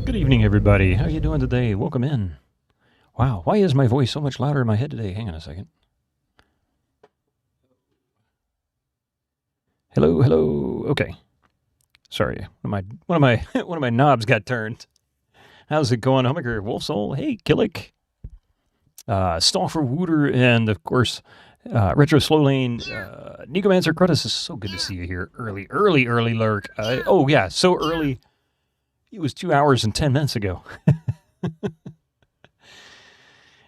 Good evening, everybody. How are you doing today? Welcome in. Wow, why is my voice so much louder in my head today? Hang on a second. Hello, hello. Okay. Sorry, one of my knobs got turned. How's it going, Hummiger, Wolfsoul? Hey, Killick, Stoffer Wooter, and of course, Retro Slow Lane. Negomancer Crudus, is so good to see you here. Early lurk. Oh yeah, so early. It was 2 hours and 10 minutes ago.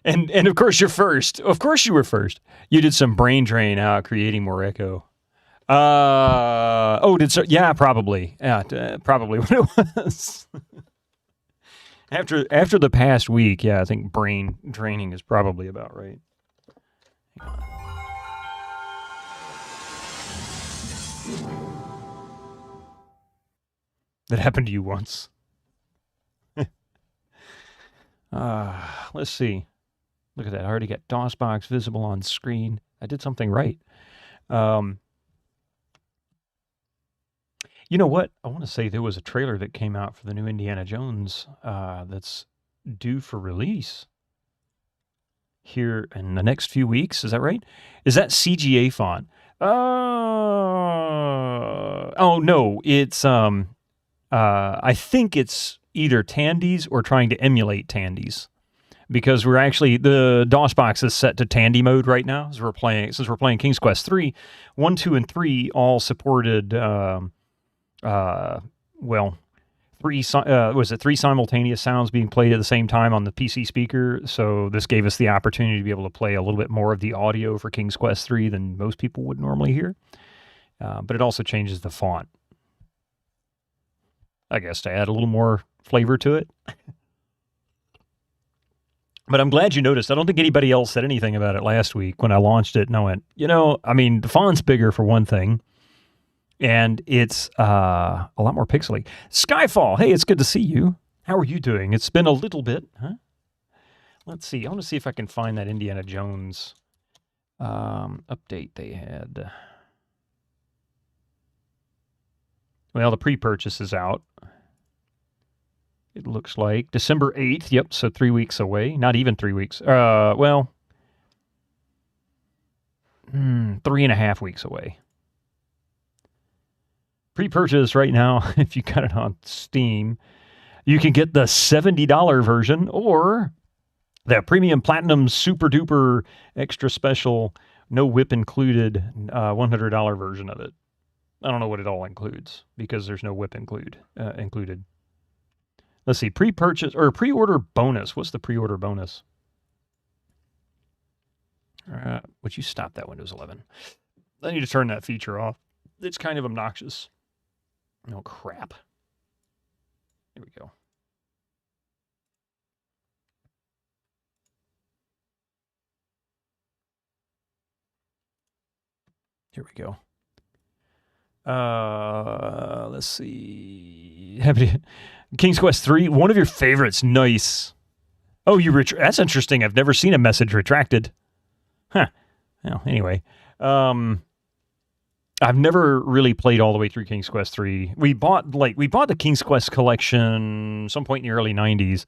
And of course you're first. Of course you were first. You did some brain drain creating more echo. Yeah, probably. Yeah, probably what it was. After the past week, yeah, I think brain draining is probably about right. That happened to you once. Let's see. Look at that. I already got DOSBox visible on screen. I did something right. You know what? I want to say there was a trailer that came out for the new Indiana Jones that's due for release here in the next few weeks. Is that right? Is that CGA font? Oh no, it's I think it's either Tandy's or trying to emulate Tandy's, because we're actually, the DOSBox is set to Tandy mode right now as we're playing. Since we're playing King's Quest 3, 1, 2, and 3 all supported. Three simultaneous sounds being played at the same time on the PC speaker. So this gave us the opportunity to be able to play a little bit more of the audio for King's Quest 3 than most people would normally hear. But it also changes the font, I guess, to add a little more flavor to it. But I'm glad you noticed. I don't think anybody else said anything about it last week when I launched it, and I went, the font's bigger for one thing, and it's a lot more pixely. Skyfall, hey, it's good to see you. How are you doing? It's been a little bit, huh? Let's see. I want to see if I can find that Indiana Jones update they had. Well, the pre-purchase is out. It looks like December 8th. Yep, so 3 weeks away. Not even 3 weeks. 3.5 weeks away. Pre-purchase right now, if you got it on Steam, you can get the $70 version or the premium platinum super duper extra special, no whip included, $100 version of it. I don't know what it all includes because there's no whip included. Let's see, pre-purchase or pre-order bonus. What's the pre-order bonus? Would you stop that Windows 11? I need to turn that feature off. It's kind of obnoxious. Oh, crap. Here we go. Here we go. Let's see. King's Quest 3, one of your favorites. Nice. Oh, that's interesting. I've never seen a message retracted. Huh. Well, anyway. I've never really played all the way through King's Quest 3. We bought the King's Quest collection some point in the early 90s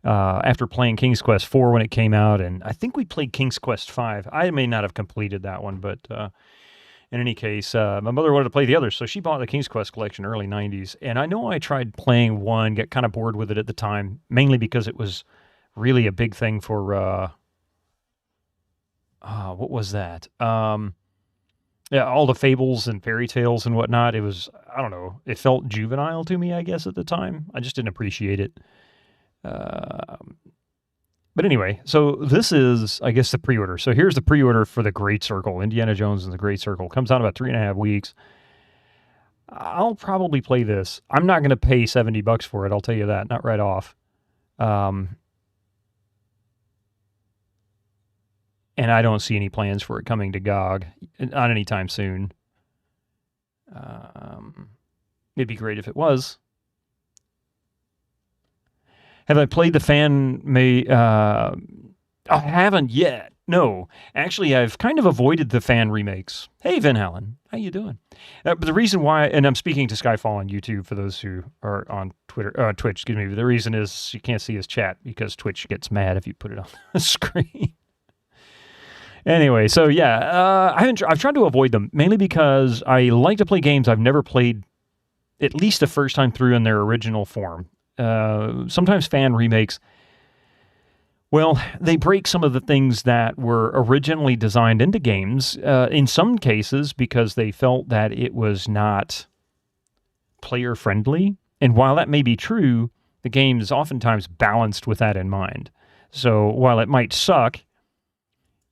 after playing King's Quest 4 when it came out, and I think we played King's Quest 5. I may not have completed that one, but in any case, my mother wanted to play the others, so she bought the King's Quest collection early 90s. And I know I tried playing one, got kind of bored with it at the time, mainly because it was really a big thing for, what was that? Yeah, all the fables and fairy tales and whatnot. It was, I don't know, it felt juvenile to me, I guess, at the time. I just didn't appreciate it. But anyway, so this is, I guess, the pre-order. So here's the pre-order for the Great Circle. Indiana Jones and the Great Circle. Comes out in about 3.5 weeks. I'll probably play this. I'm not going to pay $70 for it. I'll tell you that. Not right off. And I don't see any plans for it coming to GOG. Not anytime soon. It'd be great if it was. Have I played the fan made? I haven't yet. No, actually, I've kind of avoided the fan remakes. Hey, Van Halen, how you doing? But the reason why, and I'm speaking to Skyfall on YouTube for those who are on Twitch, excuse me. The reason is you can't see his chat because Twitch gets mad if you put it on the screen. Anyway, so yeah, I've tried to avoid them mainly because I like to play games I've never played at least the first time through in their original form. Sometimes fan remakes, well, they break some of the things that were originally designed into games, in some cases because they felt that it was not player-friendly. And while that may be true, the game is oftentimes balanced with that in mind. So while it might suck,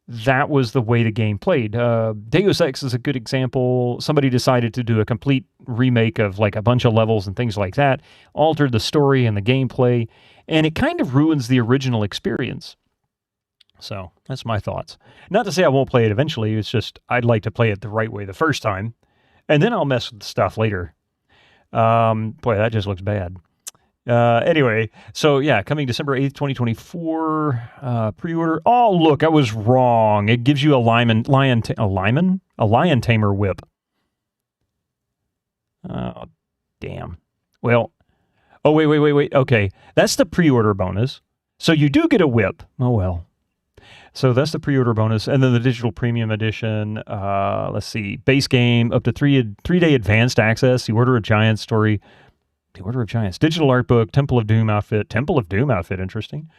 that was the way the game played. Deus Ex is a good example. Somebody decided to do a complete remake of like a bunch of levels and things like that, altered the story and the gameplay, and it kind of ruins the original experience. So that's my thoughts. Not to say I won't play it eventually. It's just I'd like to play it the right way the first time, and then I'll mess with the stuff later. Boy, that just looks bad. Anyway, so yeah, coming December 8th, 2024, pre-order. Oh, look, I was wrong. It gives you a lion tamer whip. Oh, damn. Well, oh, wait. Okay, that's the pre-order bonus. So you do get a whip. Oh, well. So that's the pre-order bonus. And then the digital premium edition, let's see, base game, up to three-day advanced access, the Order of Giants story, the Order of Giants, digital art book, Temple of Doom outfit, interesting.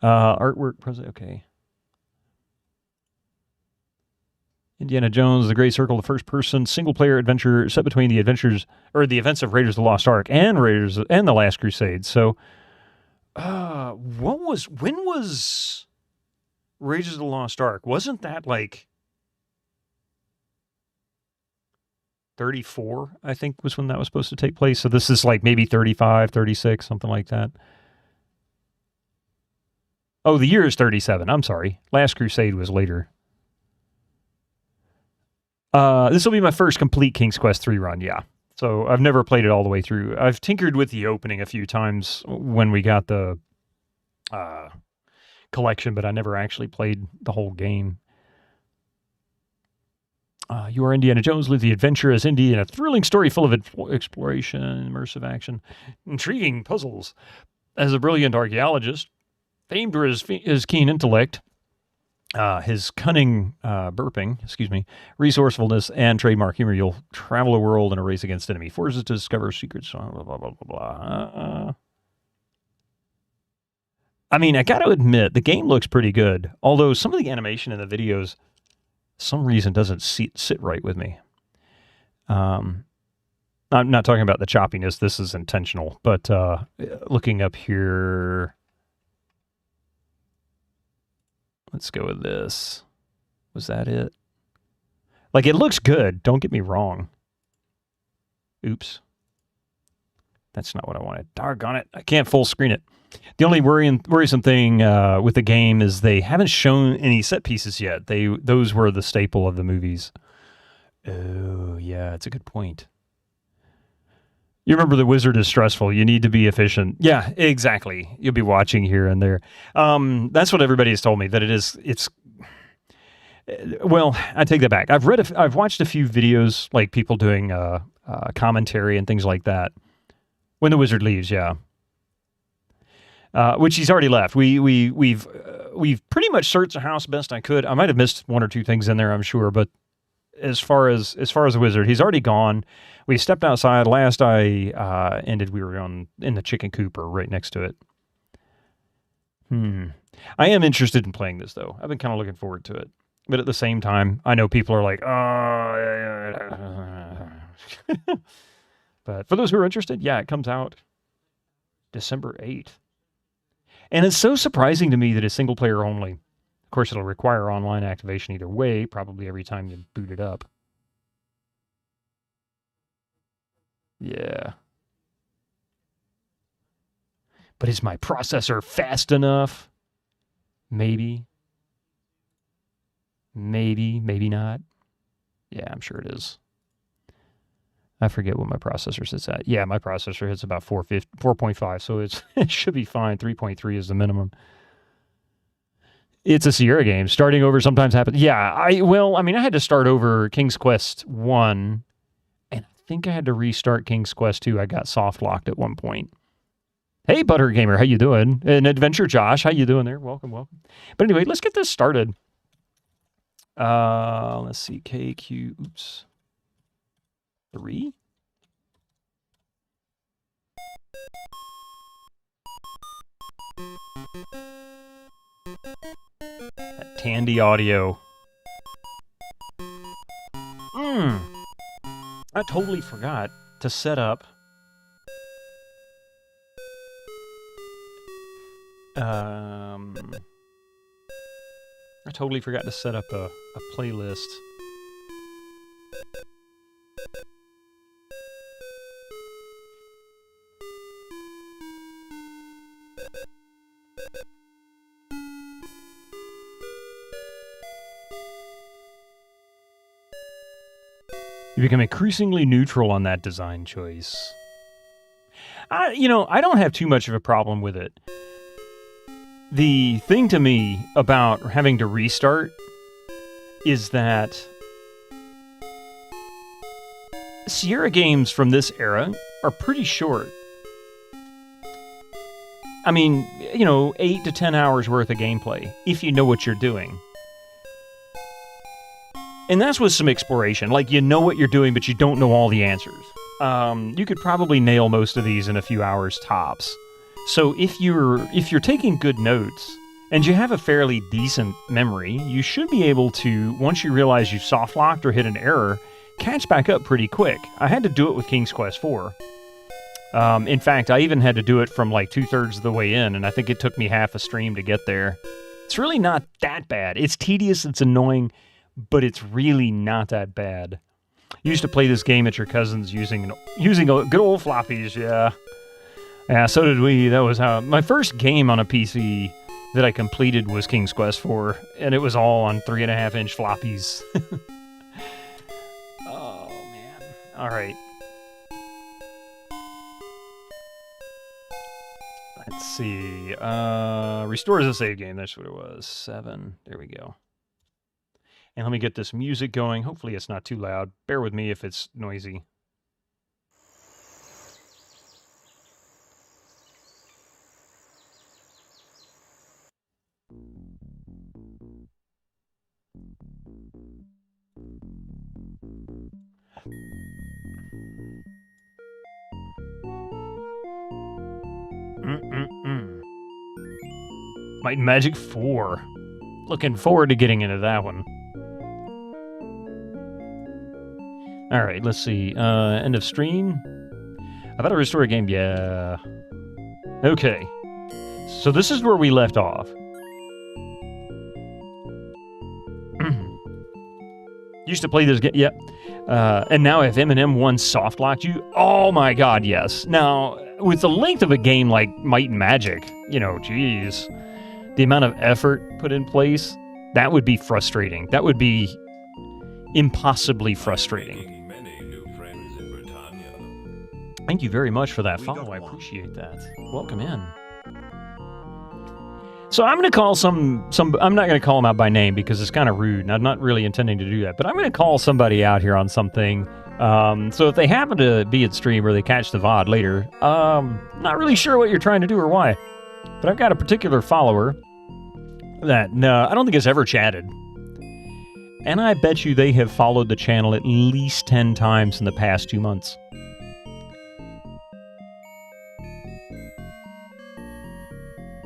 Artwork, okay. Indiana Jones, The Great Circle, the first-person single-player adventure set between the events of Raiders of the Lost Ark and The Last Crusade. So, when was Raiders of the Lost Ark? Wasn't that like 34, I think, was when that was supposed to take place. So this is like maybe 35, 36, something like that. Oh, the year is 37. I'm sorry. Last Crusade was later. This will be my first complete King's Quest 3 run, yeah. So I've never played it all the way through. I've tinkered with the opening a few times when we got the collection, but I never actually played the whole game. You are Indiana Jones, live the adventure as Indy in a thrilling story full of exploration, immersive action, intriguing puzzles. As a brilliant archaeologist, famed for his keen intellect, his cunning resourcefulness, and trademark humor, you'll travel a world in a race against enemy forces to discover secrets, blah, blah, blah, blah, blah. I mean, I got to admit, the game looks pretty good, although some of the animation in the videos some reason doesn't sit right with me. I'm not talking about the choppiness. This is intentional. But looking up here, let's go with this. Was that it? Like, it looks good. Don't get me wrong. Oops. That's not what I wanted. Doggone it. I can't full screen it. The only worrisome thing with the game is they haven't shown any set pieces yet. Those were the staple of the movies. Oh, yeah, it's a good point. You remember the wizard is stressful. You need to be efficient. Yeah, exactly. You'll be watching here and there. That's what everybody has told me, that it's well, I take that back. I've watched a few videos, like people doing commentary and things like that. When the wizard leaves, yeah. Which he's already left. We've pretty much searched the house best I could. I might have missed one or two things in there, I'm sure, but as far as the wizard, he's already gone. We stepped outside. Last I ended, we were in the chicken coop or right next to it. I am interested in playing this though. I've been kind of looking forward to it, but at the same time, I know people are like, but for those who are interested, yeah, it comes out December 8th. And it's so surprising to me that it's single player only. Of course, it'll require online activation either way, probably every time you boot it up. Yeah. But is my processor fast enough? Maybe. Maybe not. Yeah, I'm sure it is. I forget what my processor sits at. Yeah, my processor hits about 4.5, so it should be fine. 3.3 is the minimum. It's a Sierra game. Starting over sometimes happens. Yeah, I had to start over King's Quest 1, and I think I had to restart King's Quest 2. I got soft locked at one point. Hey, Butthurt Gamer, how you doing? And Adventure Josh, how you doing there? Welcome, welcome. But anyway, let's get this started. Let's see, KQ, oops. 3? That Tandy audio. I totally forgot to set up I totally forgot to set up a playlist. You become increasingly neutral on that design choice. I don't have too much of a problem with it. The thing to me about having to restart is that Sierra games from this era are pretty short. I mean, 8 to 10 hours worth of gameplay, if you know what you're doing. And that's with some exploration. Like, you know what you're doing, but you don't know all the answers. You could probably nail most of these in a few hours tops. So if you're taking good notes and you have a fairly decent memory, you should be able to, once you realize you've soft locked or hit an error, catch back up pretty quick. I had to do it with King's Quest 4. In fact, I even had to do it from like 2/3 of the way in, and I think it took me half a stream to get there. It's really not that bad. It's tedious, it's annoying, but it's really not that bad. You used to play this game at your cousin's using good old floppies, yeah. Yeah, so did we. That was how... My first game on a PC that I completed was King's Quest 4, and it was all on 3.5-inch floppies. Oh, man. All right. Let's see. Restores a save game. That's what it was. 7. There we go. And let me get this music going. Hopefully it's not too loud. Bear with me if it's noisy. Might and Magic 4. Looking forward to getting into that one. All right, let's see. End of stream. I've got to restore a game. Yeah. Okay. So this is where we left off. Used to play this game. Yep. And now if M&M1 soft locked you, oh my god, yes. Now, with the length of a game like Might and Magic, geez, the amount of effort put in place, that would be frustrating. That would be impossibly frustrating. Thank you very much for that follow. I appreciate that. Welcome in. So I'm going to call some. I'm not going to call them out by name because it's kind of rude, and I'm not really intending to do that. But I'm going to call somebody out here on something. So if they happen to be at stream or they catch the VOD later, not really sure what you're trying to do or why. But I've got a particular follower that I don't think has ever chatted. And I bet you they have followed the channel at least 10 times in the past 2 months.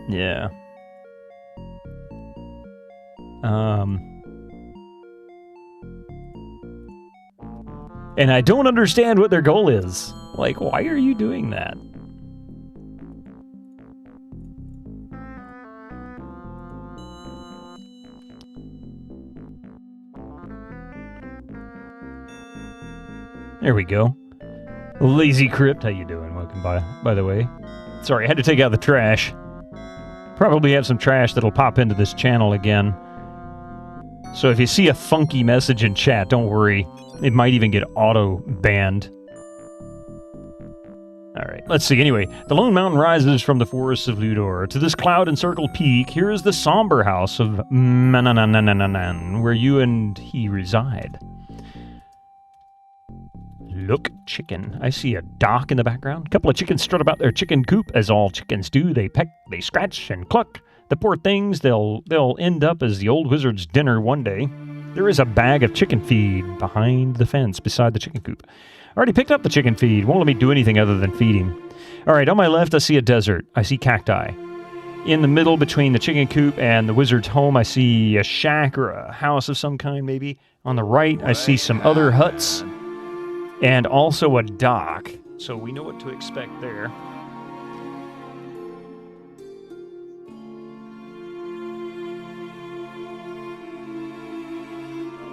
Yeah. And I don't understand what their goal is. Like, why are you doing that? There we go. Lazy Crypt, how you doing? Welcome by the way. Sorry, I had to take out the trash. Probably have some trash that'll pop into this channel again. So if you see a funky message in chat, don't worry. It might even get auto-banned. All right, let's see. Anyway, the lone mountain rises from the forests of Ludor. To this cloud-encircled peak, here is the somber house of Manananananan, where you and he reside. Look, chicken. I see a dock in the background. A couple of chickens strut about their chicken coop, as all chickens do. They peck, they scratch, and cluck. The poor things, they'll end up as the old wizard's dinner one day. There is a bag of chicken feed behind the fence beside the chicken coop. I already picked up the chicken feed. Won't let me do anything other than feed him. All right, on my left, I see a desert. I see cacti. In the middle, between the chicken coop and the wizard's home, I see a shack or a house of some kind, maybe. On the right, I see some other huts and also a dock. So we know what to expect there.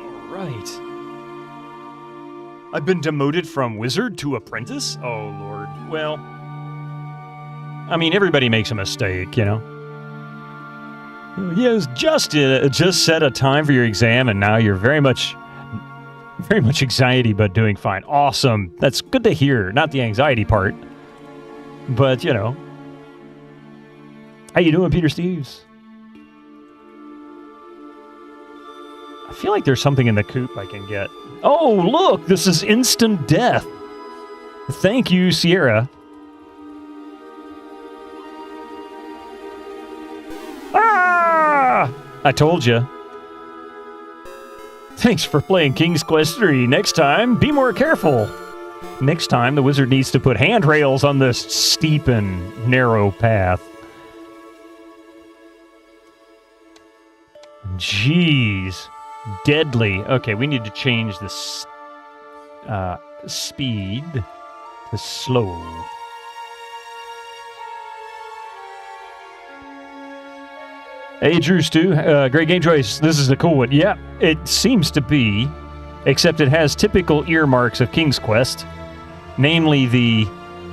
All right. I've been demoted from wizard to apprentice? Oh, Lord. Well, I mean, everybody makes a mistake, you know? Yes, just set a time for your exam, and now you're very much anxiety, but doing fine. Awesome. That's good to hear. Not the anxiety part, but, you know. How you doing, Peter Steves? I feel like there's something in the coop I can get. Oh, look! This is instant death! Thank you, Sierra. Ah! I told you. Thanks for playing King's Quest 3. Next time, be more careful. Next time, the wizard needs to put handrails on this steep and narrow path. Jeez. Deadly. Okay, we need to change this speed to slow. Hey, Drew Stu. Great game choice. This is a cool one. Yeah, it seems to be, except it has typical earmarks of King's Quest. Namely the,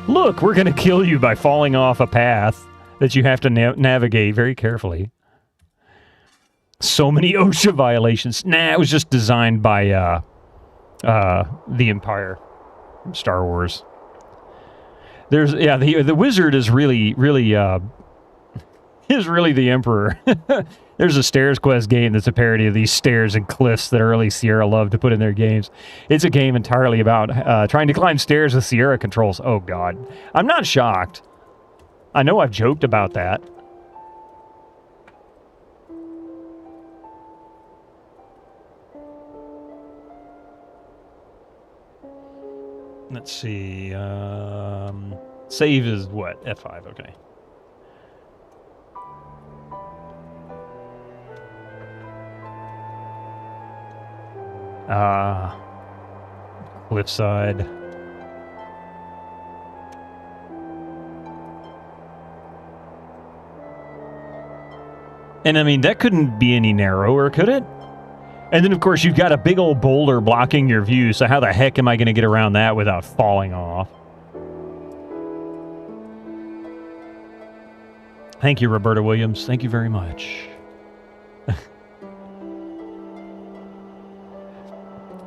look, we're going to kill you by falling off a path that you have to navigate very carefully. So many OSHA violations. Nah, it was just designed by the Empire from Star Wars. There's the wizard is really the Emperor. There's a Stairs Quest game that's a parody of these stairs and cliffs that early Sierra loved to put in their games. It's a game entirely about trying to climb stairs with Sierra controls. Oh God, I'm not shocked. I know I've joked about that. Let's see. Save is what? F5, okay. Cliffside. And I mean, that couldn't be any narrower, could it? And then, of course, you've got a big old boulder blocking your view, so how the heck am I going to get around that without falling off? Thank you, Roberta Williams. Thank you very much.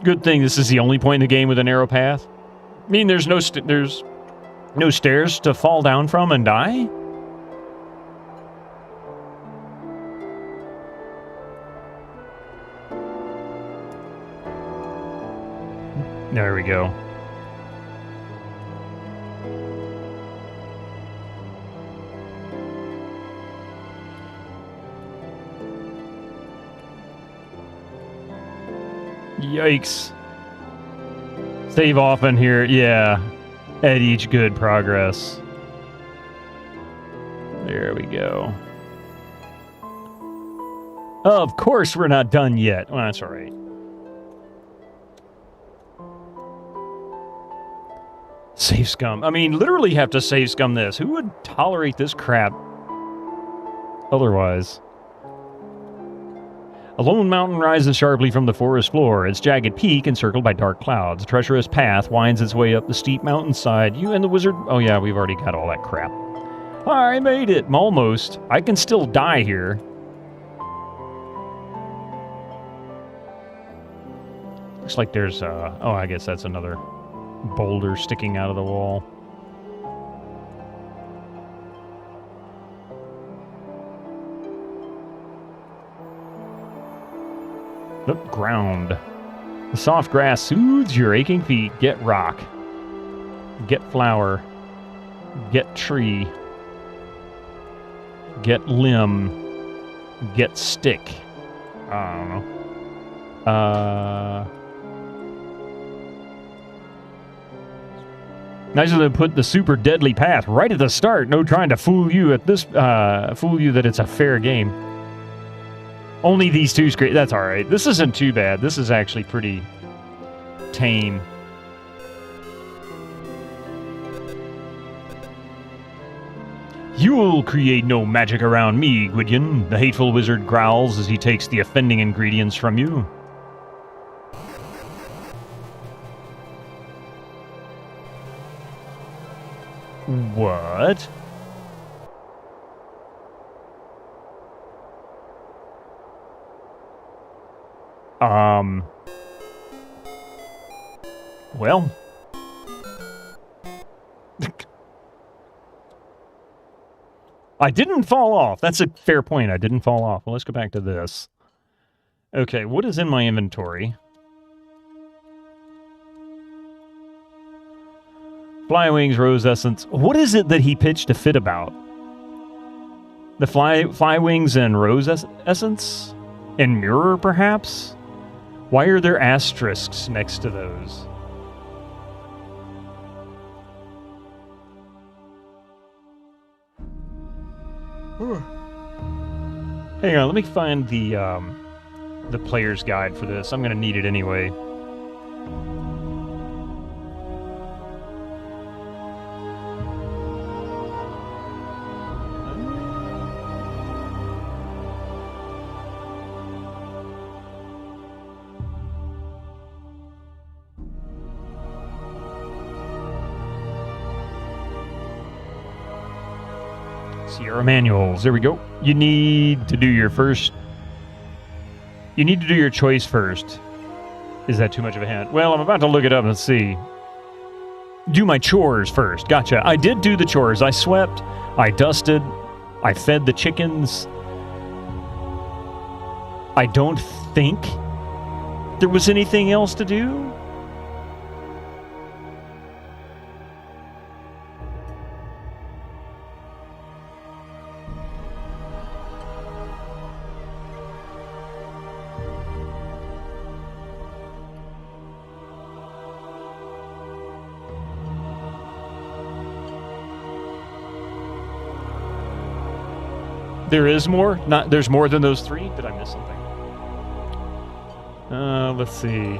Good thing this is the only point in the game with a narrow path. I mean, there's no stairs to fall down from and die? There we go. Yikes. Save often here. Yeah. At each good progress. There we go. Of course we're not done yet. Well, that's all right. Save scum. I mean, literally have to save scum this. Who would tolerate this crap otherwise? A lone mountain rises sharply from the forest floor. Its jagged peak encircled by dark clouds. A treacherous path winds its way up the steep mountainside. You and the wizard... Oh yeah, we've already got all that crap. I made it. Almost. I can still die here. Looks like there's... oh, I guess that's another boulder sticking out of the wall. Ground. The soft grass soothes your aching feet. Get rock. Get flower. Get tree. Get limb. Get stick. I don't know. Nice of them to put the super deadly path right at the start. No trying to fool you at this. Fool you that it's a fair game. Only these two screens. That's all right. This isn't too bad. This is actually pretty tame. You'll create no magic around me, Gwydion. The hateful wizard growls as he takes the offending ingredients from you. What? Well. I didn't fall off. That's a fair point. I didn't fall off. Well, let's go back to this. Okay, what is in my inventory? Fly wings, rose essence. What is it that he pitched a fit about? The fly wings and rose essence? And mirror, perhaps? Why are there asterisks next to those? Hang on, let me find the player's guide for this. I'm going to need it anyway. Sierra manuals. There we go. You need to do your first. You need to do your choice first. Is that too much of a hint? Well, I'm about to look it up and see. Do my chores first. Gotcha. I did do the chores. I swept. I dusted. I fed the chickens. I don't think there was anything else to do. There is more? There's more than those three? Did I miss something? Let's see.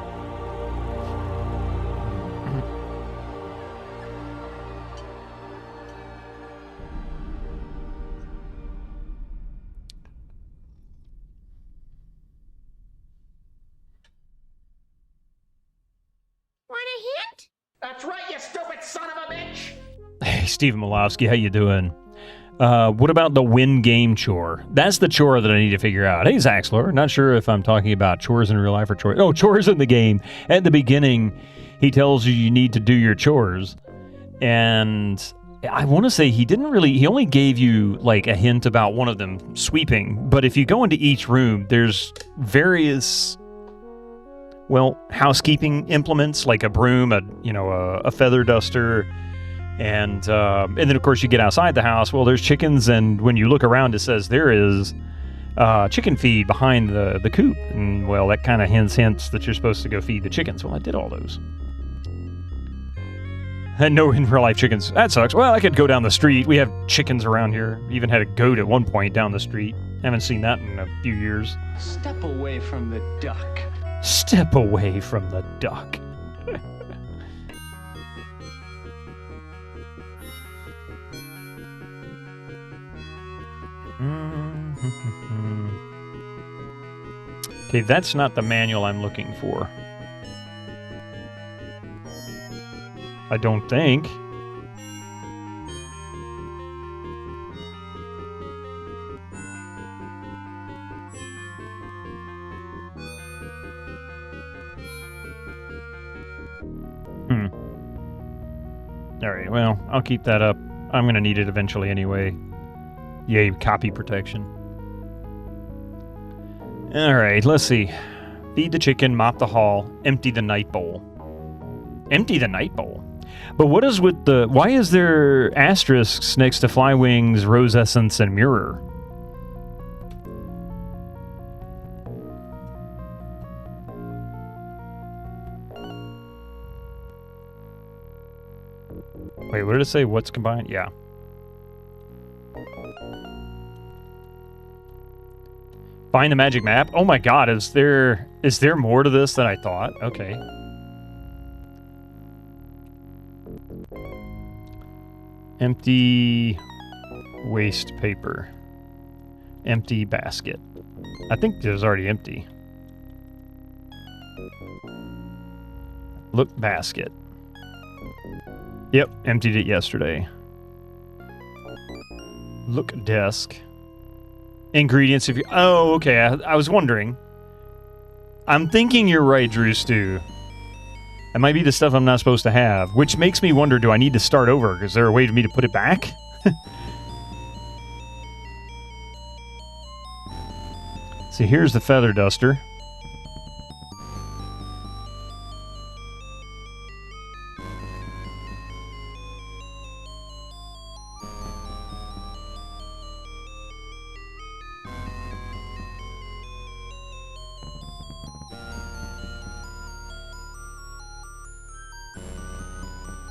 Want a hint? That's right, you stupid son of a bitch! Hey, Stephen Malowski, how you doing? What about the win game chore? That's the chore that I need to figure out. Hey, Zaxlor, not sure if I'm talking about chores in real life or chores. Oh, chores in the game. At the beginning, he tells you need to do your chores. And I want to say he only gave you like a hint about one of them sweeping. But if you go into each room, there's various, well, housekeeping implements like a broom, a feather duster. And then, of course, you get outside the house. Well, there's chickens, and when you look around, it says there is chicken feed behind the coop. And, well, that kind of hints that you're supposed to go feed the chickens. Well, I did all those. And no in real life chickens. That sucks. Well, I could go down the street. We have chickens around here. Even had a goat at one point down the street. Haven't seen that in a few years. Step away from the duck. Step away from the duck. Okay, that's not the manual I'm looking for. I don't think. Alright, well, I'll keep that up. I'm going to need it eventually anyway. Yay, copy protection. Alright, let's see. Feed the chicken, mop the hall, empty the night bowl. Empty the night bowl? But what is with the... Why is there asterisks next to fly wings, rose essence, and mirror? Wait, what did it say? What's combined? Yeah. Find the magic map? Oh my god, is there more to this than I thought? Okay. Empty waste paper. Empty basket. I think it was already empty. Look basket. Yep, emptied it yesterday. Look desk. Ingredients if you... Oh, okay, I was wondering. I'm thinking you're right, Drew Stew. That might be the stuff I'm not supposed to have, which makes me wonder, do I need to start over? Is there a way for me to put it back? See, here's the feather duster.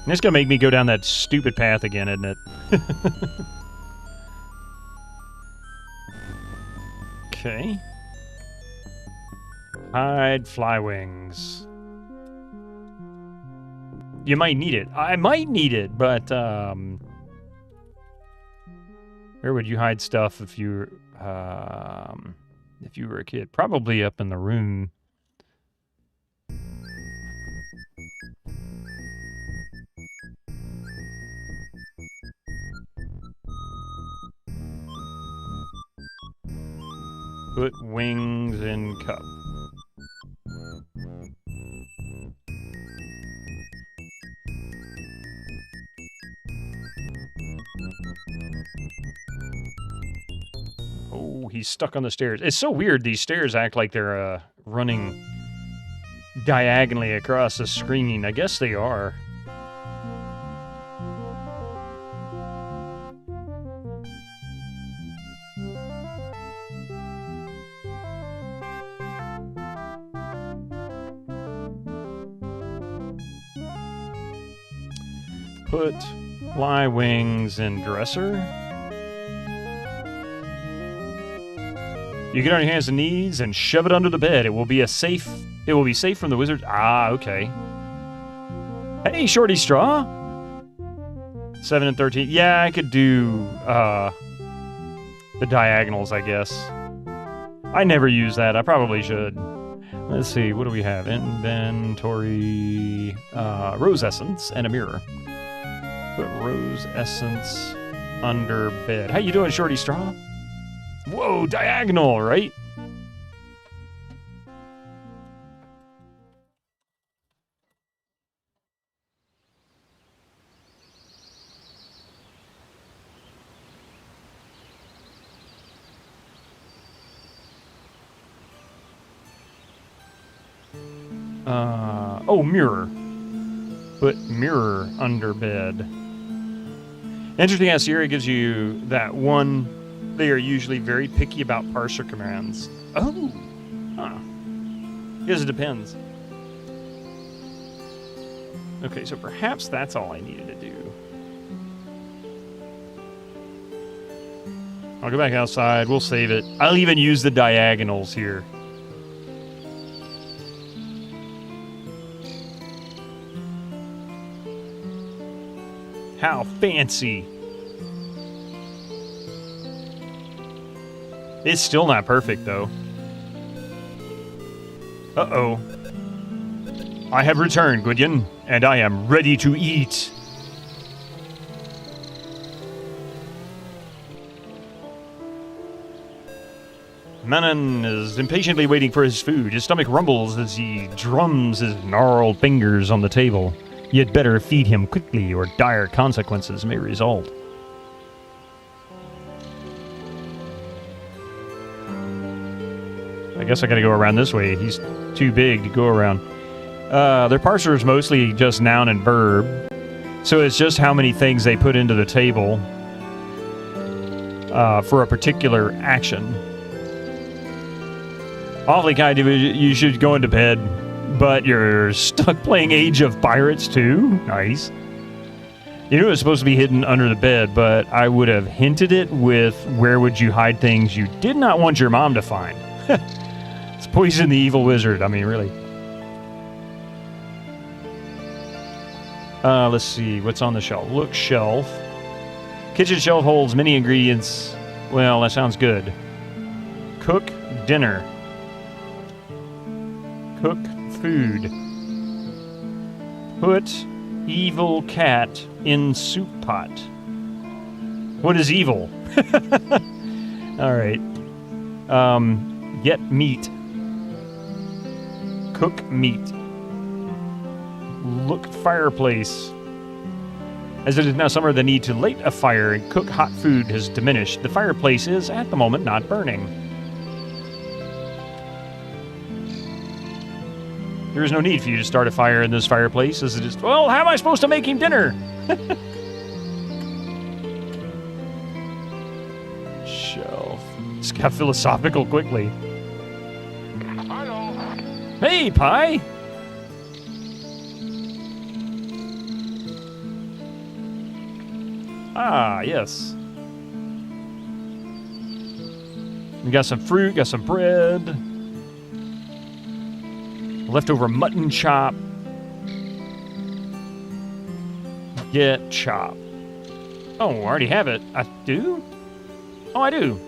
And it's going to make me go down that stupid path again, isn't it? Okay. Hide fly wings. You might need it. I might need it, but where would you hide stuff if you were a kid? Probably up in the room. Put wings in cup. Oh, he's stuck on the stairs. It's so weird. These stairs act like they're running diagonally across the screen. I guess they are. Put fly wings in dresser. You get on your hands and knees and shove it under the bed. It will be safe from the wizard. Ah, okay. Hey, Shorty Straw. 7 and 13. Yeah, I could do the diagonals, I guess. I never use that. I probably should. Let's see. What do we have? Inventory. Rose essence and a mirror. Put rose essence under bed. How you doing, Shorty Straw? Whoa, diagonal, right? Oh, mirror. Put mirror under bed. Interesting how Sierra gives you that one. They are usually very picky about parser commands. Oh! Huh. I guess it depends. Okay, so perhaps that's all I needed to do. I'll go back outside. We'll save it. I'll even use the diagonals here. How fancy. It's still not perfect, though. Uh-oh. I have returned, Gwydion, and I am ready to eat. Manon is impatiently waiting for his food. His stomach rumbles as he drums his gnarled fingers on the table. You'd better feed him quickly, or dire consequences may result. I guess I gotta go around this way. He's too big to go around. Their parser is mostly just noun and verb. So it's just how many things they put into the table for a particular action. Awfully kind of you should go into bed, but you're stuck playing Age of Pirates too? Nice. You knew it was supposed to be hidden under the bed, but I would have hinted it with where would you hide things you did not want your mom to find. It's Poison the Evil Wizard. I mean, really. Let's see. What's on the shelf? Look, shelf. Kitchen shelf holds many ingredients. Well, that sounds good. Cook dinner. Cook food. Put evil cat in soup pot. What is evil? All right. Get meat. Cook meat. Look fireplace. As it is now summer, the need to light a fire and cook hot food has diminished. The fireplace is, at the moment, not burning. There is no need for you to start a fire in this fireplace, as it is... Well, how am I supposed to make him dinner? Shelf. Just got philosophical quickly. Hello. Hey, Pie! Ah, yes. We got some fruit, got some bread. Leftover mutton chop. Get chop. Oh, I already have it. I do? Oh, I do.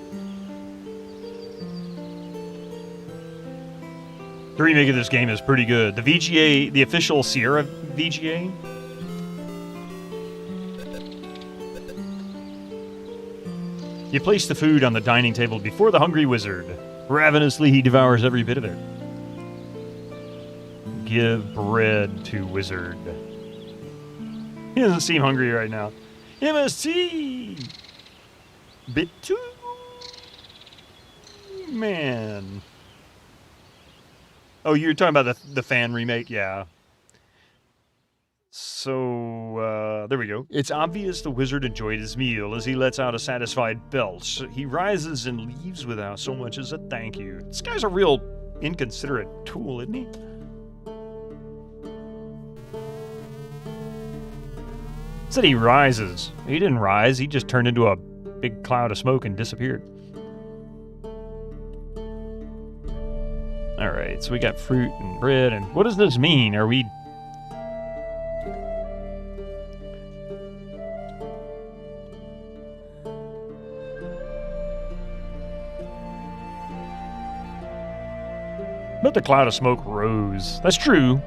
The remake of this game is pretty good. The VGA, the official Sierra VGA. You place the food on the dining table before the hungry wizard. Ravenously, he devours every bit of it. Give bread to wizard. He doesn't seem hungry right now. MST! Bit 2? Man. Oh, you're talking about the fan remake? Yeah. So, there we go. It's obvious the wizard enjoyed his meal as he lets out a satisfied belch. He rises and leaves without so much as a thank you. This guy's a real inconsiderate tool, isn't he? Said he rises. He didn't rise. He just turned into a big cloud of smoke and disappeared. All right, so we got fruit and bread. And what does this mean? Are we... But the cloud of smoke rose. That's true.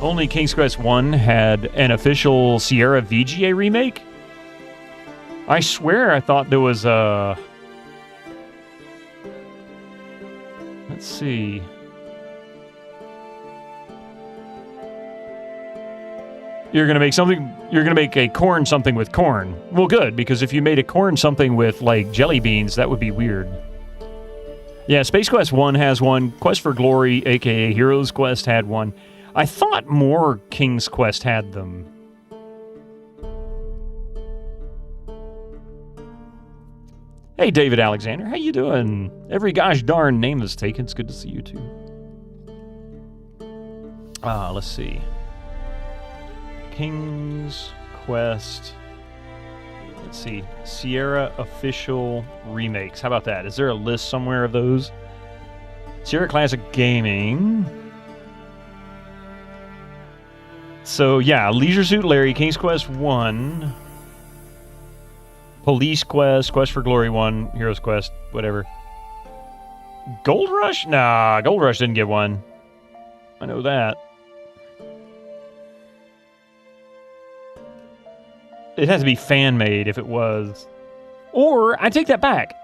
Only King's Quest 1 had an official Sierra VGA remake? I swear I thought there was a... Let's see... You're gonna make a corn something with corn. Well, good, because if you made a corn something with, like, jelly beans, that would be weird. Yeah, Space Quest 1 has one. Quest for Glory, aka Heroes Quest, had one. I thought more King's Quest had them. Hey, David Alexander, how you doing? Every gosh darn name is taken. It's good to see you, too. Let's see. King's Quest. Let's see. Sierra official remakes. How about that? Is there a list somewhere of those? Sierra Classic Gaming. So, yeah. Leisure Suit Larry, King's Quest 1. Police Quest, Quest for Glory 1, Heroes Quest, whatever. Gold Rush? Nah, Gold Rush didn't get one. I know that. It has to be fan-made if it was. Or, I take that back.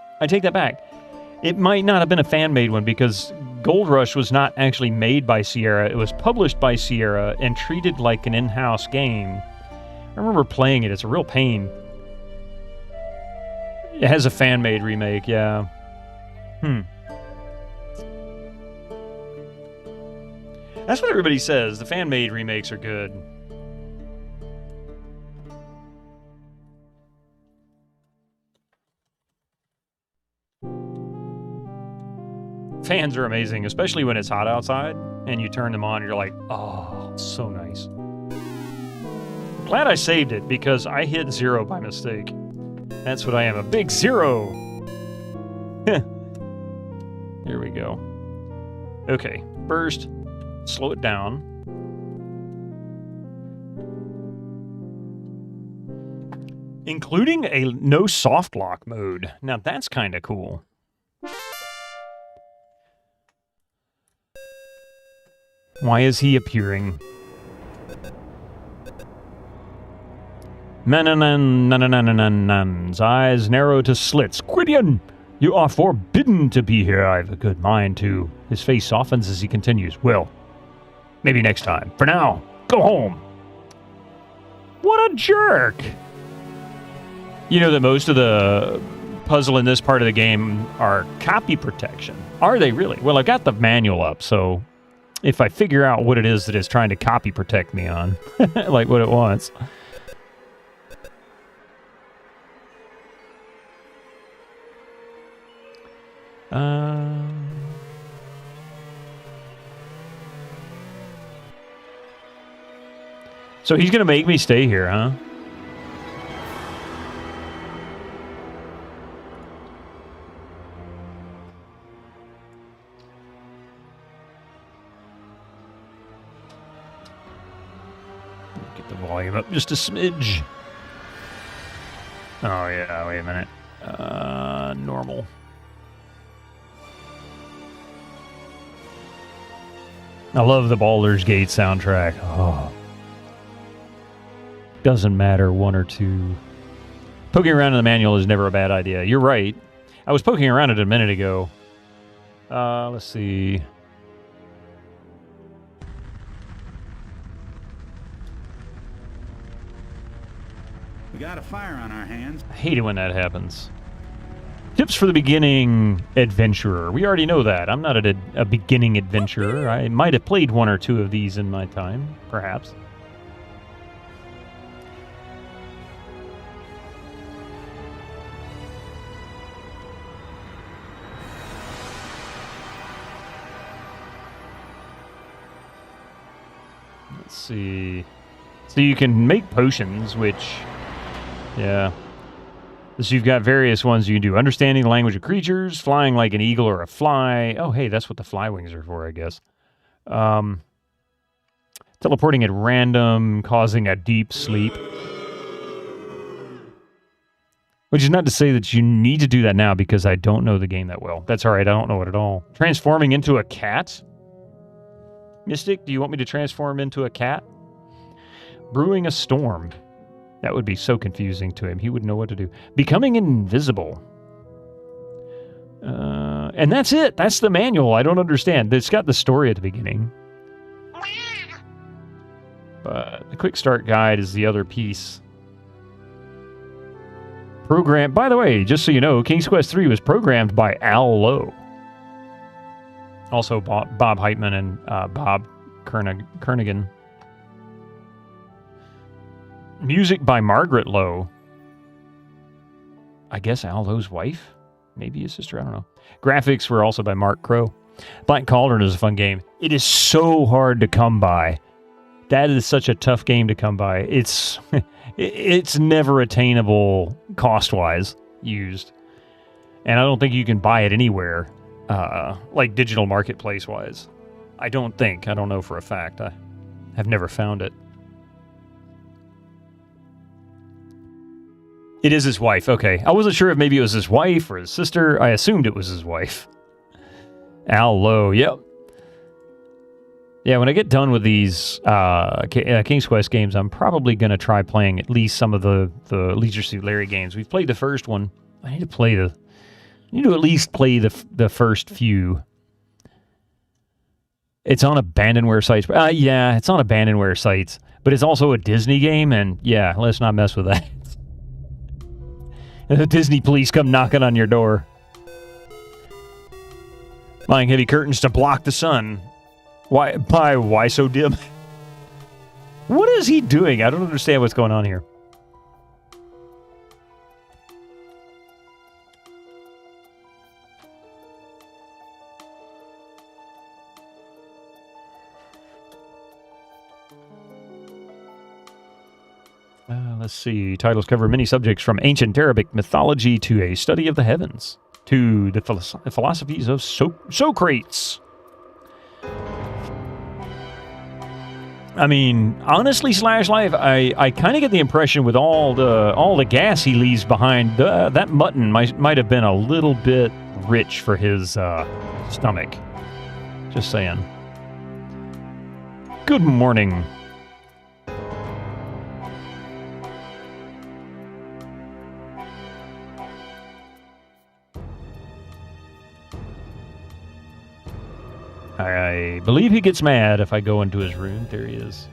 It might not have been a fan-made one because Gold Rush was not actually made by Sierra. It was published by Sierra and treated like an in-house game. I remember playing it. It's a real pain. It has a fan-made remake, yeah. That's what everybody says. The fan-made remakes are good. Fans are amazing, especially when it's hot outside and you turn them on and you're like, oh, so nice. Glad I saved it because I hit 0 by mistake. That's what I am, a big 0. Here we go. Okay, first, slow it down. Including a no soft lock mode. Now that's kind of cool. Why is he appearing? Manananananananan's eyes narrow to slits. Gwydion, you are forbidden to be here. I have a good mind to. His face softens as he continues. Well, maybe next time. For now, go home. What a jerk. You know that most of the puzzle in this part of the game are copy protection. Are they really? Well, I got the manual up, so if I figure out what it is that it's trying to copy protect me on, like what it wants. So he's going to make me stay here, huh? Get the volume up just a smidge. Oh, yeah, wait a minute. Normal. I love the Baldur's Gate soundtrack. Oh. Doesn't matter, 1 or 2. Poking around in the manual is never a bad idea. You're right. I was poking around it a minute ago. Let's see. We got a fire on our hands. I hate it when that happens. Tips for the beginning adventurer. We already know that. I'm not a beginning adventurer. I might have played 1 or 2 of these in my time, perhaps. Let's see. So you can make potions, which, yeah. So you've got various ones you can do. Understanding the language of creatures, flying like an eagle or a fly. Oh, hey, that's what the fly wings are for, I guess. Teleporting at random, causing a deep sleep. Which is not to say that you need to do that now because I don't know the game that well. That's all right, I don't know it at all. Transforming into a cat? Mystic, do you want me to transform into a cat? Brewing a storm. That would be so confusing to him. He wouldn't know what to do. Becoming invisible. And that's it. That's the manual. I don't understand. It's got the story at the beginning. But the quick start guide is the other piece. Program. By the way, just so you know, King's Quest 3 was programmed by Al Lowe. Also Bob Heitman and Bob Kernigan. Music by Margaret Lowe. I guess Al Lowe's wife? Maybe his sister? I don't know. Graphics were also by Mark Crow. Black Cauldron is a fun game. It is so hard to come by. That is such a tough game to come by. It's never attainable cost-wise used. And I don't think you can buy it anywhere, like digital marketplace-wise. I don't think. I don't know for a fact. I have never found it. It is his wife. Okay. I wasn't sure if maybe it was his wife or his sister. I assumed it was his wife. Al Lowe. Yep. Yeah, when I get done with these King's Quest games, I'm probably going to try playing at least some of the Leisure Suit Larry games. We've played the first one. I need to at least play the first few. It's on abandonware sites. Yeah, it's on abandonware sites. But it's also a Disney game, and yeah, let's not mess with that. The Disney police come knocking on your door. Lying heavy curtains to block the sun. Why so dim? What is he doing? I don't understand what's going on here. Let's see. Titles cover many subjects from ancient Arabic mythology to a study of the heavens to the philosophies of Socrates. I mean, honestly, Slash Life, I kind of get the impression with all the gas he leaves behind, that mutton might have been a little bit rich for his stomach. Just saying. Good morning. I believe he gets mad if I go into his room. There he is.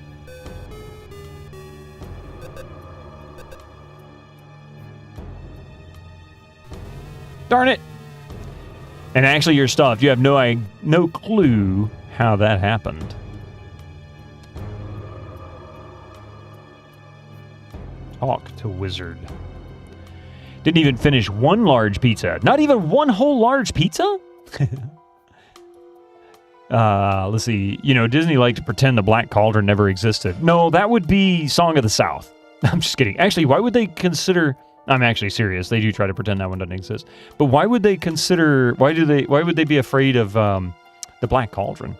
Darn it! And actually, your stuff, you have no clue how that happened. Talk to wizard. Didn't even finish one large pizza. Not even one whole large pizza? Let's see. You know, Disney liked to pretend the Black Cauldron never existed. No, that would be Song of the South. I'm just kidding. Actually, why would they consider... I'm actually serious. They do try to pretend that one doesn't exist. But why would they consider... Why would they be afraid of the Black Cauldron?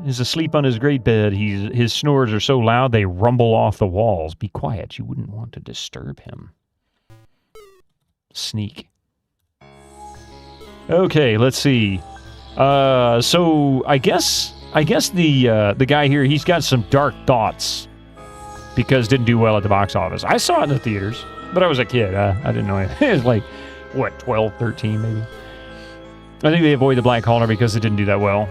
He's asleep on his great bed. His snores are so loud they rumble off the walls. Be quiet. You wouldn't want to disturb him. Sneak. Okay, let's see. So I guess the guy here, he's got some dark thoughts because didn't do well at the box office. I saw it in the theaters, but I was a kid. I didn't know anything. It was like, what, 12, 13 maybe? I think they avoided the Black Cauldron because it didn't do that well.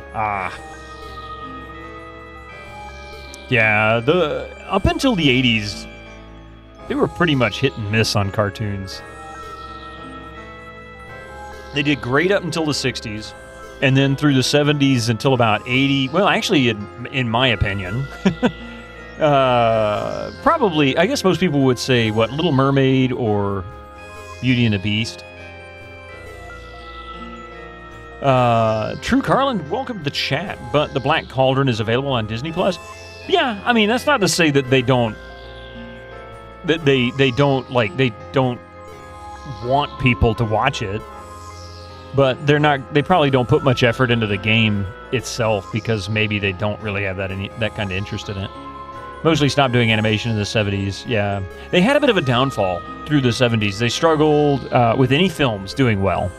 Yeah, up until the 80s, they were pretty much hit and miss on cartoons. They did great up until the 60s, and then through the 70s until about 80. Well, actually, in my opinion, probably, I guess most people would say, what, Little Mermaid or Beauty and the Beast. True Carlin, welcome to the chat, but the Black Cauldron is available on Disney+. Yeah, I mean, that's not to say that they don't, they don't want people to watch it. But they probably don't put much effort into the game itself because maybe they don't really have that kind of interest in it. Mostly stopped doing animation in the 70s, yeah. They had a bit of a downfall through the 70s. They struggled with any films doing well.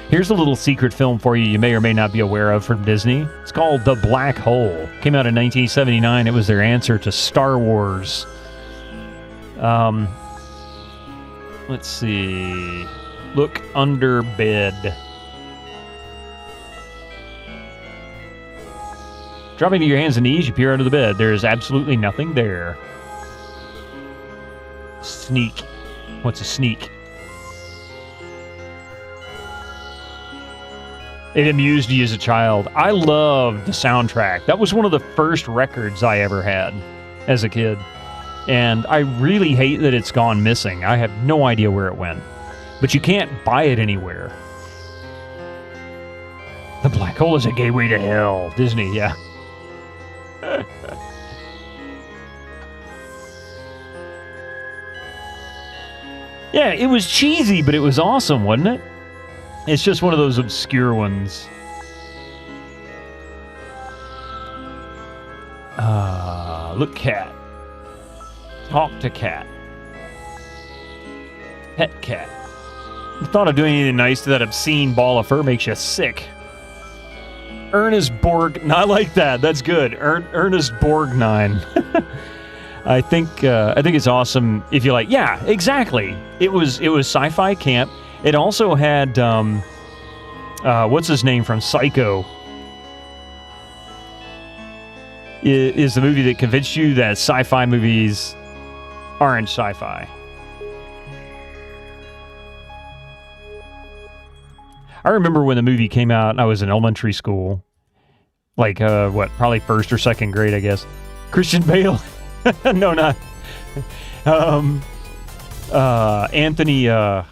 Here's a little secret film for you may or may not be aware of from Disney. It's called The Black Hole. Came out in 1979. It was their answer to Star Wars. Let's see. Look under bed. Dropping to your hands and knees, you peer under the bed. There is absolutely nothing there. Sneak. What's a sneak? It amused you as a child. I loved the soundtrack. That was one of the first records I ever had as a kid. And I really hate that it's gone missing. I have no idea where it went. But you can't buy it anywhere. The Black Hole is a gateway to hell. Disney, yeah. Yeah, it was cheesy, but it was awesome, wasn't it? It's just one of those obscure ones. Look, cat. Talk to cat. Pet cat. The thought of doing anything nice to that obscene ball of fur makes you sick. Ernest Borg. I like that. That's good. Ernest Borgnine. I think it's awesome if you like. Yeah, exactly. It was sci-fi camp. It also had what's his name from Psycho is the movie that convinced you that sci-fi movies aren't sci-fi. I remember when the movie came out, I was in elementary school. Like, probably first or second grade, I guess. Christian Bale. No, not. Anthony, oh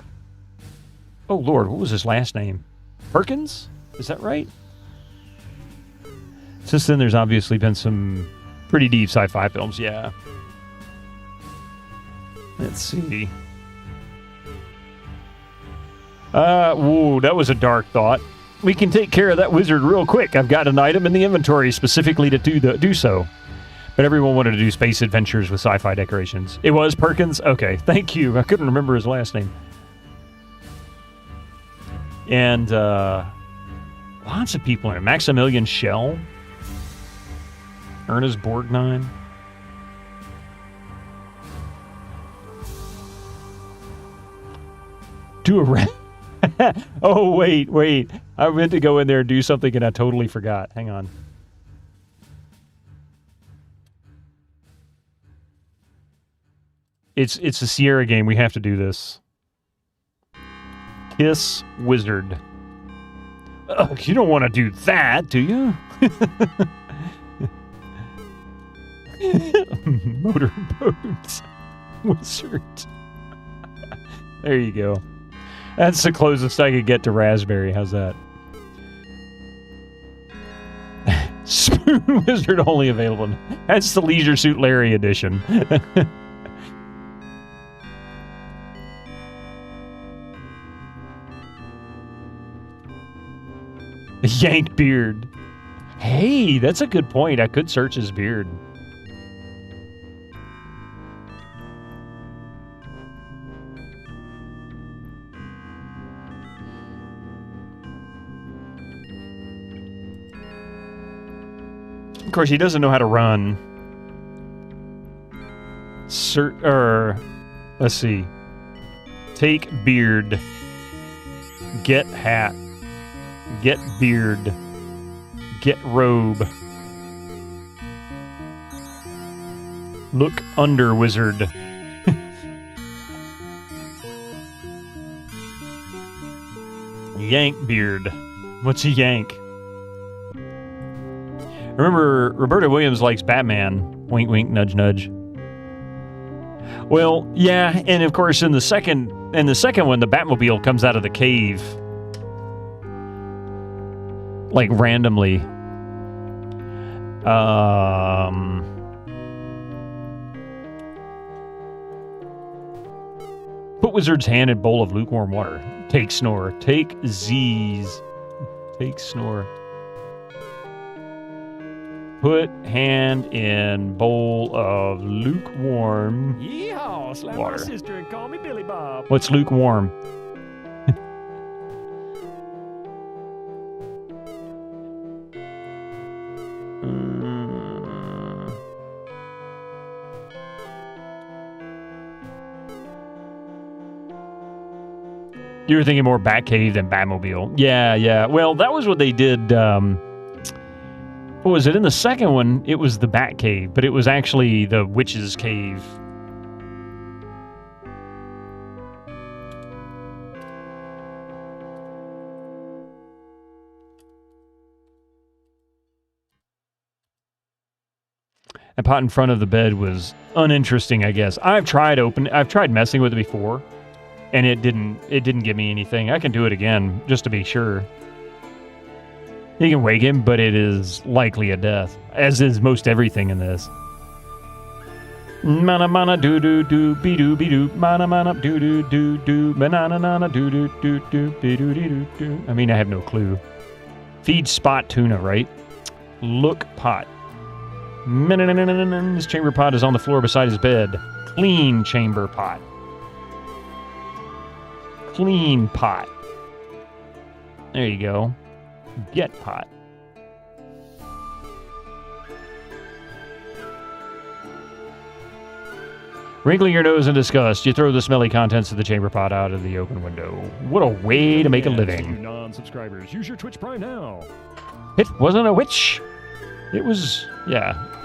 Lord, what was his last name? Perkins? Is that right? Since then, there's obviously been some pretty deep sci-fi films, yeah. Let's see. Whoa, that was a dark thought. We can take care of that wizard real quick. I've got an item in the inventory specifically to do so. But everyone wanted to do space adventures with sci-fi decorations. It was Perkins? Okay, thank you. I couldn't remember his last name. And, lots of people in it. Maximilian Schell. Ernest Borgnine. Do a oh, wait. I meant to go in there and do something and I totally forgot. Hang on. It's a Sierra game. We have to do this. Kiss Wizard. Ugh, you don't want to do that, do you? Motorboat Wizard. There you go. That's the closest I could get to Raspberry. How's that? Spoon Wizard only available. That's the Leisure Suit Larry edition. Yank beard. Hey, that's a good point. I could search his beard. Of course, he doesn't know how to run. Let's see. Take beard. Get hat. Get beard. Get robe. Look under wizard. Yank beard. What's a yank? Remember, Roberta Williams likes Batman. Wink, wink, nudge, nudge. Well, yeah, and of course, in the second one, the Batmobile comes out of the cave, like randomly. Put wizard's hand in bowl of lukewarm water. Take snore. Take Z's. Take snore. Put hand in bowl of lukewarm Yeehaw! Slap my water. sister and call me Billy Bob. What's lukewarm? You were thinking more Batcave than Batmobile. Yeah. Well, that was what they did. What was it? In the second one, it was the Batcave, but it was actually the Witch's Cave. That pot in front of the bed was uninteresting, I guess. I've tried messing with it before, and it didn't give me anything. I can do it again just to be sure. You can wake him, but it is likely a death, as is most everything in this. Mana mana doo doo doo be doo be doo mana mana doo doo doo doo banana nana doo doo doo doo be doo doo doo. I mean, I have no clue. Feed spot tuna, right? Look pot. This chamber pot is on the floor beside his bed. Clean chamber pot. Clean pot. There you go. Get pot. Wrinkling your nose in disgust, you throw the smelly contents of the chamber pot out of the open window. What a way to make a You living. non-subscribers, use your Twitch Prime now. It wasn't a witch. It was,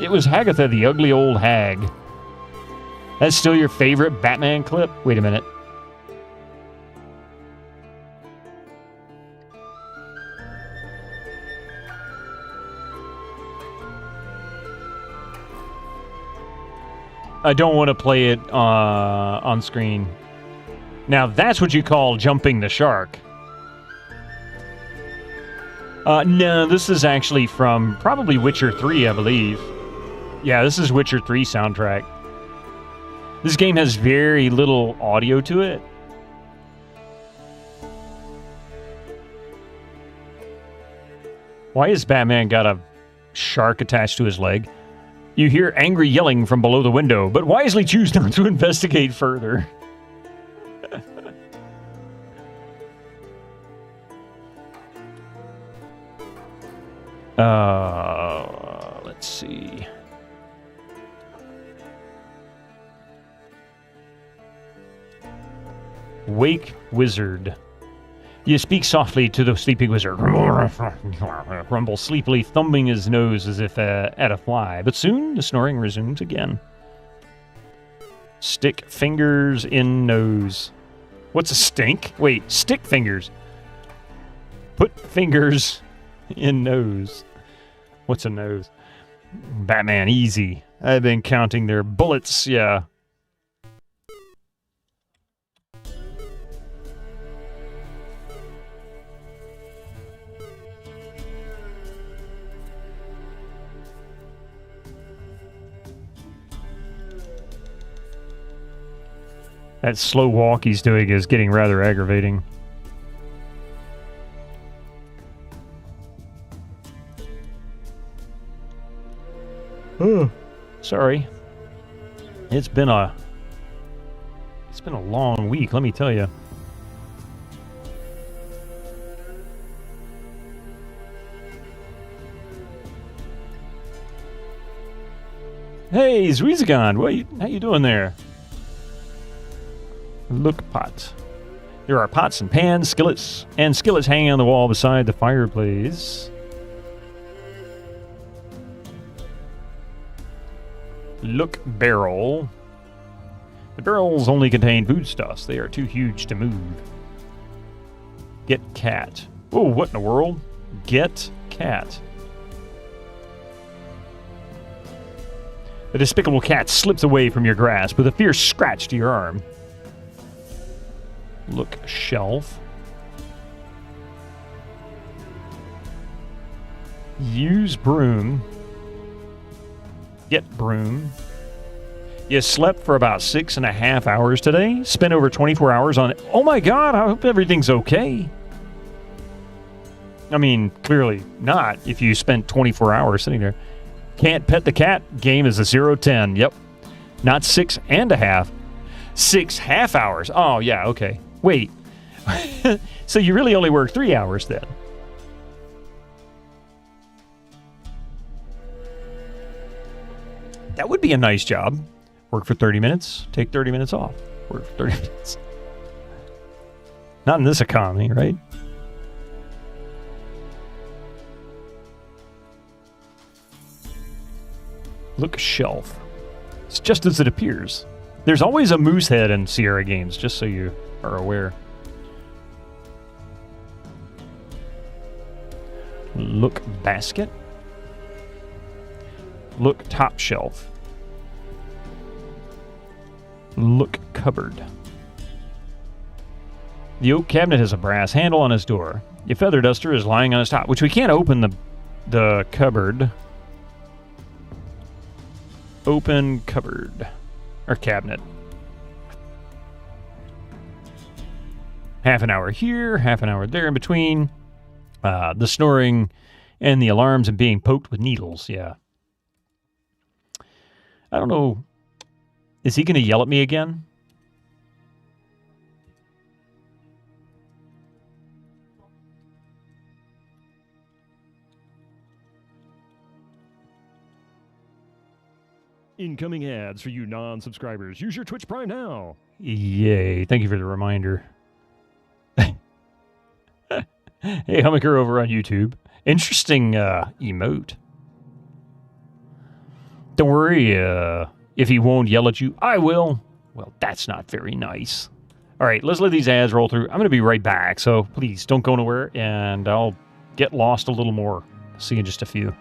it was Hagatha, the ugly old hag. That's still your favorite Batman clip? Wait a minute. I don't want to play it on screen. Now that's what you call jumping the shark. No, this is actually from probably Witcher 3, I believe. Yeah, this is Witcher 3 soundtrack. This game has very little audio to it. Why has Batman got a shark attached to his leg? You hear angry yelling from below the window, but wisely choose not to investigate further. Let's see. Wake Wizard. You speak softly to the sleeping wizard. Rumble sleepily, thumbing his nose as if at a fly. But soon the snoring resumes again. Stick fingers in nose. What's a stink? Wait, stick fingers. Put fingers in nose. What's a nose? Batman, easy. I've been counting their bullets, yeah. That slow walk he's doing is getting rather aggravating. Oh, sorry. It's been a long week, let me tell you. Hey, Zwizagon, how you doing there? Look pot. There are pots and pans, skillets hanging on the wall beside the fireplace. Look barrel. The barrels only contain foodstuffs. They are too huge to move. Get cat. Oh, what in the world? Get cat. The despicable cat slips away from your grasp with a fierce scratch to your arm. Look shelf. Use broom. Get broom. You slept for about 6.5 hours today. Spent over 24 hours on it. Oh my god, I hope everything's okay. I mean, clearly not if you spent 24 hours sitting there. Can't pet the cat. Game is a 0-10. Yep. Not 6.5. 6.5 hours. Oh, yeah, okay. Wait. So you really only work 3 hours then? That would be a nice job. Work for 30 minutes, take 30 minutes off. Work for 30 minutes. Not in this economy, right? Look shelf. It's just as it appears. There's always a moose head in Sierra games, just so you are aware. Look basket. Look top shelf. Look cupboard. The oak cabinet has a brass handle on its door. Your feather duster is lying on its top, which we can't open the cupboard. Open cupboard. Or cabinet. Half an hour here, half an hour there in between. The snoring and the alarms and being poked with needles, yeah. I don't know. Is he going to yell at me again? Incoming ads for you non-subscribers. Use your Twitch Prime now. Yay. Thank you for the reminder. Hey, Hummaker over on YouTube. Interesting emote. Don't worry if he won't yell at you. I will. Well, that's not very nice. All right, let's let these ads roll through. I'm going to be right back, so please don't go nowhere, and I'll get lost a little more. See you in just a few.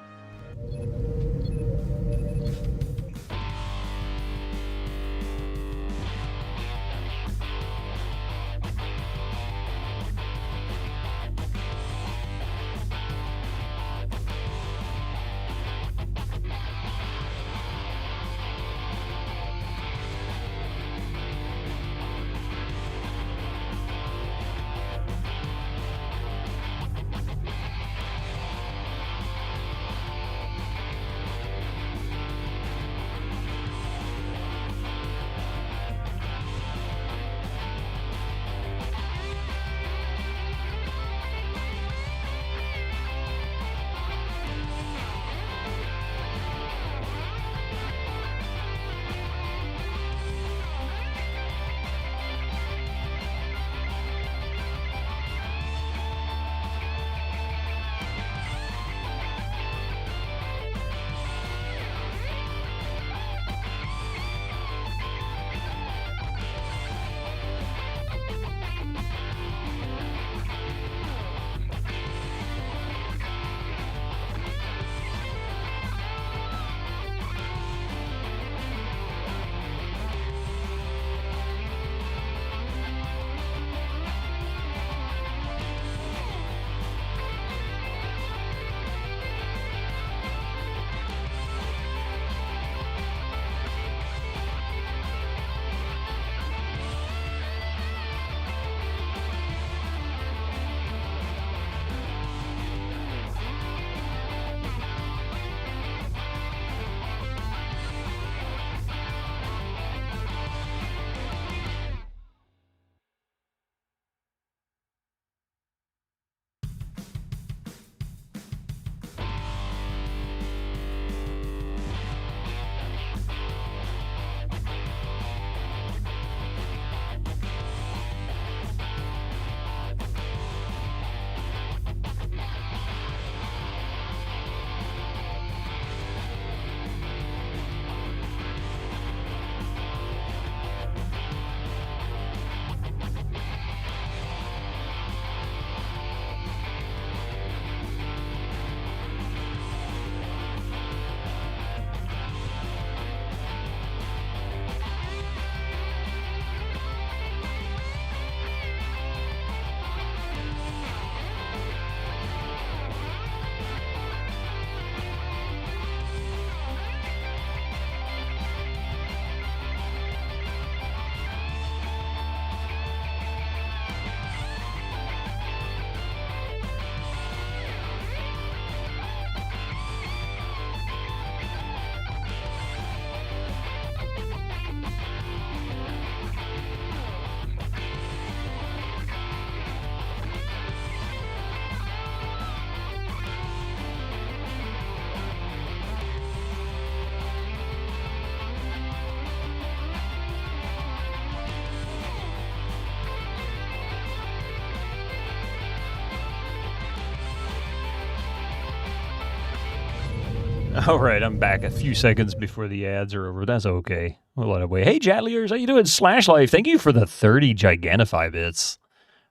All right, I'm back a few seconds before the ads are over. That's okay. We'll let it wait. Hey, Jatliers, how you doing? Slash Life, thank you for the 30 Gigantify bits.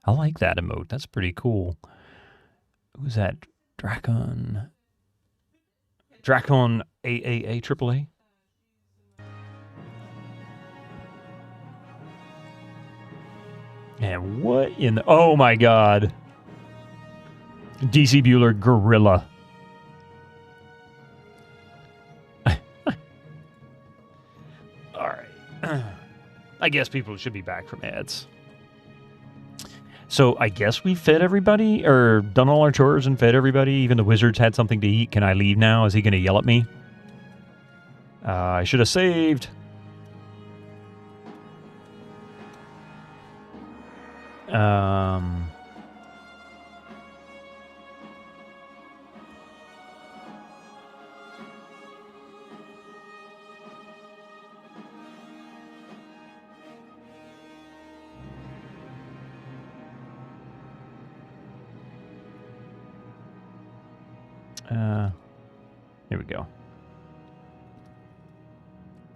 I like that emote. That's pretty cool. Who's that? Dracon AAA AAA? And what in the... Oh, my God. DC Bueller Gorilla. All right. I guess people should be back from ads. So I guess we fed everybody, or done all our chores and fed everybody. Even the wizards had something to eat. Can I leave now? Is he going to yell at me? I should have saved. Here we go.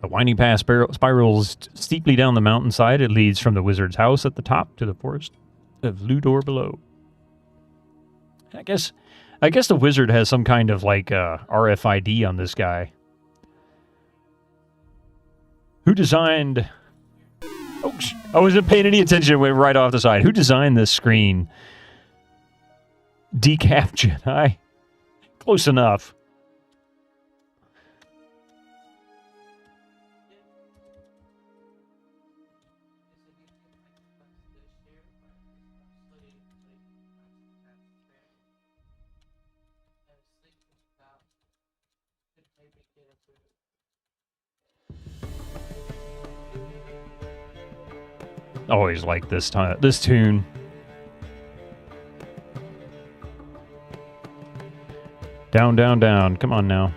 The winding path spirals steeply down the mountainside. It leads from the wizard's house at the top to the forest of Ludor below. I guess the wizard has some kind of like RFID on this guy. Who designed... Oh, I wasn't paying any attention. It went right off the side. Who designed this screen? Decaf Jedi? Close enough. Always like this tune. Down, down, down. Come on now.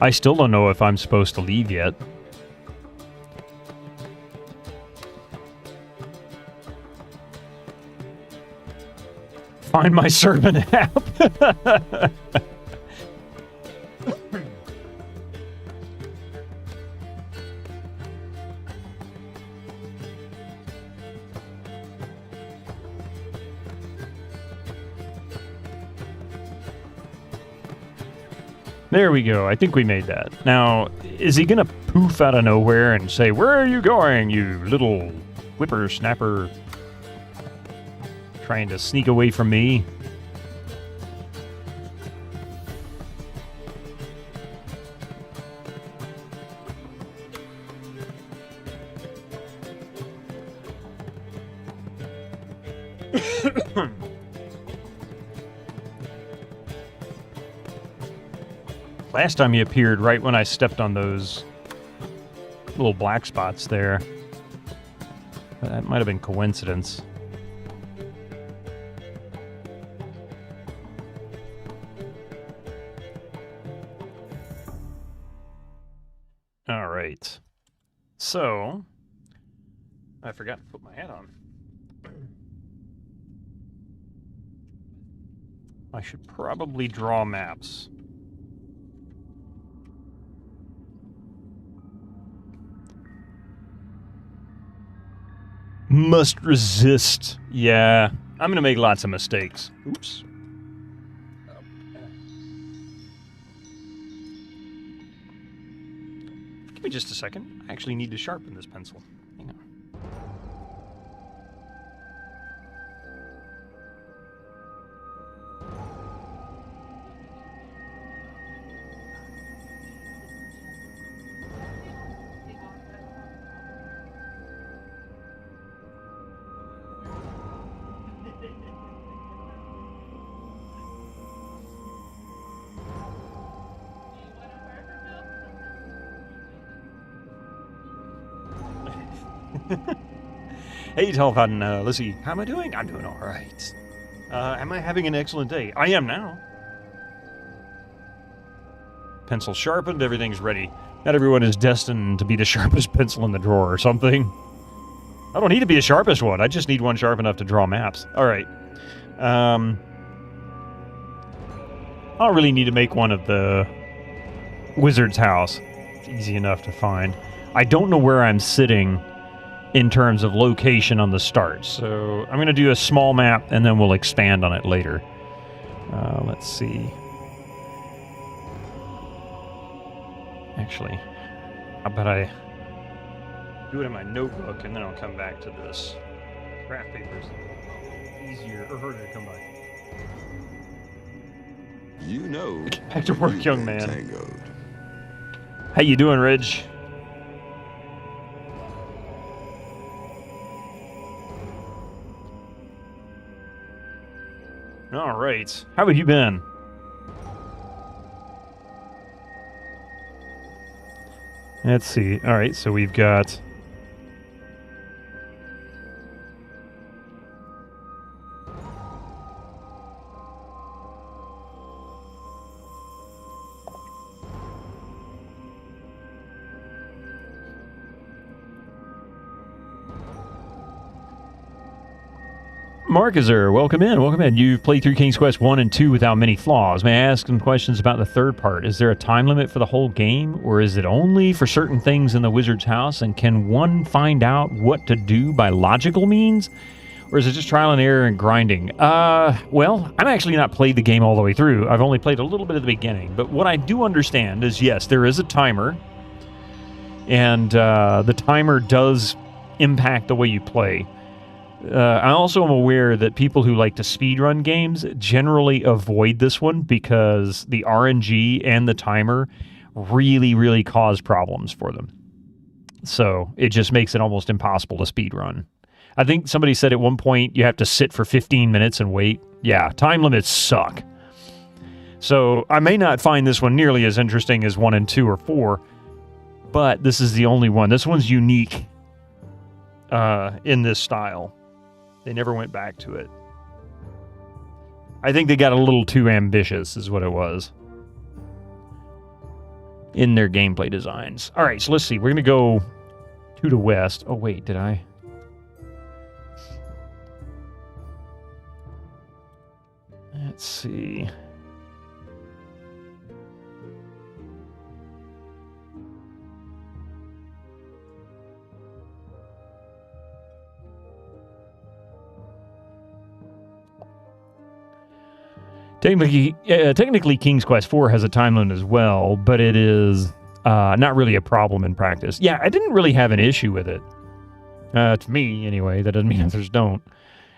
I still don't know if I'm supposed to leave yet. Find my servant app. There we go. I think we made that. Now, is he gonna poof out of nowhere and say, "Where are you going, you little whippersnapper? Trying to sneak away from me?" Last time he appeared right when I stepped on those little black spots there. That might have been coincidence. All right. So, I forgot to put my hat on. I should probably draw maps. Must resist. Yeah, I'm going to make lots of mistakes. Oops. Give me just a second. I actually need to sharpen this pencil. Hang on. Hey, Telfan, Lizzie, how am I doing? I'm doing all right. Am I having an excellent day? I am now. Pencil sharpened, everything's ready. Not everyone is destined to be the sharpest pencil in the drawer or something. I don't need to be the sharpest one. I just need one sharp enough to draw maps. All right. I don't really need to make one of the wizard's house. It's easy enough to find. I don't know where I'm sitting in terms of location on the start. So I'm going to do a small map and then we'll expand on it later. Let's see. Actually, how about I do it in my notebook and then I'll come back to this. Craft papers. Easier or harder to come by. You know. Get back to work, young man. Tangoed. How you doing, Ridge? All right. How have you been? Let's see. All right, so we've got... Markizer, welcome in, welcome in. You've played through King's Quest 1 and 2 without many flaws. May I ask some questions about the third part? Is there a time limit for the whole game, or is it only for certain things in the wizard's house, and can one find out what to do by logical means? Or is it just trial and error and grinding? Well, I've actually not played the game all the way through. I've only played a little bit at the beginning. But what I do understand is, yes, there is a timer, and the timer does impact the way you play. I also am aware that people who like to speedrun games generally avoid this one because the RNG and the timer really, really cause problems for them. So it just makes it almost impossible to speedrun. I think somebody said at one point you have to sit for 15 minutes and wait. Yeah, time limits suck. So I may not find this one nearly as interesting as 1 and 2 or 4, but this is the only one. This one's unique in this style. They never went back to it. I think they got a little too ambitious, is what it was, in their gameplay designs. All right, so let's see. We're going to go to the west. Oh, wait, did I? Let's see. Technically, King's Quest 4 has a time limit as well, but it is not really a problem in practice. Yeah, I didn't really have an issue with it. To me, anyway. That doesn't mean others don't.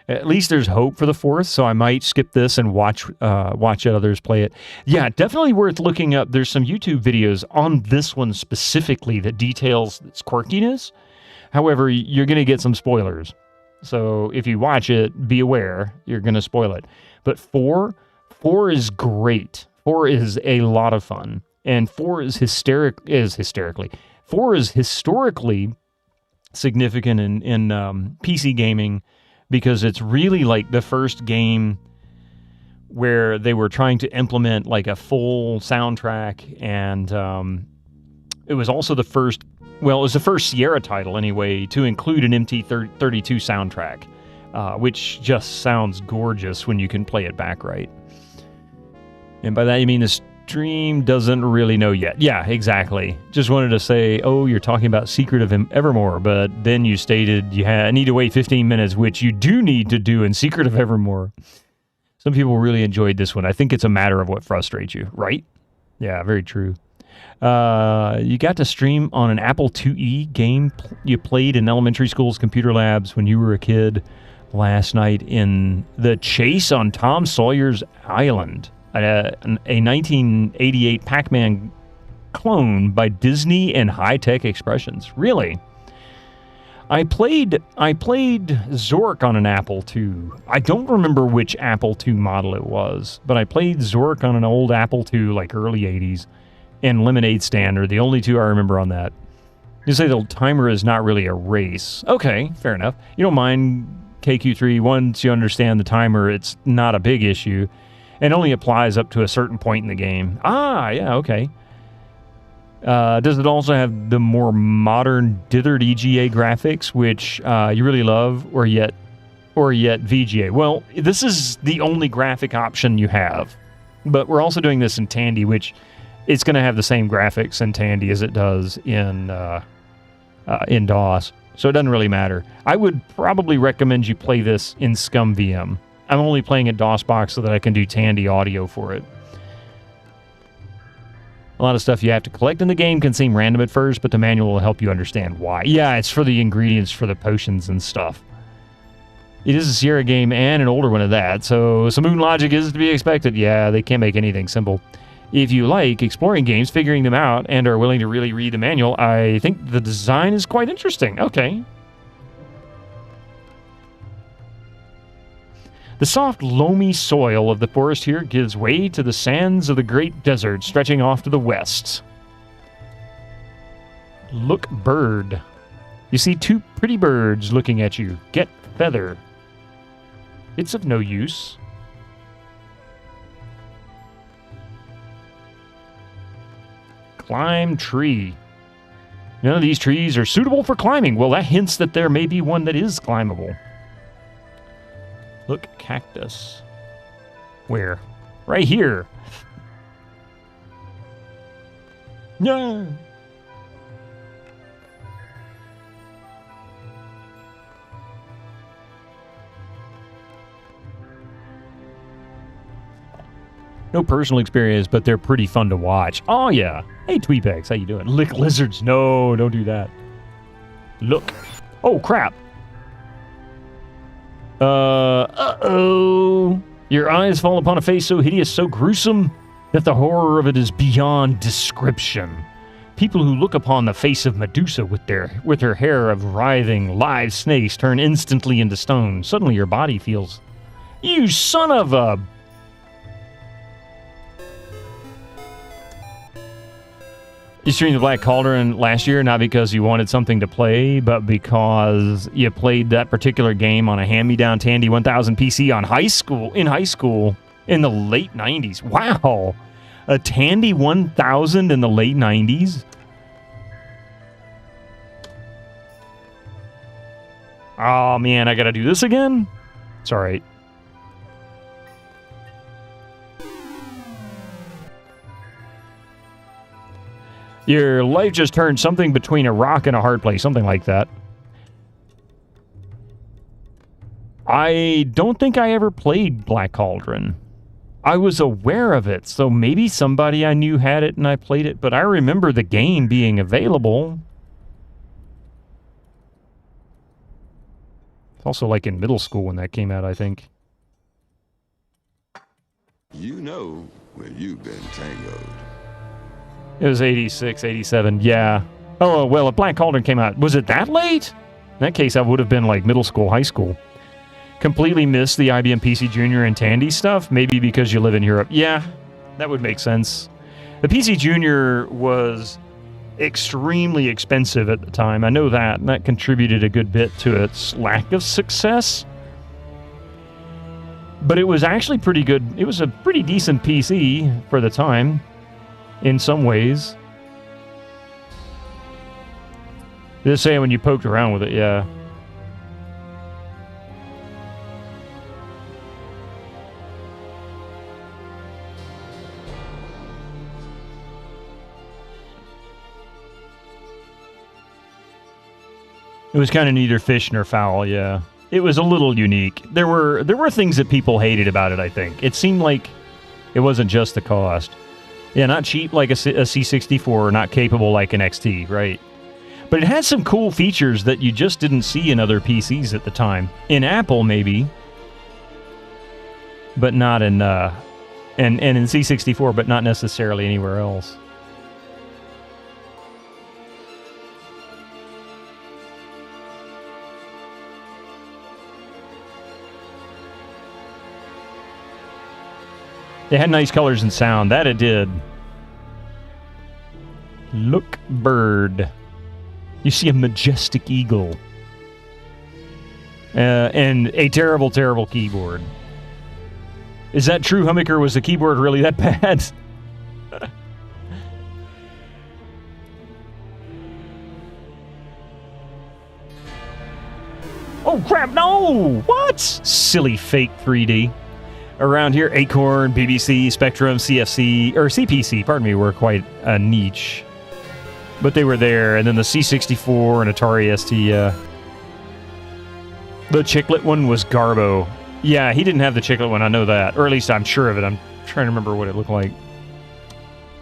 At least there's hope for the fourth, so I might skip this and watch others play it. Yeah, definitely worth looking up. There's some YouTube videos on this one specifically that details its quirkiness. However, you're going to get some spoilers. So if you watch it, be aware, you're going to spoil it. But 4 is great. 4 is a lot of fun. And 4 is historically significant in PC gaming, because it's really like the first game where they were trying to implement like a full soundtrack, and it was also the first Sierra title anyway to include an MT32 soundtrack, which just sounds gorgeous when you can play it back right. And by that you mean the stream doesn't really know yet. Yeah, exactly. Just wanted to say, oh, you're talking about Secret of Evermore, but then you stated you need to wait 15 minutes, which you do need to do in Secret of Evermore. Some people really enjoyed this one. I think it's a matter of what frustrates you, right? Yeah, very true. You got to stream on an Apple IIe game you played in elementary school's computer labs when you were a kid last night in The Chase on Tom Sawyer's Island. A 1988 Pac-Man clone by Disney and High Tech Expressions. Really? I played Zork on an Apple II. I don't remember which Apple II model it was, but I played Zork on an old Apple II, like early 80s, and Lemonade Stand are the only two I remember on that. You say the timer is not really a race. Okay, fair enough. You don't mind KQ3. Once you understand the timer, it's not a big issue. It only applies up to a certain point in the game. Ah, yeah, okay. Does it also have the more modern dithered EGA graphics, which you really love, or yet VGA? Well, this is the only graphic option you have. But we're also doing this in Tandy, which it's going to have the same graphics in Tandy as it does in DOS. So it doesn't really matter. I would probably recommend you play this in ScumVM. I'm only playing at DOSBox so that I can do Tandy audio for it. A lot of stuff you have to collect in the game can seem random at first, but the manual will help you understand why. Yeah, it's for the ingredients for the potions and stuff. It is a Sierra game and an older one at that, so some moon logic is to be expected. Yeah, they can't make anything simple. If you like exploring games, figuring them out, and are willing to really read the manual, I think the design is quite interesting. Okay. The soft, loamy soil of the forest here gives way to the sands of the great desert stretching off to the west. Look bird. You see 2 pretty birds looking at you. Get feather. It's of no use. Climb tree. None of these trees are suitable for climbing. Well, that hints that there may be one that is climbable. Look, cactus. Where? Right here. No. No personal experience, but they're pretty fun to watch. Oh, yeah. Hey, Tweepegs, how you doing? Lick lizards. No, don't do that. Look. Oh, crap. Uh-oh. Your eyes fall upon a face so hideous, so gruesome, that the horror of it is beyond description. People who look upon the face of Medusa with her hair of writhing, live snakes turn instantly into stone. Suddenly your body feels... You son of a... You streamed the Black Cauldron last year, not because you wanted something to play, but because you played that particular game on a hand-me-down Tandy 1000 PC in high school in the late 90s. Wow! A Tandy 1000 in the late 90s? Oh, man, I gotta do this again? It's alright. Your life just turned something between a rock and a hard place, something like that. I don't think I ever played Black Cauldron. I was aware of it, so maybe somebody I knew had it and I played it, but I remember the game being available. It's also like in middle school when that came out, I think. You know where you've been tangled. It was 86, 87, yeah. Oh, well, if Black Cauldron came out, was it that late? In that case, I would have been like middle school, high school. Completely missed the IBM PC Junior and Tandy stuff, maybe because you live in Europe. Yeah, that would make sense. The PC Junior was extremely expensive at the time. I know that, and that contributed a good bit to its lack of success. But it was actually pretty good. It was a pretty decent PC for the time. In some ways. Just saying when you poked around with it, yeah. It was kind of neither fish nor fowl, yeah. It was a little unique. There were things that people hated about it, I think. It seemed like it wasn't just the cost. Yeah, not cheap like a C64, not capable like an XT, right? But it had some cool features that you just didn't see in other PCs at the time. In Apple, maybe. But not in, and in C64, but not necessarily anywhere else. It had nice colors and sound. That it did. Look, bird. You see a majestic eagle. And a terrible, terrible keyboard. Is that true, Hummicker? Was the keyboard really that bad? Oh, crap, no! What? Silly fake 3D. Around here, Acorn, BBC, Spectrum, CFC, or CPC, pardon me, were quite a niche. But they were there, and then the C64 and Atari ST, The chiclet one was Garbo. Yeah, he didn't have the chiclet one, I know that. Or at least I'm sure of it. I'm trying to remember what it looked like.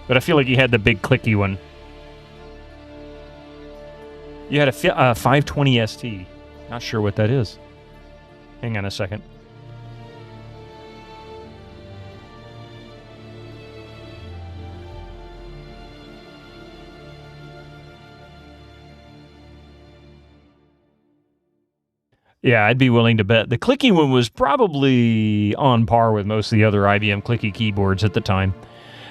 But I feel like he had the big clicky one. You had a 520 ST. Not sure what that is. Hang on a second. Yeah, I'd be willing to bet. The clicky one was probably on par with most of the other IBM clicky keyboards at the time.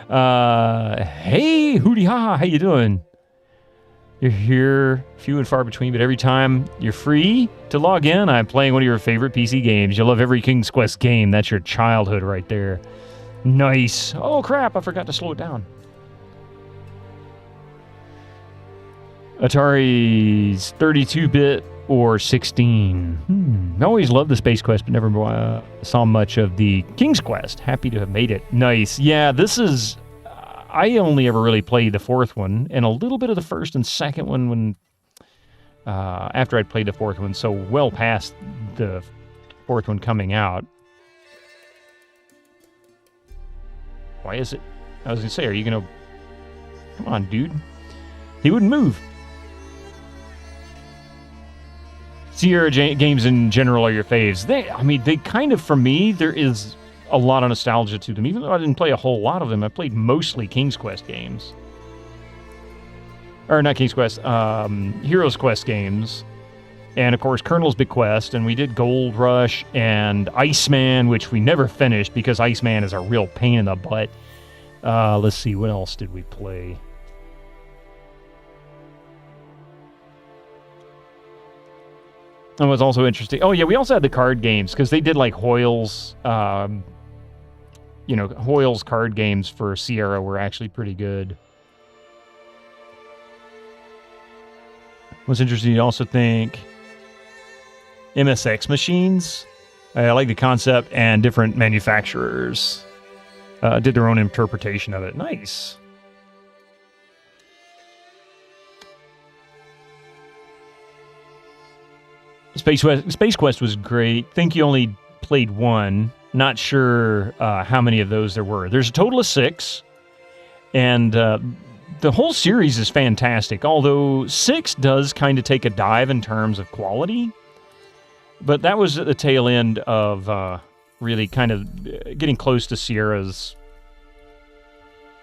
Hey, hooty ha, how you doing? You're here, few and far between, but every time you're free to log in, I'm playing one of your favorite PC games. You love every King's Quest game. That's your childhood right there. Nice. Oh, crap, I forgot to slow it down. Atari's 32-bit or 16? I always loved the Space Quest, but never saw much of the King's Quest. Happy to have made it. Nice. Yeah, this is... I only ever really played the fourth one, and a little bit of the first and second one when... after I'd played the fourth one, so well past the fourth one coming out. Why is it? I was going to say, are you going to... Come on, dude. He wouldn't move. Sierra games in general are your faves. They kind of, for me, there is a lot of nostalgia to them. Even though I didn't play a whole lot of them, I played mostly King's Quest games. Or not King's Quest, Heroes Quest games. And, of course, Colonel's Bequest. And we did Gold Rush and Iceman, which we never finished because Iceman is a real pain in the butt. Let's see, what else did we play? That was also interesting. Oh, yeah, we also had the card games, because they did, like, Hoyle's, Hoyle's card games for Sierra were actually pretty good. What's interesting, you also think MSX machines. I like the concept, and different manufacturers did their own interpretation of it. Nice. Space Quest was great. Think you only played one. Not sure how many of those there were. There's a total of 6. And the whole series is fantastic. Although 6 does kind of take a dive in terms of quality. But that was at the tail end of really kind of getting close to Sierra's...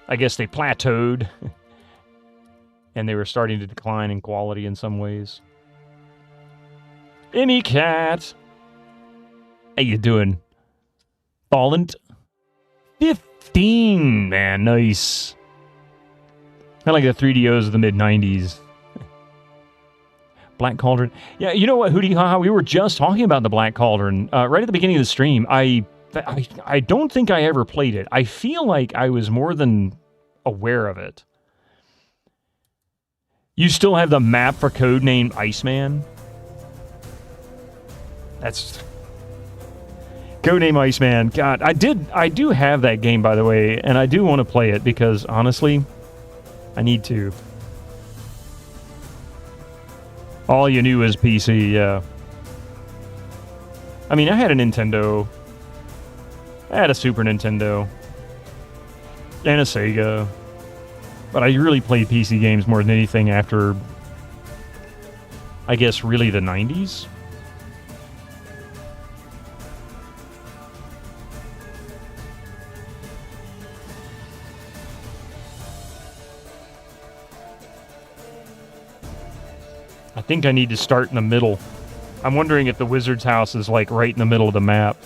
I guess they plateaued. And they were starting to decline in quality in some ways. Emmy Cat. How you doing? Fallen 15, man. Nice. I like the 3DOs of the mid-90s. Black Cauldron. Yeah, you know what, Hootie Haha? We were just talking about the Black Cauldron right at the beginning of the stream. I don't think I ever played it. I feel like I was more than aware of it. You still have the map for codename Iceman? That's... Codename Iceman. God, I do have that game, by the way, and I do want to play it because, honestly, I need to. All you knew was PC, yeah. I mean, I had a Nintendo. I had a Super Nintendo. And a Sega. But I really played PC games more than anything after, I guess, really the 90s. I think I need to start in the middle. I'm wondering if the wizard's house is like right in the middle of the map.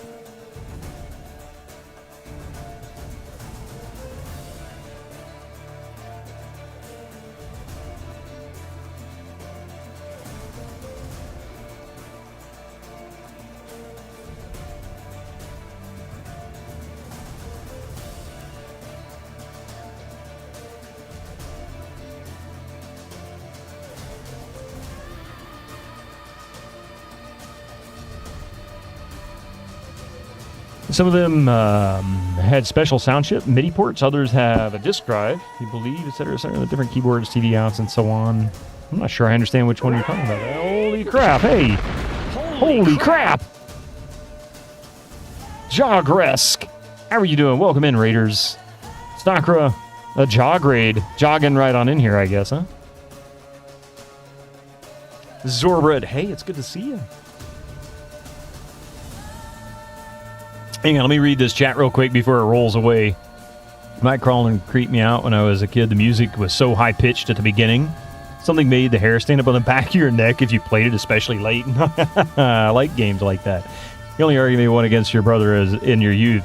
Some of them had special sound chip MIDI ports. Others have a disk drive, you believe, etc. The different keyboards, TV outs, and so on. I'm not sure I understand which one you're talking about. Holy crap! Hey, holy crap! Jogresk, how are you doing? Welcome in, Raiders. Stakra, a jog raid, jogging right on in here, I guess, huh? Zorbred, hey, it's good to see you. Hang on, let me read this chat real quick before it rolls away. Nightcrawler and creeped me out when I was a kid. The music was so high-pitched at the beginning. Something made the hair stand up on the back of your neck if you played it especially late. I like games like that. The only argument you won against your brother in your youth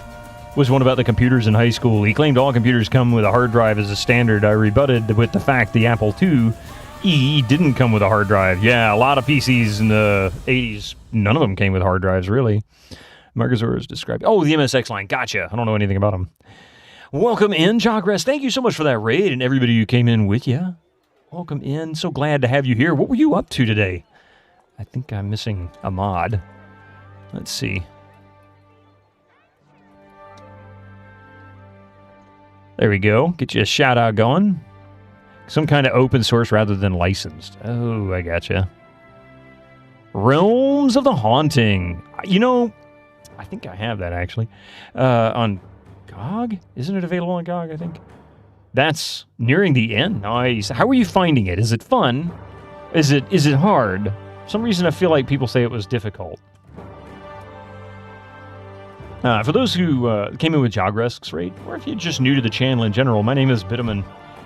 was one about the computers in high school. He claimed all computers come with a hard drive as a standard. I rebutted with the fact the Apple IIe didn't come with a hard drive. Yeah, a lot of PCs in the 80s, none of them came with hard drives, really. Margazor is described. Oh, the MSX line. Gotcha. I don't know anything about them. Welcome in, Jogress. Thank you so much for that raid and everybody who came in with you. Welcome in. So glad to have you here. What were you up to today? I think I'm missing a mod. Let's see. There we go. Get you a shout out going. Some kind of open source rather than licensed. Oh, I gotcha. Realms of the Haunting. You know, I think I have that actually. On GOG? Isn't it available on GOG, I think? That's nearing the end. Nice. How are you finding it? Is it fun? Is it hard? For some reason I feel like people say it was difficult. For those who came in with Jogresks, right? Or if you're just new to the channel in general, my name is Bitterman.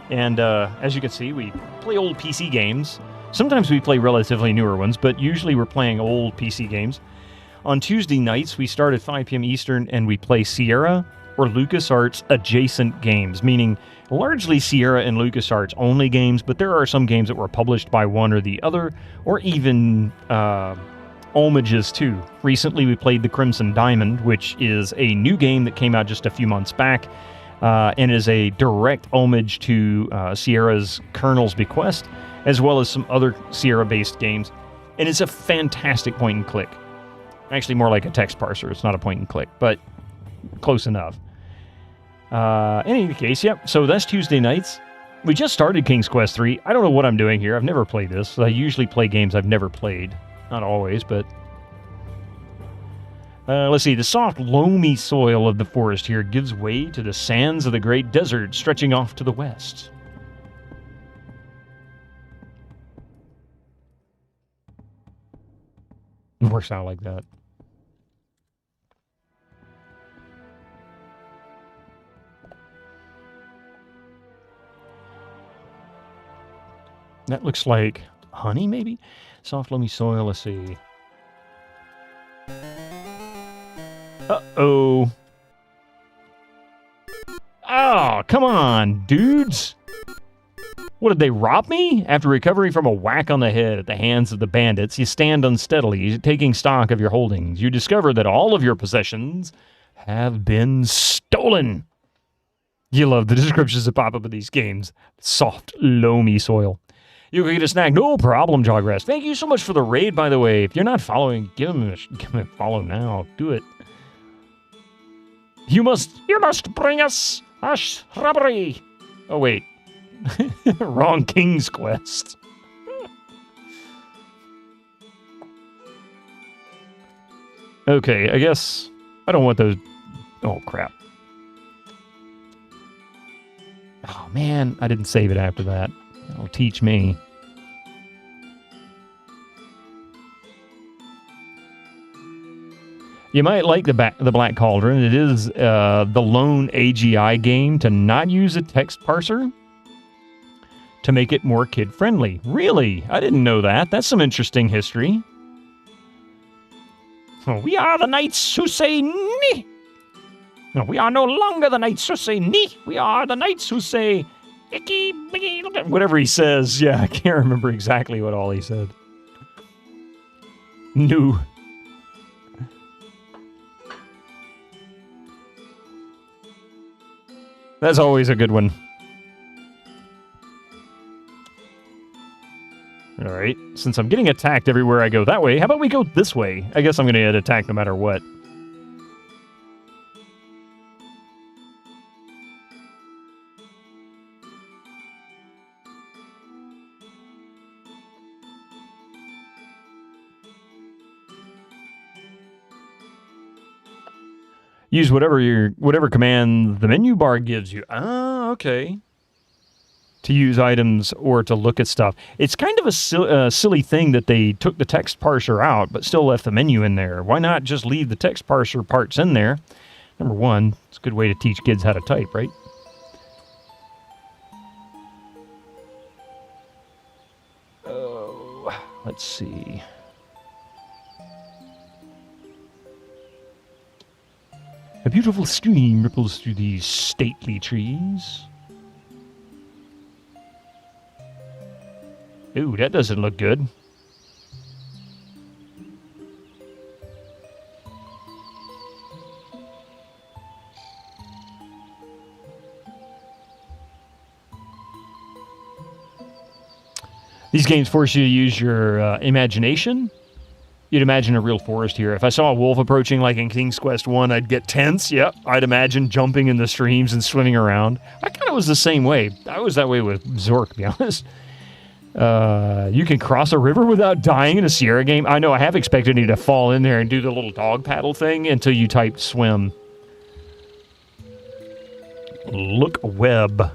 And as you can see, we play old PC games. Sometimes we play relatively newer ones, but usually we're playing old PC games. On Tuesday nights, we start at 5 p.m. Eastern, and we play Sierra or LucasArts adjacent games, meaning largely Sierra and LucasArts only games, but there are some games that were published by one or the other, or even homages too. Recently, we played The Crimson Diamond, which is a new game that came out just a few months back, and is a direct homage to Sierra's Colonel's Bequest, as well as some other Sierra-based games. And it's a fantastic point-and-click. Actually, more like a text parser. It's not a point-and-click, but close enough. In any case, yep. So that's Tuesday nights. We just started King's Quest 3. I don't know what I'm doing here. I've never played this. I usually play games I've never played. Not always, but... let's see. The soft, loamy soil of the forest here gives way to the sands of the great desert stretching off to the west. It works out like that. That looks like honey, maybe? Soft, loamy soil, let's see. Uh-oh. Oh, come on, dudes. What, did they rob me? After recovering from a whack on the head at the hands of the bandits, you stand unsteadily, taking stock of your holdings. You discover that all of your possessions have been stolen. You love the descriptions that pop up in these games. Soft, loamy soil. You can get a snack, no problem, Jogress. Thank you so much for the raid, by the way. If you're not following, give him a follow now. Do it. You must bring us a shrubbery. Oh, wait. Wrong King's Quest. Okay, I guess I don't want those. Oh, crap. Oh, man, I didn't save it after that. That'll teach me. You might like the Black Cauldron. It is the lone AGI game to not use a text parser to make it more kid-friendly. Really? I didn't know that. That's some interesting history. Oh, we are the knights who say ni. No, we are no longer the knights who say ni. We are the knights who say icky, bicky, whatever he says. Yeah, I can't remember exactly what all he said. No. That's always a good one. Alright, since I'm getting attacked everywhere I go that way, how about we go this way? I guess I'm going to get attacked no matter what. Use whatever command the menu bar gives you. Ah, okay. To use items or to look at stuff. It's kind of a silly thing that they took the text parser out, but still left the menu in there. Why not just leave the text parser parts in there? Number one, it's a good way to teach kids how to type, right? Oh, let's see. A beautiful stream ripples through these stately trees. Ooh, that doesn't look good. These games force you to use your imagination You'd imagine a real forest here. If I saw a wolf approaching like in King's Quest 1, I'd get tense. Yep, I'd imagine jumping in the streams and swimming around. I kind of was the same way. I was that way with Zork, to be honest. You can cross a river without dying in a Sierra game. I know, I have expected you to fall in there and do the little dog paddle thing until you type swim. Look web.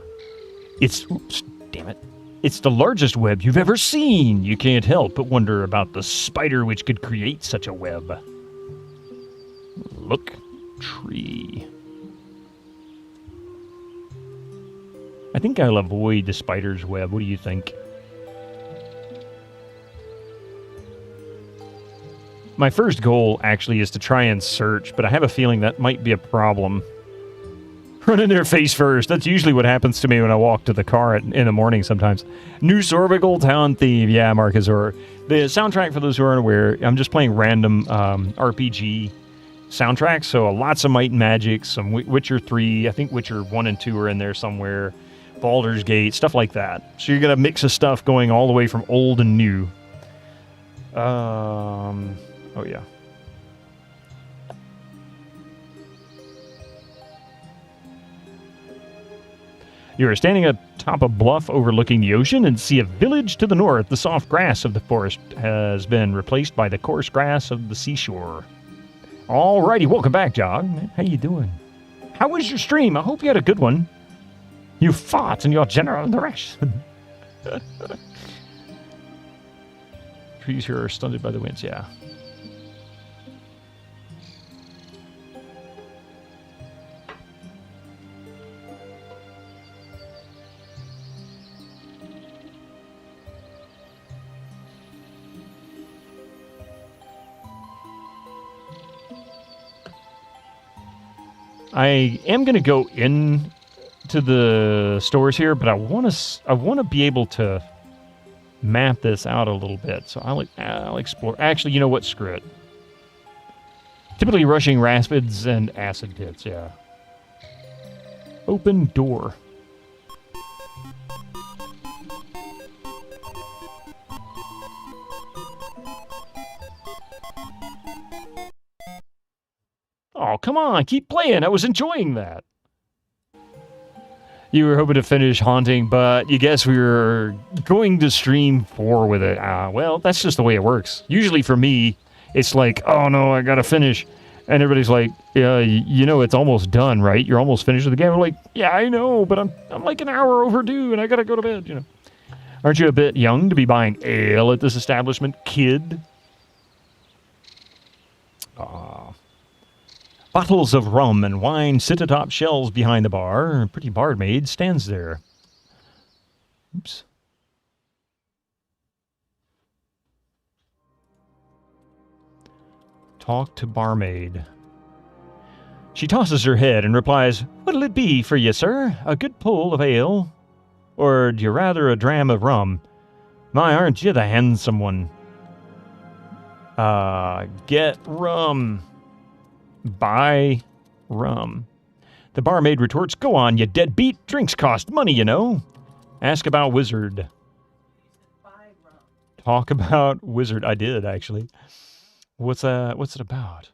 Oops, damn it. It's the largest web you've ever seen. You can't help but wonder about the spider which could create such a web. Look, tree. I think I'll avoid the spider's web. What do you think? My first goal, actually, is to try and search, but I have a feeling that might be a problem. Run in their face first. That's usually what happens to me when I walk to the car in the morning sometimes. New Sorbigal Town theme. Yeah, Marcus, or the soundtrack, for those who aren't aware, I'm just playing random RPG soundtracks, so lots of Might and Magic, some Witcher 3, I think Witcher 1 and 2 are in there somewhere, Baldur's Gate, stuff like that. So you're going to mix of stuff going all the way from old and new. Oh, yeah. You are standing atop a bluff overlooking the ocean and see a village to the north. The soft grass of the forest has been replaced by the coarse grass of the seashore. Alrighty, welcome back, Jog. How you doing? How was your stream? I hope you had a good one. You fought in your general direction. Trees here are stunted by the winds, yeah. I am going to go in to the stores here, but I want to be able to map this out a little bit. So I'll explore. Actually, you know what? Screw it. Typically rushing rapids and acid pits, yeah. Open door. Oh, come on, keep playing. I was enjoying that. You were hoping to finish Haunting, but you guess we were going to stream 4 with it. Well, that's just the way it works. Usually for me, it's like, oh no, I gotta finish. And everybody's like, yeah, you know it's almost done, right? You're almost finished with the game. I'm like, yeah, I know, but I'm like an hour overdue and I gotta go to bed, you know. Aren't you a bit young to be buying ale at this establishment, kid? Bottles of rum and wine sit atop shelves behind the bar. A pretty barmaid stands there. Oops. Talk to barmaid. She tosses her head and replies, "What'll it be for you, sir? A good pull of ale? Or do you rather a dram of rum? My, aren't you the handsome one? Get rum. Buy rum." The barmaid retorts, "Go on, you deadbeat. Drinks cost money, you know. Ask about wizard." Talk about wizard. I did, actually. What's it about?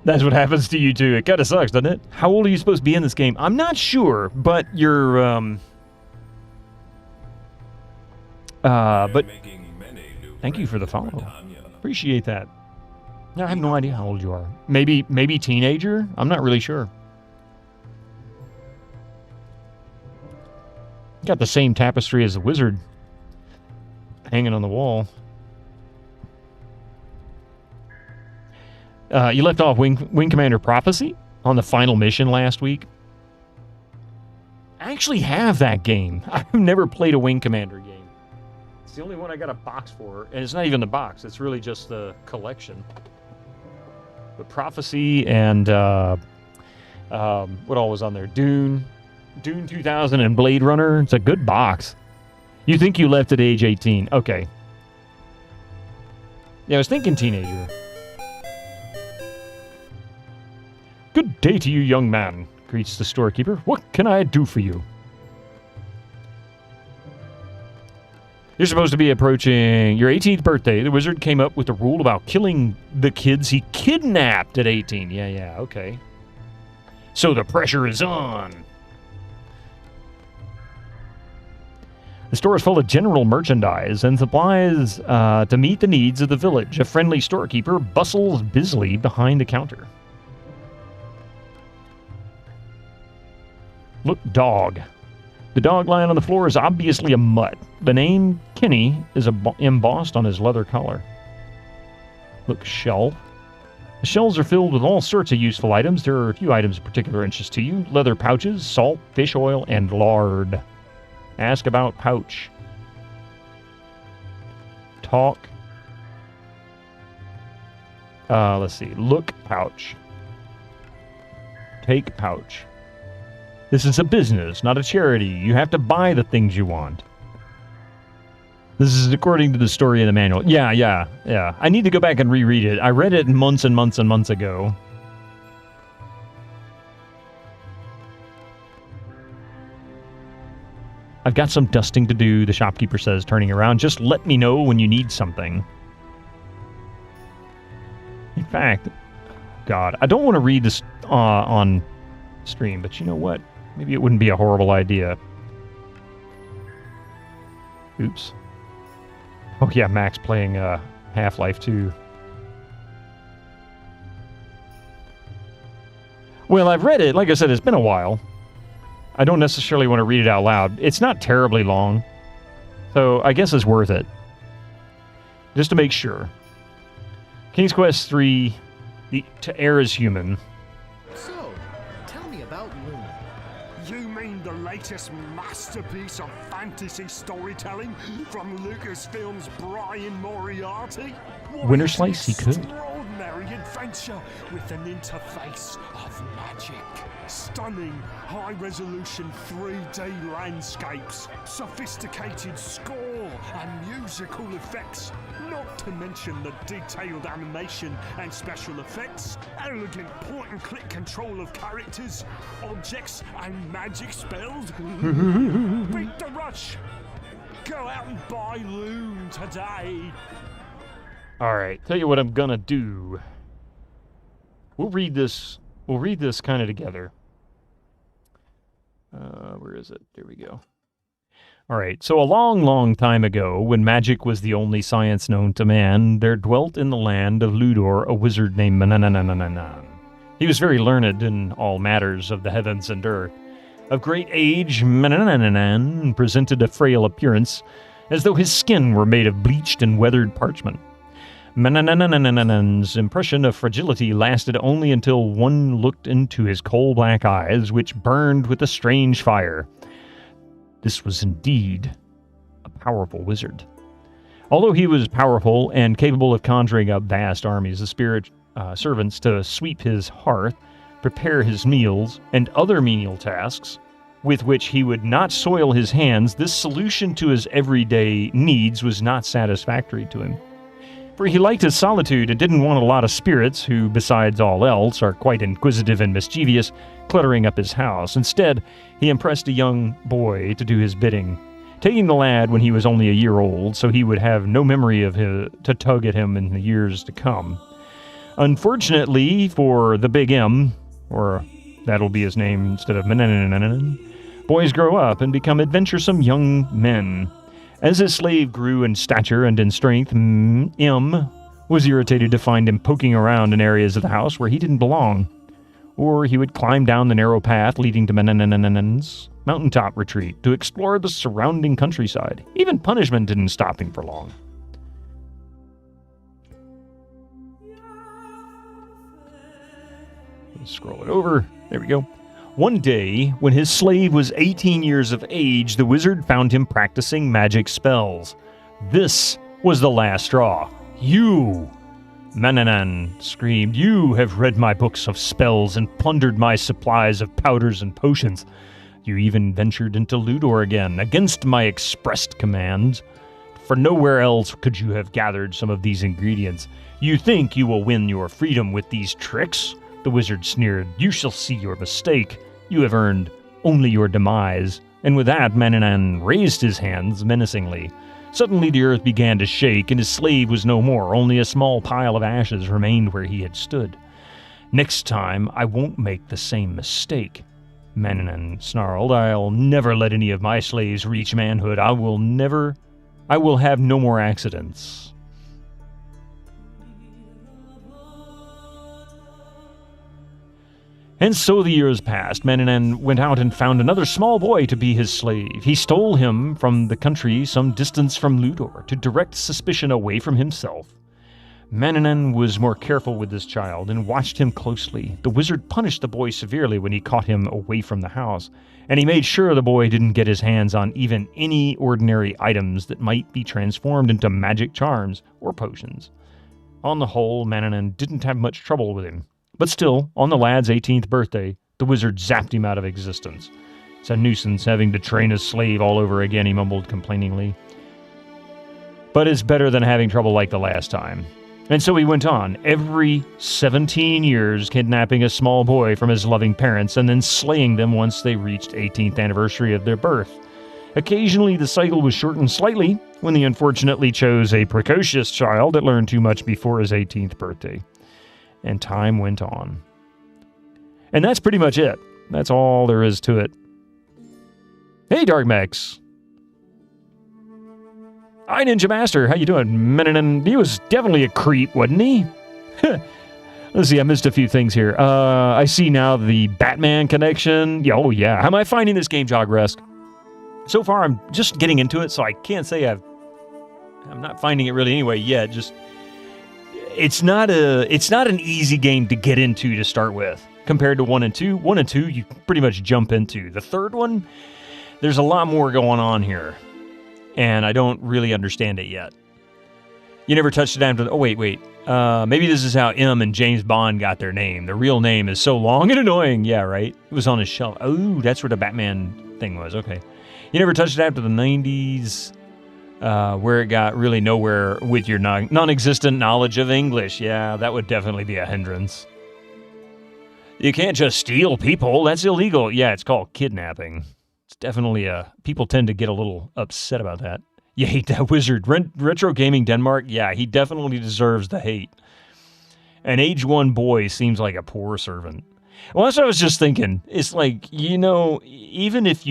That's what happens to you too. It kind of sucks, doesn't it? How old are you supposed to be in this game? I'm not sure, but you're, but thank you for the follow. Appreciate that. I have no idea how old you are. Maybe teenager? I'm not really sure. Got the same tapestry as the wizard hanging on the wall. You left off Wing Commander Prophecy on the final mission last week. I actually have that game. I've never played a Wing Commander game. It's the only one I got a box for, and it's not even the box. It's really just the collection. But Prophecy and what all was on there? Dune 2000 and Blade Runner. It's a good box. You think you left at age 18. Okay. Yeah, I was thinking teenager. Good day to you, young man. greets the storekeeper. What can I do for you? You're supposed to be approaching your 18th birthday. The wizard came up with a rule about killing the kids he kidnapped at 18. Yeah, okay. So the pressure is on. The store is full of general merchandise and supplies to meet the needs of the village. A friendly storekeeper bustles busily behind the counter. Look, dog. The dog lying on the floor is obviously a mutt. The name Kenny is embossed on his leather collar. Look, shelf. The shelves are filled with all sorts of useful items. There are a few items of particular interest to you. Leather pouches, salt, fish oil, and lard. Ask about pouch. Talk. Let's see. Look, pouch. Take pouch. This is a business, not a charity. You have to buy the things you want. This is according to the story in the manual. Yeah. I need to go back and reread it. I read it months and months and months ago. I've got some dusting to do, the shopkeeper says, turning around. Just let me know when you need something. In fact, God, I don't want to read this on stream, but you know what? Maybe it wouldn't be a horrible idea. Oops. Oh yeah, Max playing Half-Life 2. Well, I've read it. Like I said, it's been a while. I don't necessarily want to read it out loud. It's not terribly long, so I guess it's worth it. Just to make sure. King's Quest III, To Err is Human. So, tell me about Luna. You mean the latest masterpiece of fantasy storytelling from Lucasfilm's Brian Moriarty? Winter Slice, he could. Extraordinary adventure with an interface of magic. Stunning, high-resolution 3D landscapes, sophisticated score and musical effects, not to mention the detailed animation and special effects, elegant point-and-click control of characters, objects and magic spells. Beat the rush! Go out and buy Loon today! Alright, tell you what I'm gonna do. We'll read this kind of together. Where is it? There we go. All right, so a long, long time ago, when magic was the only science known to man, there dwelt in the land of Ludor a wizard named Manananananan. He was very learned in all matters of the heavens and earth. Of great age, Mananananan presented a frail appearance, as though his skin were made of bleached and weathered parchment. Manananananan's impression of fragility lasted only until one looked into his coal-black eyes, which burned with a strange fire. This was indeed a powerful wizard. Although he was powerful and capable of conjuring up vast armies of spirit servants to sweep his hearth, prepare his meals, and other menial tasks, with which he would not soil his hands, this solution to his everyday needs was not satisfactory to him. For he liked his solitude and didn't want a lot of spirits who, besides all else, are quite inquisitive and mischievous, cluttering up his house. Instead, he impressed a young boy to do his bidding, taking the lad when he was only a year old, so he would have no memory of him to tug at him in the years to come. Unfortunately for the Big M, or that'll be his name instead of Manananan, boys grow up and become adventuresome young men. As his slave grew in stature and in strength, M was irritated to find him poking around in areas of the house where he didn't belong. Or he would climb down the narrow path leading to Manananan's mountaintop retreat to explore the surrounding countryside. Even punishment didn't stop him for long. Let's scroll it over. There we go. One day, when his slave was 18 years of age, the wizard found him practicing magic spells. This was the last straw. You, Mananan screamed, you have read my books of spells and plundered my supplies of powders and potions. You even ventured into Ludor again, against my expressed commands. For nowhere else could you have gathered some of these ingredients. You think you will win your freedom with these tricks? The wizard sneered. You shall see your mistake. You have earned only your demise. And with that, Mananan raised his hands menacingly. Suddenly the earth began to shake, and his slave was no more. Only a small pile of ashes remained where he had stood. Next time, I won't make the same mistake. Mananan snarled. I'll never let any of my slaves reach manhood. I will have no more accidents. And so the years passed. Mananan went out and found another small boy to be his slave. He stole him from the country some distance from Ludor to direct suspicion away from himself. Mananan was more careful with this child and watched him closely. The wizard punished the boy severely when he caught him away from the house, and he made sure the boy didn't get his hands on even any ordinary items that might be transformed into magic charms or potions. On the whole, Mananan didn't have much trouble with him. But still, on the lad's 18th birthday, the wizard zapped him out of existence. It's a nuisance having to train a slave all over again, he mumbled complainingly. But it's better than having trouble like the last time. And so he went on, every 17 years kidnapping a small boy from his loving parents and then slaying them once they reached 18th anniversary of their birth. Occasionally the cycle was shortened slightly when he unfortunately chose a precocious child that learned too much before his 18th birthday. And time went on. And that's pretty much it. That's all there is to it. Hey, Dark Max. Hi, Ninja Master. How you doing? Mananan, he was definitely a creep, wasn't he? Let's see, I missed a few things here. I see now the Batman connection. Yeah, oh, yeah. How am I finding this game, Jogresk? So far, I'm just getting into it, so I can't say I'm not finding it really anyway yet. Just it's not an easy game to get into to start with compared to 1 and 2. 1 and 2, you pretty much jump into. The third one, there's a lot more going on here. And I don't really understand it yet. You never touched it after... Oh, wait. Maybe this is how M and James Bond got their name. The real name is so long and annoying. Yeah, right? It was on his shelf. Oh, that's where the Batman thing was. Okay. You never touched it after the 90s, where it got really nowhere with your non-existent knowledge of English. Yeah, that would definitely be a hindrance. You can't just steal people. That's illegal. Yeah, it's called kidnapping. Definitely, people tend to get a little upset about that. You hate that wizard. Retro Gaming Denmark, yeah, he definitely deserves the hate. An age 1 boy seems like a poor servant. Well, that's what I was just thinking. It's like, even if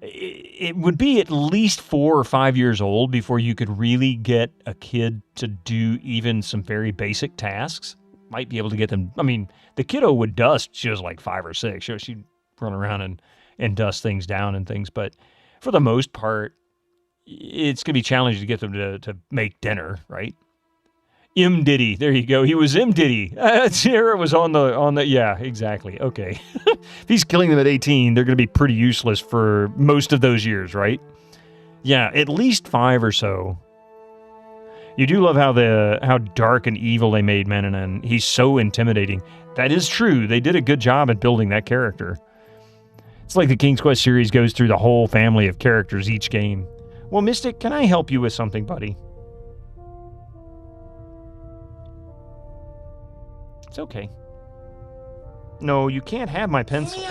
it would be at least 4 or 5 years old before you could really get a kid to do even some very basic tasks. Might be able to get them. I mean, the kiddo would dust. She was like 5 or 6. She'd run around and dust things down and things, but for the most part, it's going to be challenging to get them to make dinner, right? M. Diddy, there you go. He was M. Diddy. Here it was on the, yeah, exactly. Okay. If he's killing them at 18, they're going to be pretty useless for most of those years, right? Yeah, at least 5 or so. You do love how dark and evil they made Mananan. He's so intimidating. That is true. They did a good job at building that character. It's like the King's Quest series goes through the whole family of characters each game. Well, Mystic, can I help you with something, buddy? It's okay. No, you can't have my pencil.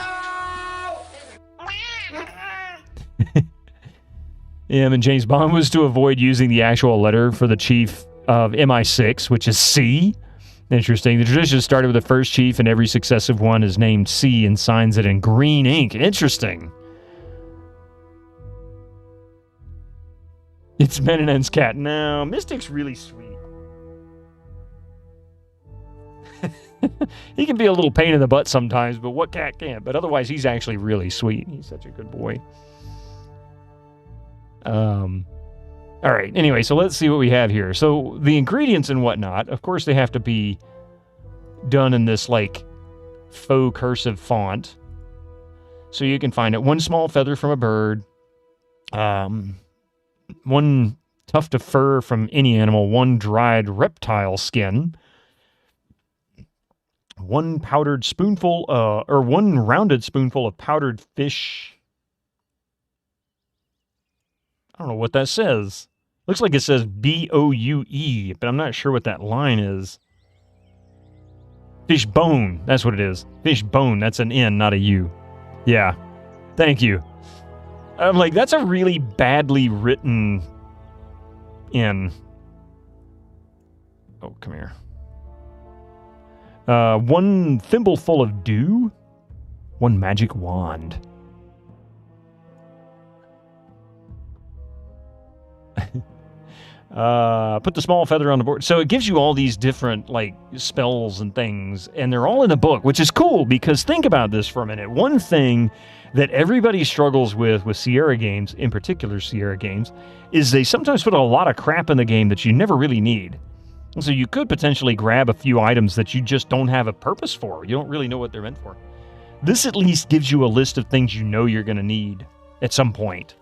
And James Bond was to avoid using the actual letter for the chief of MI6, which is C. Interesting. The tradition started with the first chief, and every successive one is named C and signs it in green ink. Interesting. It's Menonen's cat. No, Mystic's really sweet. He can be a little pain in the butt sometimes, but what cat can't? But otherwise, he's actually really sweet. He's such a good boy. All right, anyway, so let's see what we have here. So the ingredients and whatnot, of course, they have to be done in this, like, faux cursive font. So you can find it. 1 small feather from a bird, 1 tuft of fur from any animal, 1 dried reptile skin, 1 powdered spoonful, or 1 rounded spoonful of powdered fish. I don't know what that says. Looks like it says B-O-U-E, but I'm not sure what that line is. Fish bone, that's what it is. Fish bone, that's an N, not a U. Yeah. Thank you. I'm like, that's a really badly written in. Oh, come here. One thimbleful of dew. One magic wand. Put the small feather on the board. So it gives you all these different, like, spells and things, and they're all in the book, which is cool, because think about this for a minute. One thing that everybody struggles with Sierra games, in particular Sierra games, is they sometimes put a lot of crap in the game that you never really need. And so you could potentially grab a few items that you just don't have a purpose for. You don't really know what they're meant for. This at least gives you a list of things you know you're going to need at some point.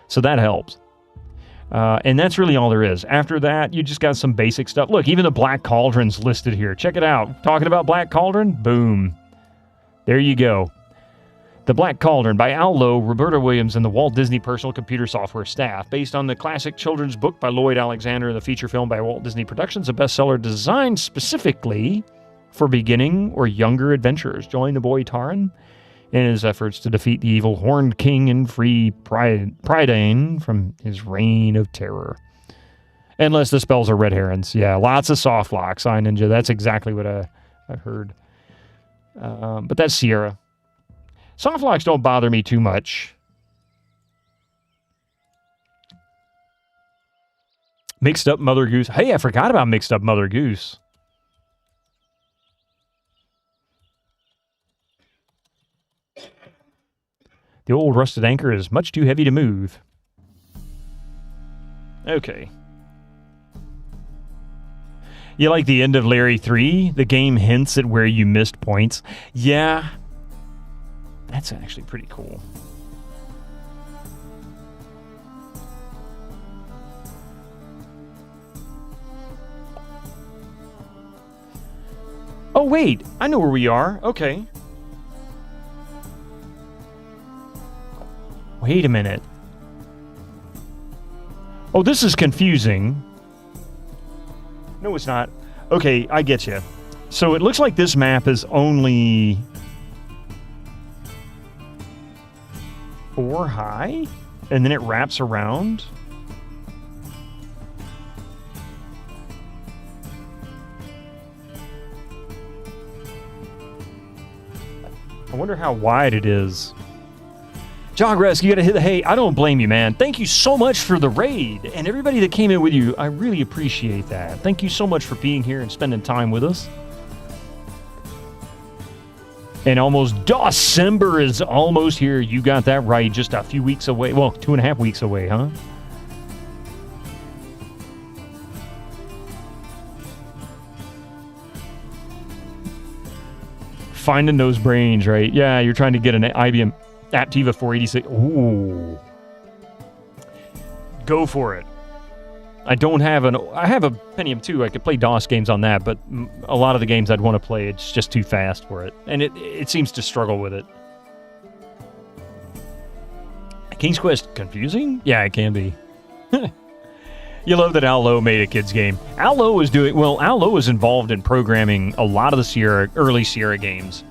So that helps. And that's really all there is. After that, you just got some basic stuff. Look, even the Black Cauldron's listed here. Check it out. Talking about Black Cauldron? Boom. There you go. The Black Cauldron by Al Lowe, Roberta Williams, and the Walt Disney Personal Computer Software staff. Based on the classic children's book by Lloyd Alexander and the feature film by Walt Disney Productions, a bestseller designed specifically for beginning or younger adventurers. Join the boy Taran in his efforts to defeat the evil Horned King and free Prydain from his reign of terror. Unless the spells are red herons. Yeah, lots of soft locks, I Ninja. That's exactly what I've heard. But that's Sierra. Soft locks don't bother me too much. Mixed Up Mother Goose. Hey, I forgot about Mixed Up Mother Goose. The old rusted anchor is much too heavy to move. Okay. You like the end of Larry 3? The game hints at where you missed points. Yeah. That's actually pretty cool. Oh, wait. I know where we are. Okay. Wait a minute. Oh, this is confusing. No, it's not. Okay, I get you. So it looks like this map is only 4 high, and then it wraps around. I wonder how wide it is. Jogress, you gotta hit the hay. I don't blame you, man. Thank you so much for the raid. And everybody that came in with you, I really appreciate that. Thank you so much for being here and spending time with us. And almost December is almost here. You got that right. Just a few weeks away. Well, 2.5 weeks away, huh? Finding those brains, right? Yeah, you're trying to get an IBM Aptiva 486. Ooh. Go for it. I have a Pentium 2. I could play DOS games on that, but a lot of the games I'd want to play, it's just too fast for it. And it seems to struggle with it. King's Quest confusing? Yeah, it can be. You love that Al Lowe made a kid's game. Al Lowe was involved in programming a lot of the early Sierra games.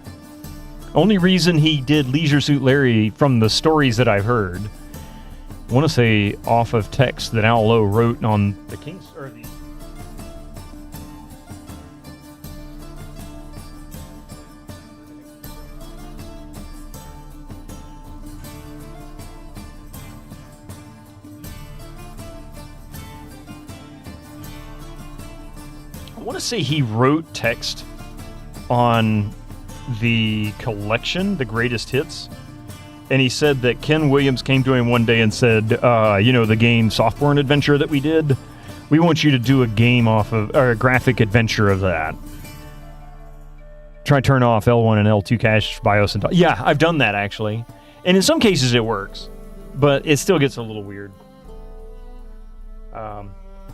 Only reason he did Leisure Suit Larry, from the stories that I've heard, I want to say off of text that Al Lowe wrote on the King's, or the... I want to say he wrote text on the collection, The Greatest Hits, and he said that Ken Williams came to him one day and said, the game Softborn Adventure that we did, we want you to do a game or a graphic adventure of that. Try turn off L1 and L2 cache BIOS and yeah, I've done that actually. And in some cases it works, but it still gets a little weird.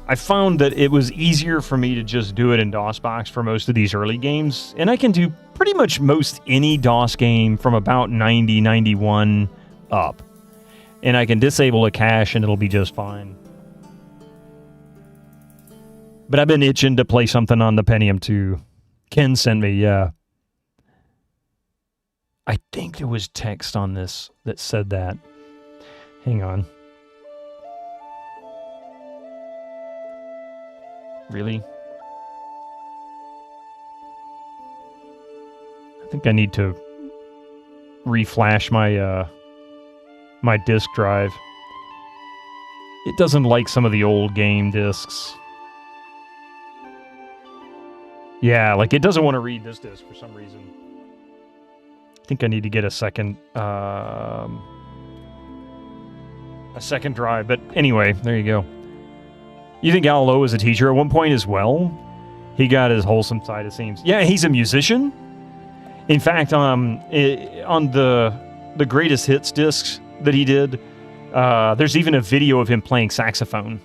I found that it was easier for me to just do it in DOSBox for most of these early games, and I can do pretty much most any DOS game from about 90, 91 up. And I can disable a cache and it'll be just fine. But I've been itching to play something on the Pentium 2. Ken sent me, yeah. I think there was text on this that said that. Hang on. Really? I think I need to reflash my my disk drive. It doesn't like some of the old game discs. Yeah, like it doesn't want to read this disc for some reason. I think I need to get a second drive. But anyway, there you go. You think Al Lowe was a teacher at one point as well? He got his wholesome side, it seems. Yeah, he's a musician. In fact, on the greatest hits discs that he did, there's even a video of him playing saxophone.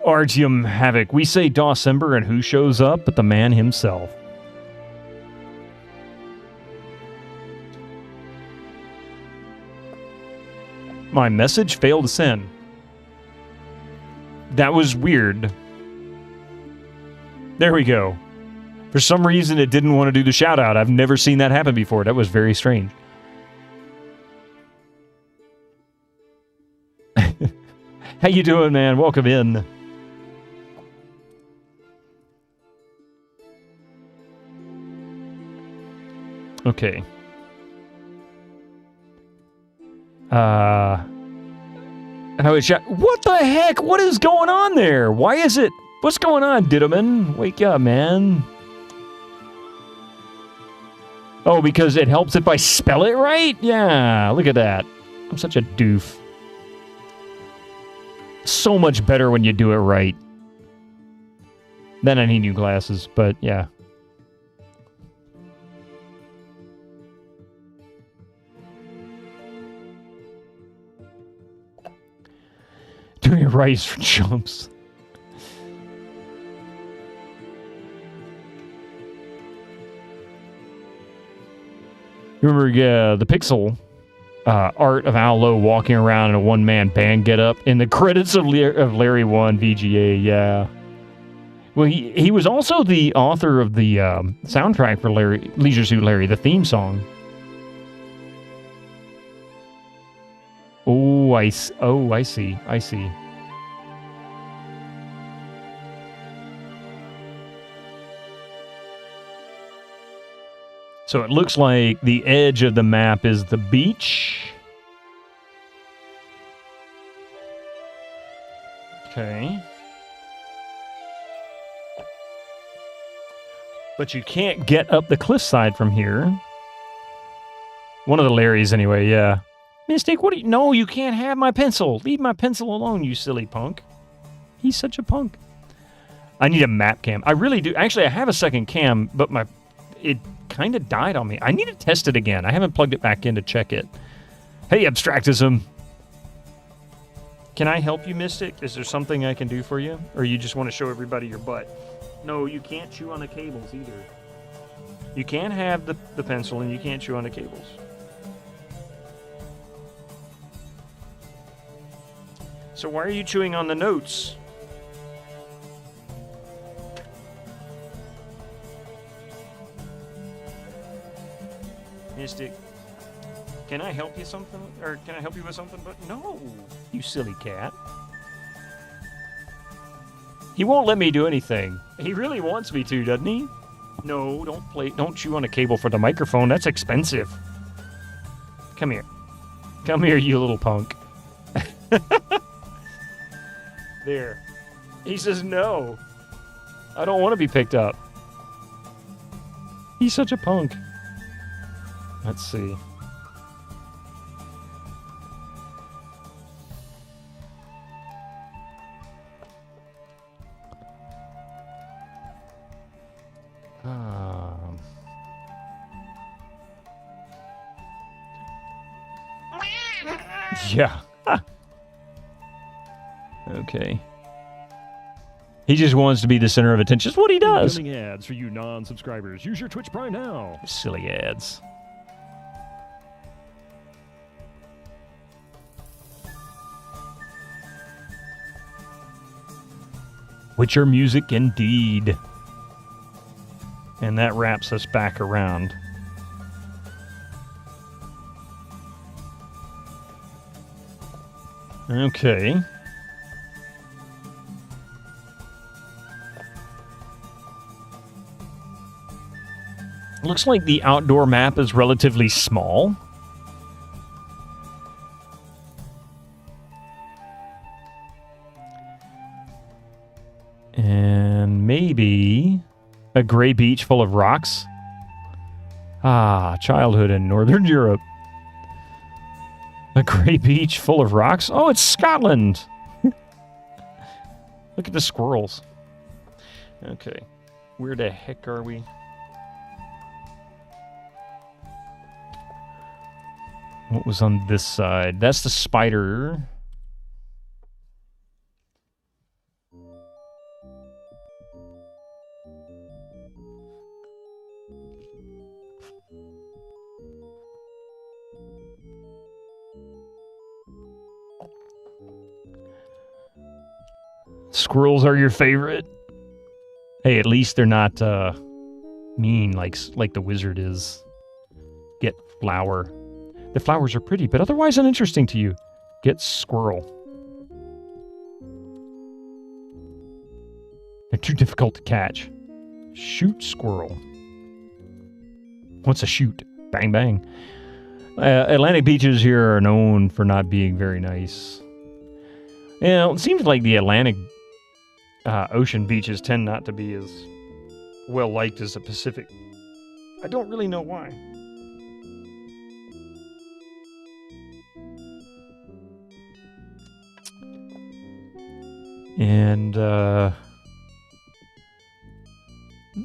Artyom Havoc. We say Dawsember and who shows up but the man himself. My message failed to send. That was weird. There we go. For some reason, it didn't want to do the shout-out. I've never seen that happen before. That was very strange. How you doing, man? Welcome in. Okay. What the heck? What is going on there? Why is it? What's going on, Dittaman? Wake up, man. Oh, because it helps if I spell it right? Yeah, look at that. I'm such a doof. So much better when you do it right. Then I need new glasses, but yeah. Doing it right is for chumps. Remember the Pixel art of Al Lowe walking around in a one-man band getup in the credits of Larry 1 VGA, yeah. Well, he was also the author of the soundtrack for Leisure Suit Larry, the theme song. Oh, I see. So it looks like the edge of the map is the beach. Okay. But you can't get up the cliffside from here. One of the Larrys, anyway, yeah. Mystic, what do you... No, you can't have my pencil. Leave my pencil alone, you silly punk. He's such a punk. I need a map cam. I really do. Actually, I have a second cam, but it kind of died on me. I need to test it again. I haven't plugged it back in to check it. Hey, Abstractism. Can I help you, Mystic? Is there something I can do for you? Or you just want to show everybody your butt? No, you can't chew on the cables either. You can't have the pencil and you can't chew on the cables. So why are you chewing on the notes? Mystic, can I help you something? Or can I help you with something? But no, you silly cat. He won't let me do anything. He really wants me to, doesn't he? No, don't chew on a cable for the microphone. That's expensive. Come here. Come here, you little punk. There. He says no. I don't want to be picked up. He's such a punk. Let's see. Yeah. Okay. He just wants to be the center of attention. That's what he does. Incoming ads for you non-subscribers. Use your Twitch Prime now. Silly ads. Witcher music indeed. And that wraps us back around. Okay. Looks like the outdoor map is relatively small. And maybe a gray beach full of rocks. Ah, childhood in Northern Europe. A gray beach full of rocks? Oh, it's Scotland! Look at the squirrels. Okay. Where the heck are we? What was on this side? That's the spider. Squirrels are your favorite? Hey, at least they're not mean like the wizard is. Get flower. The flowers are pretty, but otherwise uninteresting to you. Get squirrel. They're too difficult to catch. Shoot squirrel. What's a shoot? Bang, bang. Atlantic beaches here are known for not being very nice. You know, it seems like the Atlantic Ocean beaches tend not to be as well liked as the Pacific. I don't really know why. And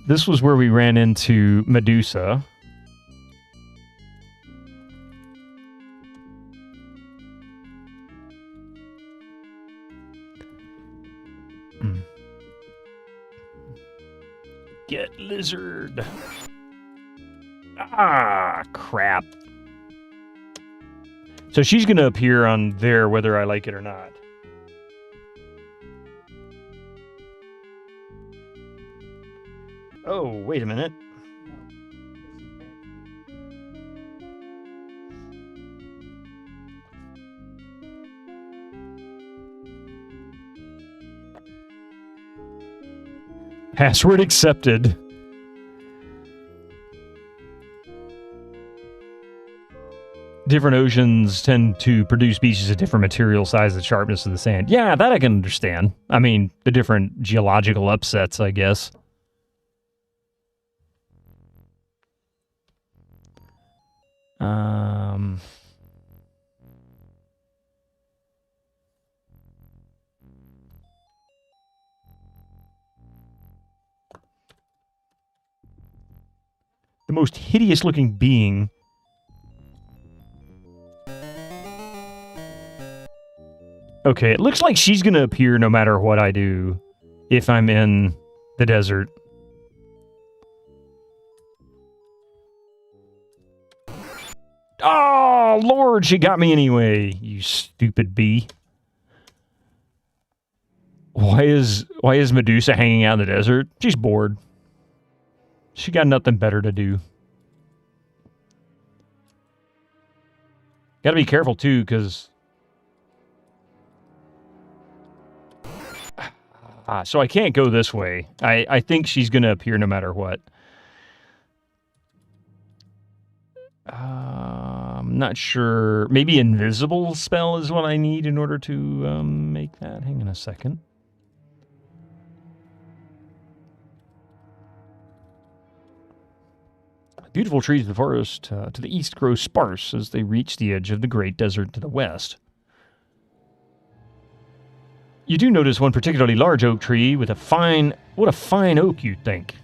this was where we ran into Medusa. Get lizard. Ah, crap. So she's going to appear on there whether I like it or not. Oh, wait a minute. Password accepted. Different oceans tend to produce beaches of different material, size, and sharpness of the sand. Yeah, that I can understand. I mean, the different geological upsets, I guess. The most hideous looking being. Okay, it looks like she's gonna appear no matter what I do if I'm in the desert. Oh, Lord, she got me anyway, you stupid bee. Why is Medusa hanging out in the desert? She's bored. She got nothing better to do. Gotta be careful, too, because... so I can't go this way. I think she's gonna appear no matter what. I'm not sure. Maybe invisible spell is what I need in order to make that. Hang on a second. Beautiful trees of the forest to the east grow sparse as they reach the edge of the great desert to the west. You do notice one particularly large oak tree with a fine... What a fine oak, you'd think.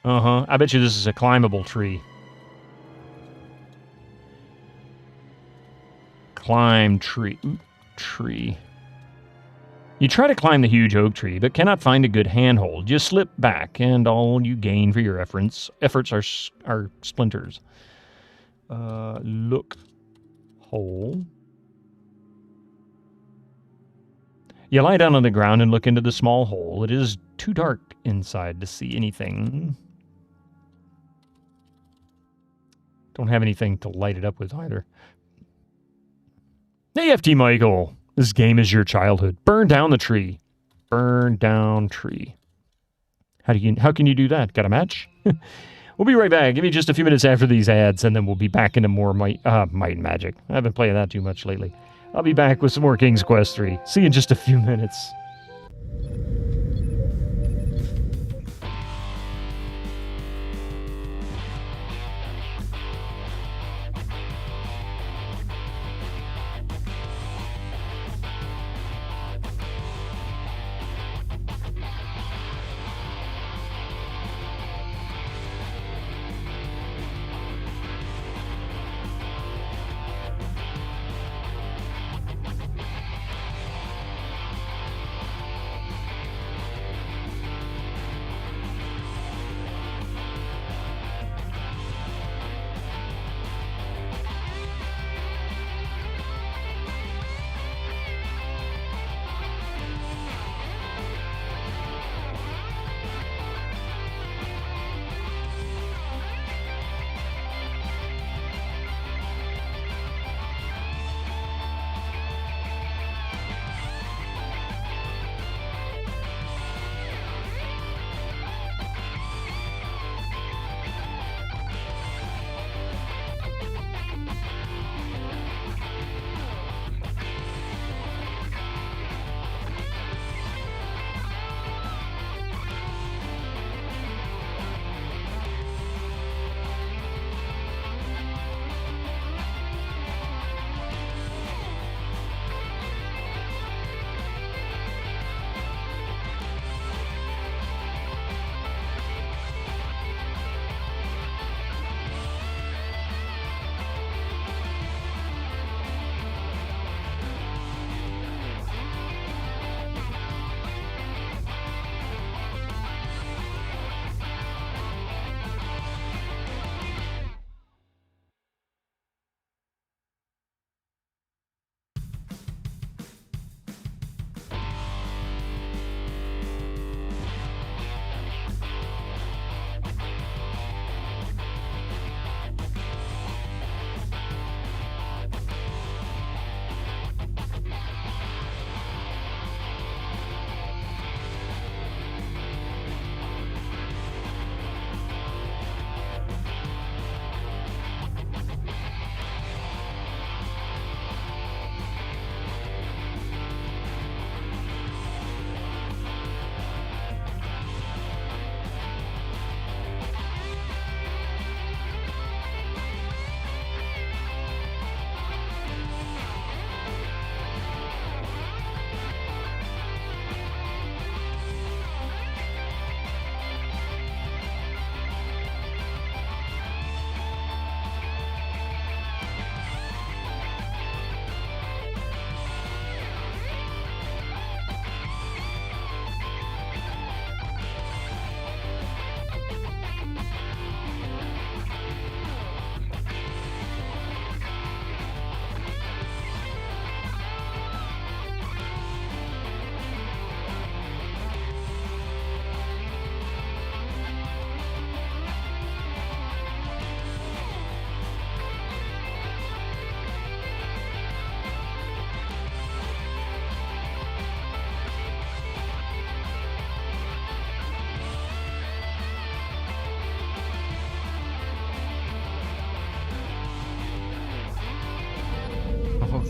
Uh-huh. I bet you this is a climbable tree. Climb tree. Tree. You try to climb the huge oak tree, but cannot find a good handhold. You slip back, and all you gain for your efforts are splinters. Look. Hole. You lie down on the ground and look into the small hole. It is too dark inside to see anything. Don't have anything to light it up with either. Hey, FT Michael. This game is your childhood. Burn down the tree. Burn down tree. How can you do that? Got a match? We'll be right back. Give me just a few minutes after these ads, and then we'll be back into more Might and Magic. I haven't played that too much lately. I'll be back with some more King's Quest 3. See you in just a few minutes.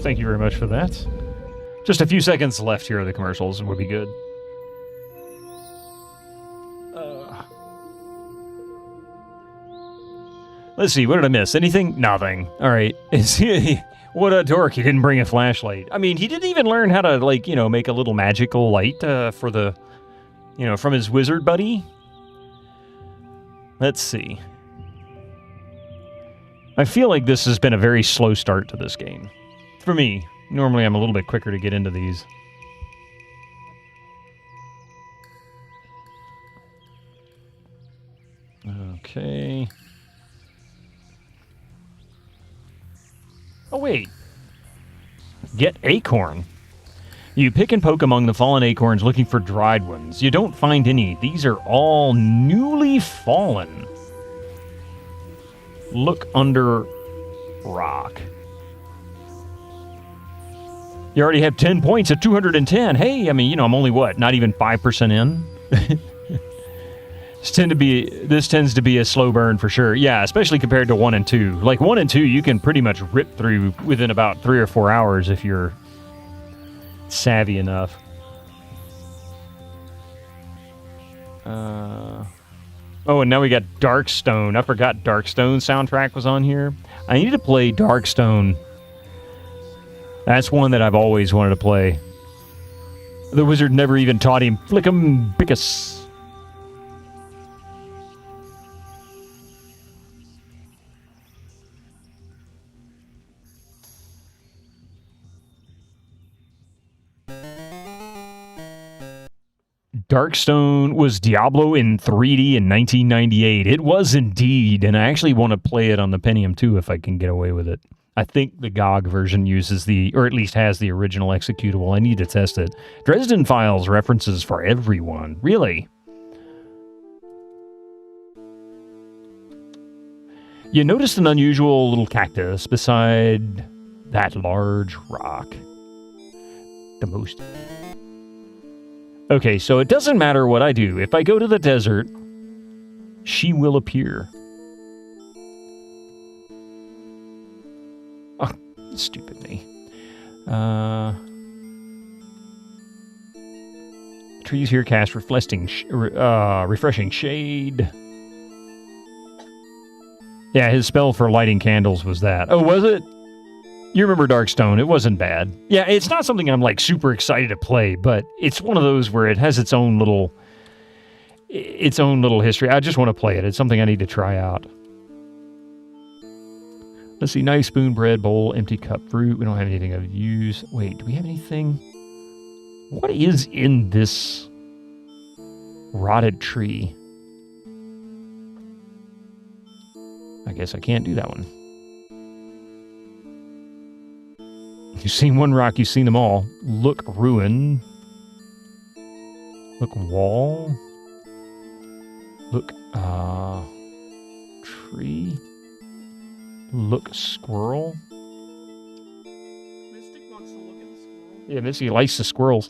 Thank you very much for that. Just a few seconds left here of the commercials and we'll be good. Let's see, what did I miss? Anything? Nothing. All right. What a dork. He didn't bring a flashlight. I mean, he didn't even learn how to, like, you know, make a little magical light for the, you know, from his wizard buddy. Let's see. I feel like this has been a very slow start to this game. For me, normally I'm a little bit quicker to get into these. Okay. Oh, wait. Get acorn. You pick and poke among the fallen acorns looking for dried ones. You don't find any. These are all newly fallen. Look under rock. You already have 10 points at 210. Hey, I mean, I'm only what? Not even 5% in? This tends to be a slow burn for sure. Yeah, especially compared to 1 and 2. Like 1 and 2, you can pretty much rip through within about 3 or 4 hours if you're savvy enough. Oh, and now we got Darkstone. I forgot Darkstone soundtrack was on here. I need to play Darkstone. That's one that I've always wanted to play. The wizard never even taught him Flickum Bickus. Darkstone was Diablo in 3D in 1998. It was indeed, and I actually want to play it on the Pentium 2 if I can get away with it. I think the GOG version uses or at least has the original executable. I need to test it. Dresden Files references for everyone. Really? You noticed an unusual little cactus beside that large rock. The most... Okay, so it doesn't matter what I do. If I go to the desert, she will appear. Oh, stupid me. Trees here cast refreshing shade. Yeah, his spell for lighting candles was that. Oh, was it? You remember Darkstone. It wasn't bad. Yeah, it's not something I'm, like, super excited to play, but it's one of those where it has its own little history. I just want to play it. It's something I need to try out. Let's see. Knife, spoon, bread, bowl, empty cup, fruit. We don't have anything of use. Wait, do we have anything? What is in this rotted tree? I guess I can't do that one. You've seen one rock, you've seen them all. Look ruin. Look wall. Look tree. Look squirrel. Mystic wants to look at the squirrel. Yeah, Missy likes the squirrels.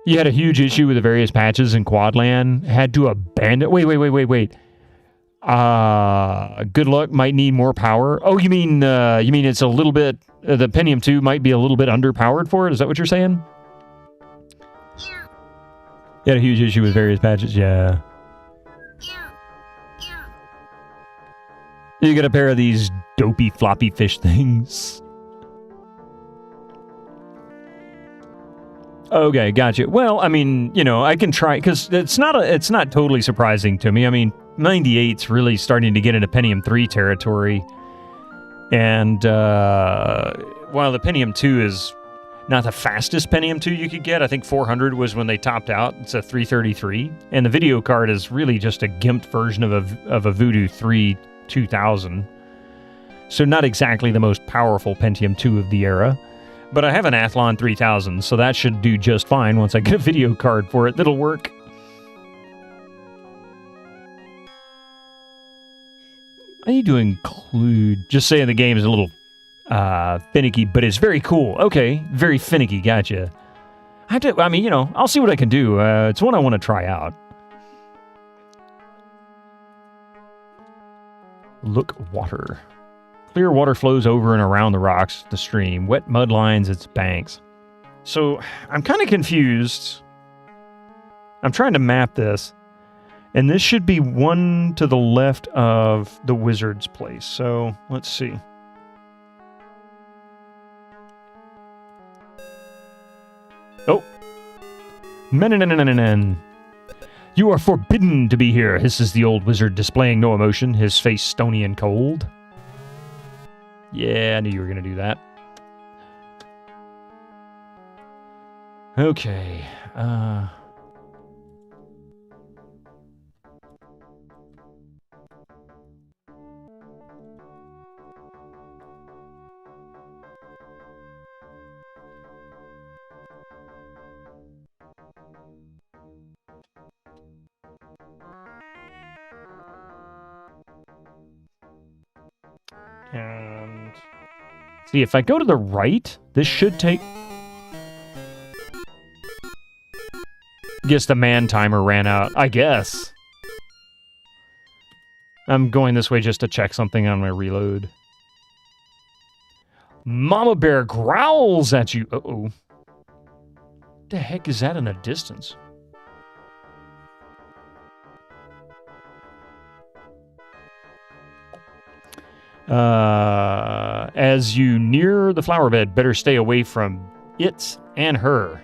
You had a huge issue with the various patches in Quadland. Had to abandon... Wait. Good luck might need more power. Oh, you mean it's a little bit... the Pentium 2 might be a little bit underpowered for it? Is that what you're saying? Yeah. You had a huge issue with various patches, yeah. You get a pair of these dopey floppy fish things. Okay, gotcha. Well, I mean, I can try, because it's not totally surprising to me. I mean, 98's really starting to get into Pentium 3 territory. And while the Pentium 2 is not the fastest Pentium 2 you could get, I think 400 was when they topped out. It's a 333. And the video card is really just a gimped version of a Voodoo 3 2000. So not exactly the most powerful Pentium 2 of the era. But I have an Athlon 3000, so that should do just fine once I get a video card for it. That'll work. I need to include... Just saying the game is a little finicky, but it's very cool. Okay, very finicky, gotcha. I'll see what I can do. It's one I want to try out. Look water. Clear water flows over and around the rocks, the stream. Wet mud lines its banks. So, I'm kind of confused. I'm trying to map this. And this should be one to the left of the wizard's place. So, let's see. Oh. Menenenenenen. You are forbidden to be here, hisses the old wizard, displaying no emotion, his face stony and cold. Yeah, I knew you were going to do that. Okay. And See, if I go to the right, this should take... Guess the man timer ran out. I guess. I'm going this way just to check something on my reload. Mama Bear growls at you. Uh-oh. What the heck is that in the distance? As you near the flower bed, better stay away from it and her.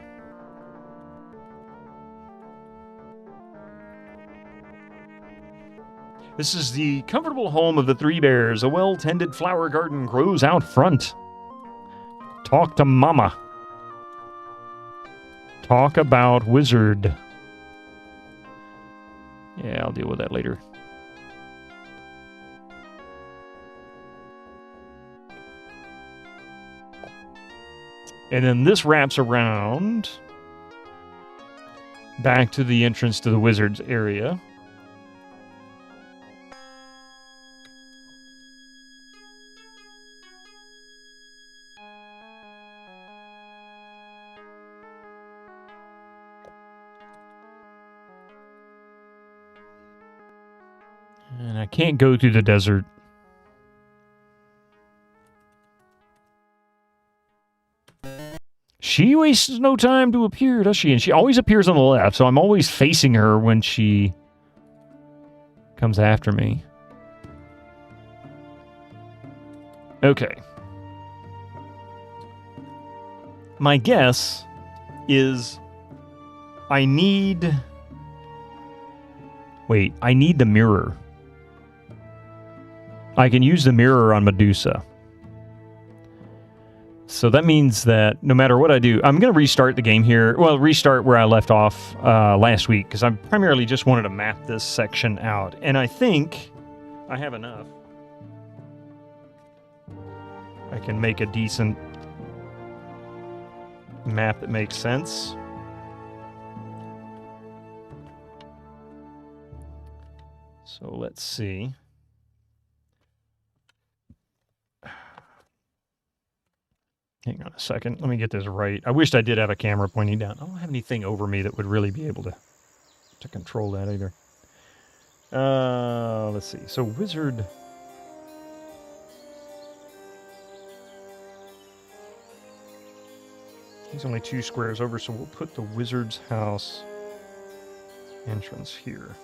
This is the comfortable home of the three bears. A well-tended flower garden grows out front. Talk to Mama. Talk about Wizard. Yeah, I'll deal with that later. And then this wraps around back to the entrance to the Wizard's area. And I can't go through the desert. She wastes no time to appear, does she? And she always appears on the left, so I'm always facing her when she comes after me. Okay. My guess is I need... Wait, I need the mirror. I can use the mirror on Medusa. So that means that no matter what I do, I'm going to restart the game here. Well, restart where I left off last week, because I primarily just wanted to map this section out. And I think I have enough. I can make a decent map that makes sense. So let's see. Hang on a second. Let me get this right. I wished I did have a camera pointing down. I don't have anything over me that would really be able to control that either. Let's see. So Wizard... He's only 2 squares over, so we'll put the Wizard's house entrance here.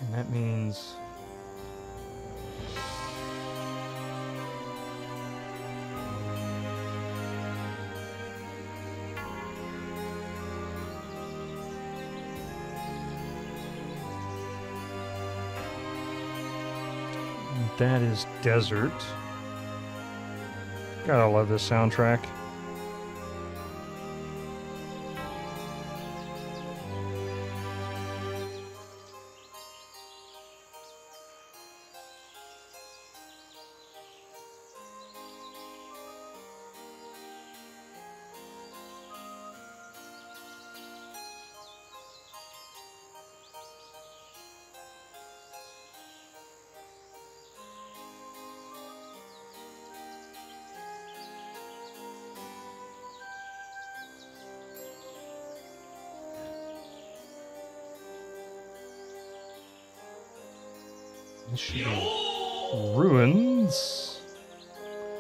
And that means... that is desert. Gotta love this soundtrack. Ruins.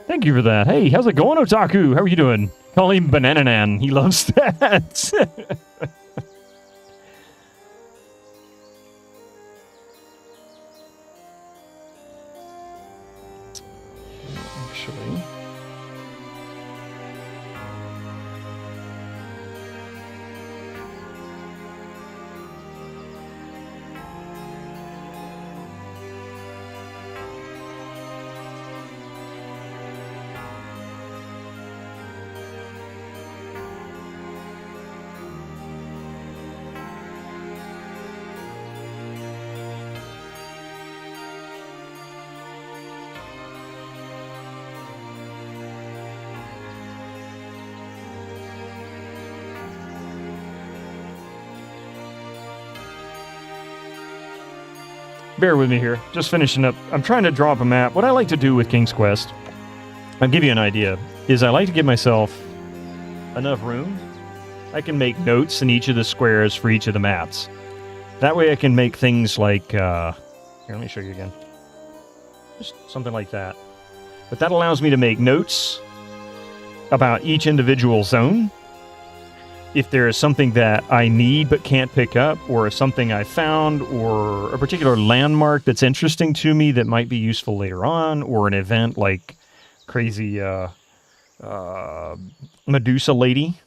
Thank you for that. Hey, how's it going, Otaku? How are you doing? Call him Banana Nan. He loves that. Actually... bear with me here. Just finishing up. I'm trying to draw up a map. What I like to do with King's Quest, I'll give you an idea, is I like to give myself enough room. I can make notes in each of the squares for each of the maps. That way I can make things like, here, let me show you again. Just something like that. But that allows me to make notes about each individual zone. If there is something that I need but can't pick up, or something I found, or a particular landmark that's interesting to me that might be useful later on, or an event like crazy Medusa lady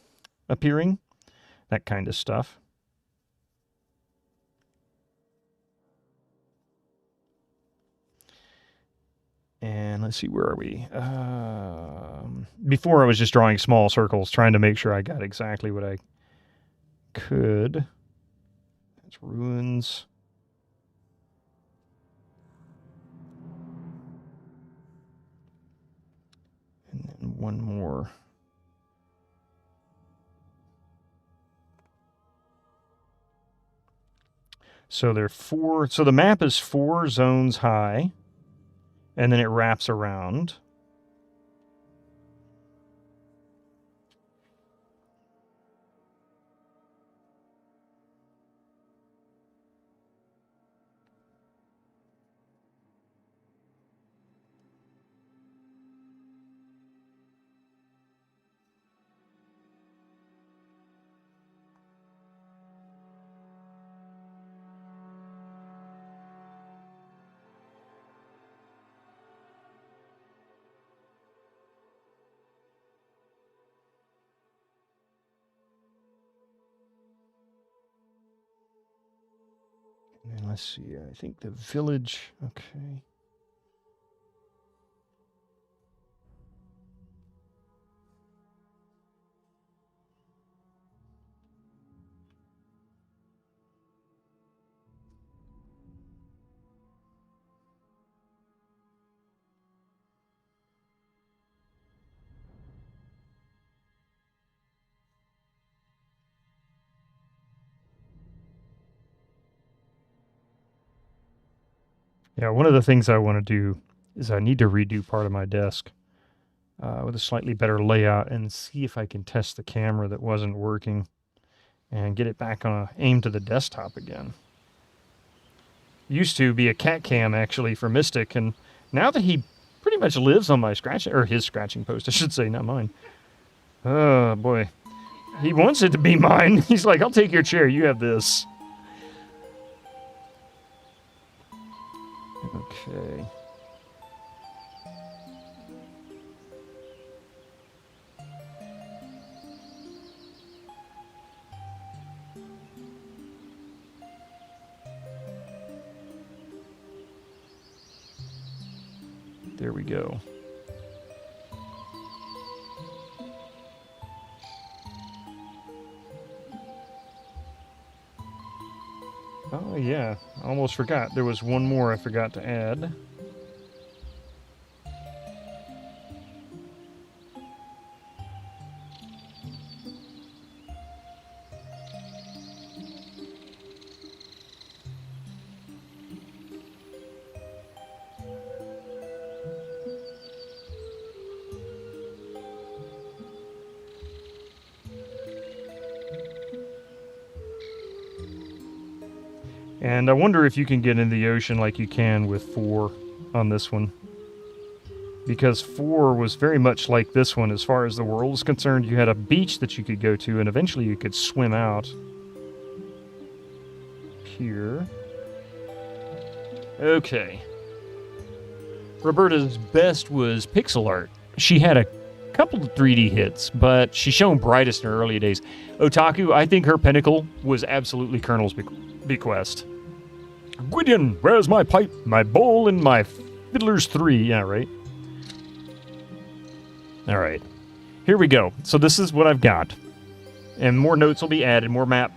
appearing, that kind of stuff. And let's see, where are we? Before I was just drawing small circles, trying to make sure I got exactly what I could. That's ruins. And then one more. So there are 4. So the map is 4 zones high. And then it wraps around. And let's see, I think the village, okay. Yeah, one of the things I want to do is I need to redo part of my desk with a slightly better layout and see if I can test the camera that wasn't working and get it back on aimed to the desktop again. Used to be a cat cam actually for Mystic, and now that he pretty much lives on my scratching, or his scratching post, I should say, not mine. Oh boy. He wants it to be mine. He's like, I'll take your chair, you have this. Okay. There we go. Oh yeah, I almost forgot. There was one more I forgot to add. And I wonder if you can get in the ocean like you can with 4 on this one. Because 4 was very much like this one as far as the world is concerned. You had a beach that you could go to, and eventually you could swim out. Here. Okay. Roberta's best was pixel art. She had a couple of 3D hits, but she shone brightest in her early days. Otaku, I think her pinnacle was absolutely Colonel's Bequest. Gwydion, where's my pipe, my bowl, and my fiddler's 3? Yeah, right? All right. Here we go. So this is what I've got. And more notes will be added, more map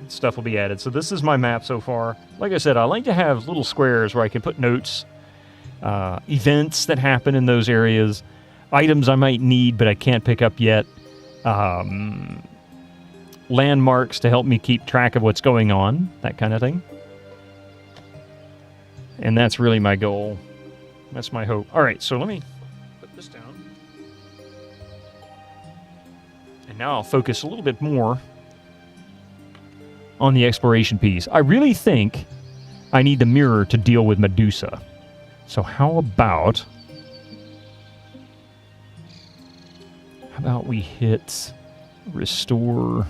stuff will be added. So this is my map so far. Like I said, I like to have little squares where I can put notes, events that happen in those areas, items I might need but I can't pick up yet, landmarks to help me keep track of what's going on, that kind of thing. And that's really my goal. That's my hope. All right, so let me put this down. And now I'll focus a little bit more on the exploration piece. I really think I need the mirror to deal with Medusa. So how about we hit restore?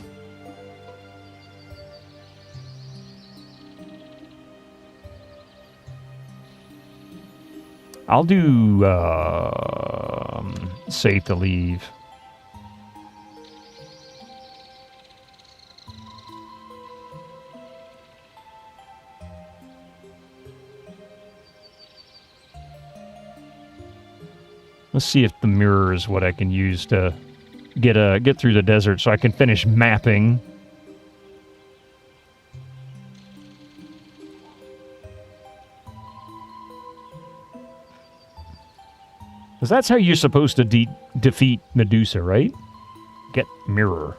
I'll do save to leave. Let's see if the mirror is what I can use to get through the desert so I can finish mapping. Because that's how you're supposed to defeat Medusa, right? Get mirror.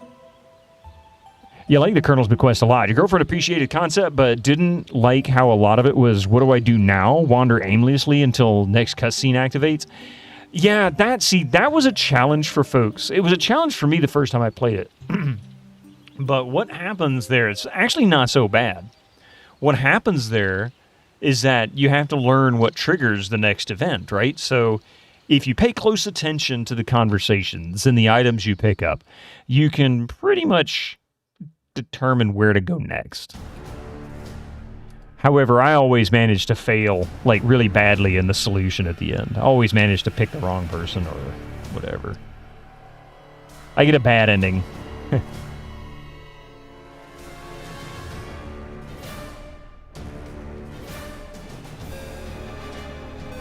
You like the Colonel's Bequest a lot. Your girlfriend appreciated concept, but didn't like how a lot of it was, what do I do now? Wander aimlessly until next cutscene activates? Yeah, that was a challenge for folks. It was a challenge for me the first time I played it. But what happens there, it's actually not so bad. What happens there is that you have to learn what triggers the next event, right? So if you pay close attention to the conversations and the items you pick up, you can pretty much determine where to go next. However, I always manage to fail, like, really badly in the solution at the end. I always manage to pick the wrong person or whatever. I get a bad ending.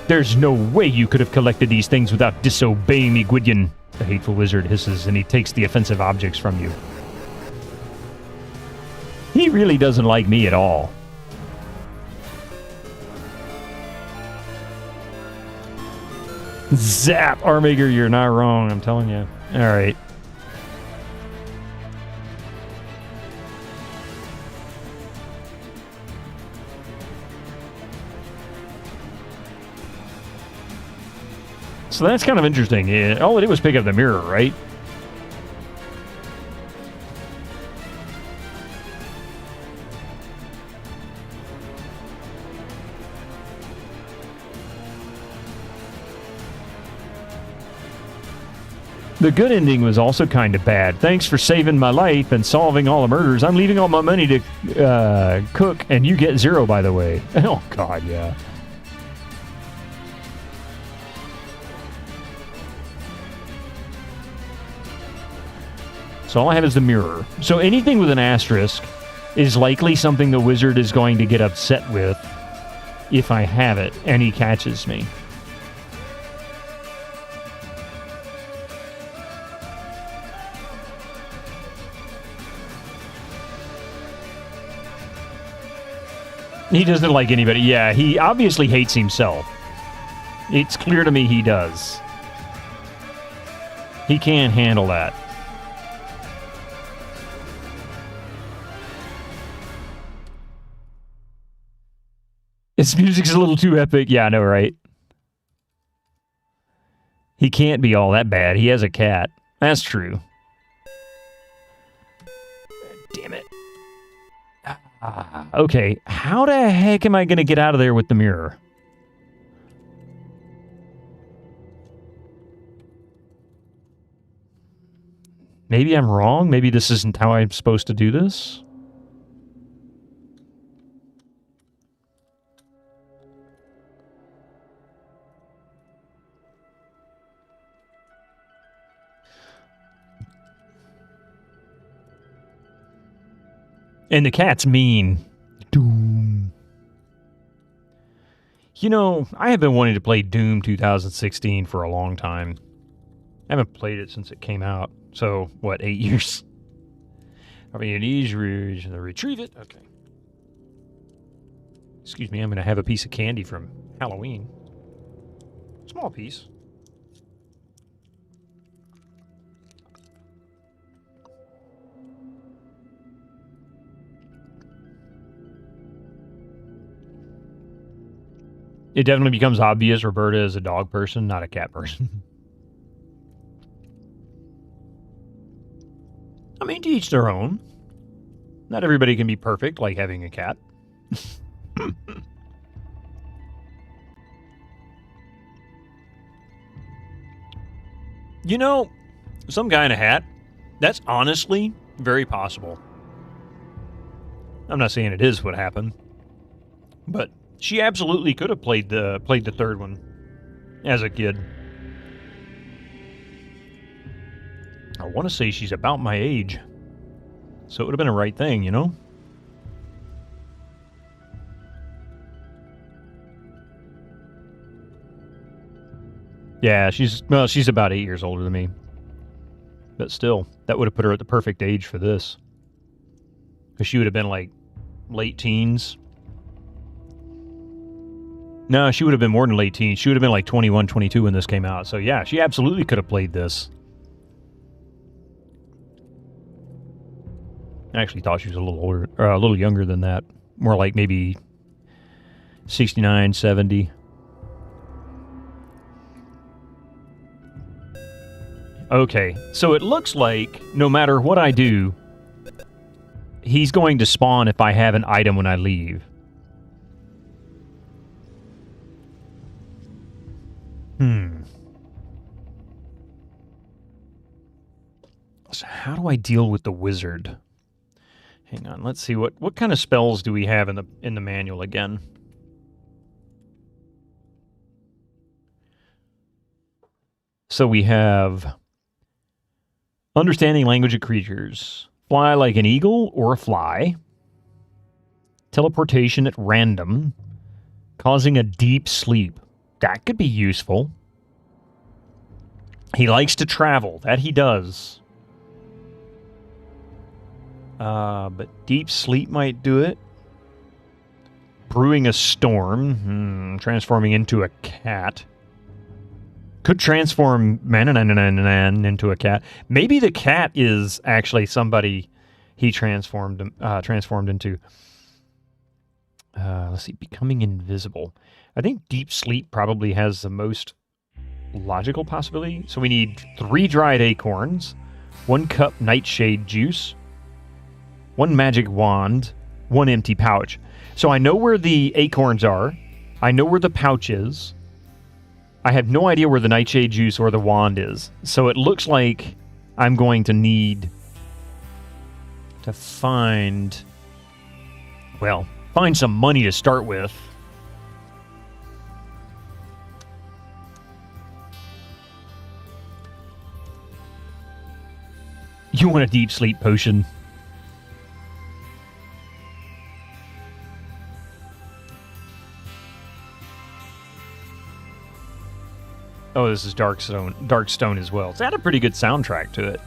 There's no way you could have collected these things without disobeying me, Gwydion. The hateful wizard hisses, and he takes the offensive objects from you. He really doesn't like me at all. Zap! Armager, you're not wrong, I'm telling you. Alright. So that's kind of interesting. Yeah, all it did was pick up the mirror, right? The good ending was also kind of bad. Thanks for saving my life and solving all the murders. I'm leaving all my money to cook, and you get 0, by the way. Oh, God, yeah. So all I have is the mirror. So anything with an asterisk is likely something the wizard is going to get upset with if I have it, and he catches me. He doesn't like anybody. Yeah, he obviously hates himself. It's clear to me he does. He can't handle that. His music's a little too epic. Yeah, I know, right? He can't be all that bad. He has a cat. That's true. Damn it. Okay, how the heck am I going to get out of there with the mirror? Maybe I'm wrong. Maybe this isn't how I'm supposed to do this. And the cat's mean. Doom. You know, I have been wanting to play Doom 2016 for a long time. I haven't played it since it came out. So, what, 8 years? I mean, it is retrieve it. Okay. Excuse me, I'm going to have a piece of candy from Halloween. Small piece. It definitely becomes obvious Roberta is a dog person, not a cat person. I mean, to each their own. Not everybody can be perfect, like having a cat. You know, some guy in a hat, that's honestly very possible. I'm not saying it is what happened, but she absolutely could have played the third one as a kid. I want to say she's about my age, so it would have been a right thing, you know? Yeah, she's about 8 years older than me. But still, that would have put her at the perfect age for this. Because she would have been like late teens. No, she would have been more than late teens. She would have been like 21, 22 when this came out. So yeah, she absolutely could have played this. I actually thought she was a little older, or a little younger than that. More like maybe 69, 70. Okay, so it looks like no matter what I do, he's going to spawn if I have an item when I leave. So how do I deal with the wizard? Hang on, let's see what kind of spells do we have in the manual again? So we have understanding language of creatures. Fly like an eagle or a fly. Teleportation at random. Causing a deep sleep. That could be useful. He likes to travel. That he does. But deep sleep might do it. Brewing a storm. Transforming into a cat. Could transform man into a cat. Maybe the cat is actually somebody he transformed into. Let's see, becoming invisible. I think deep sleep probably has the most logical possibility. So we need 3 dried acorns, 1 cup nightshade juice, 1 magic wand, 1 empty pouch. So I know where the acorns are. I know where the pouch is. I have no idea where the nightshade juice or the wand is. So it looks like I'm going to need to find some money to start with. You want a deep sleep potion? Oh, this is Darkstone as well. It's had a pretty good soundtrack to it.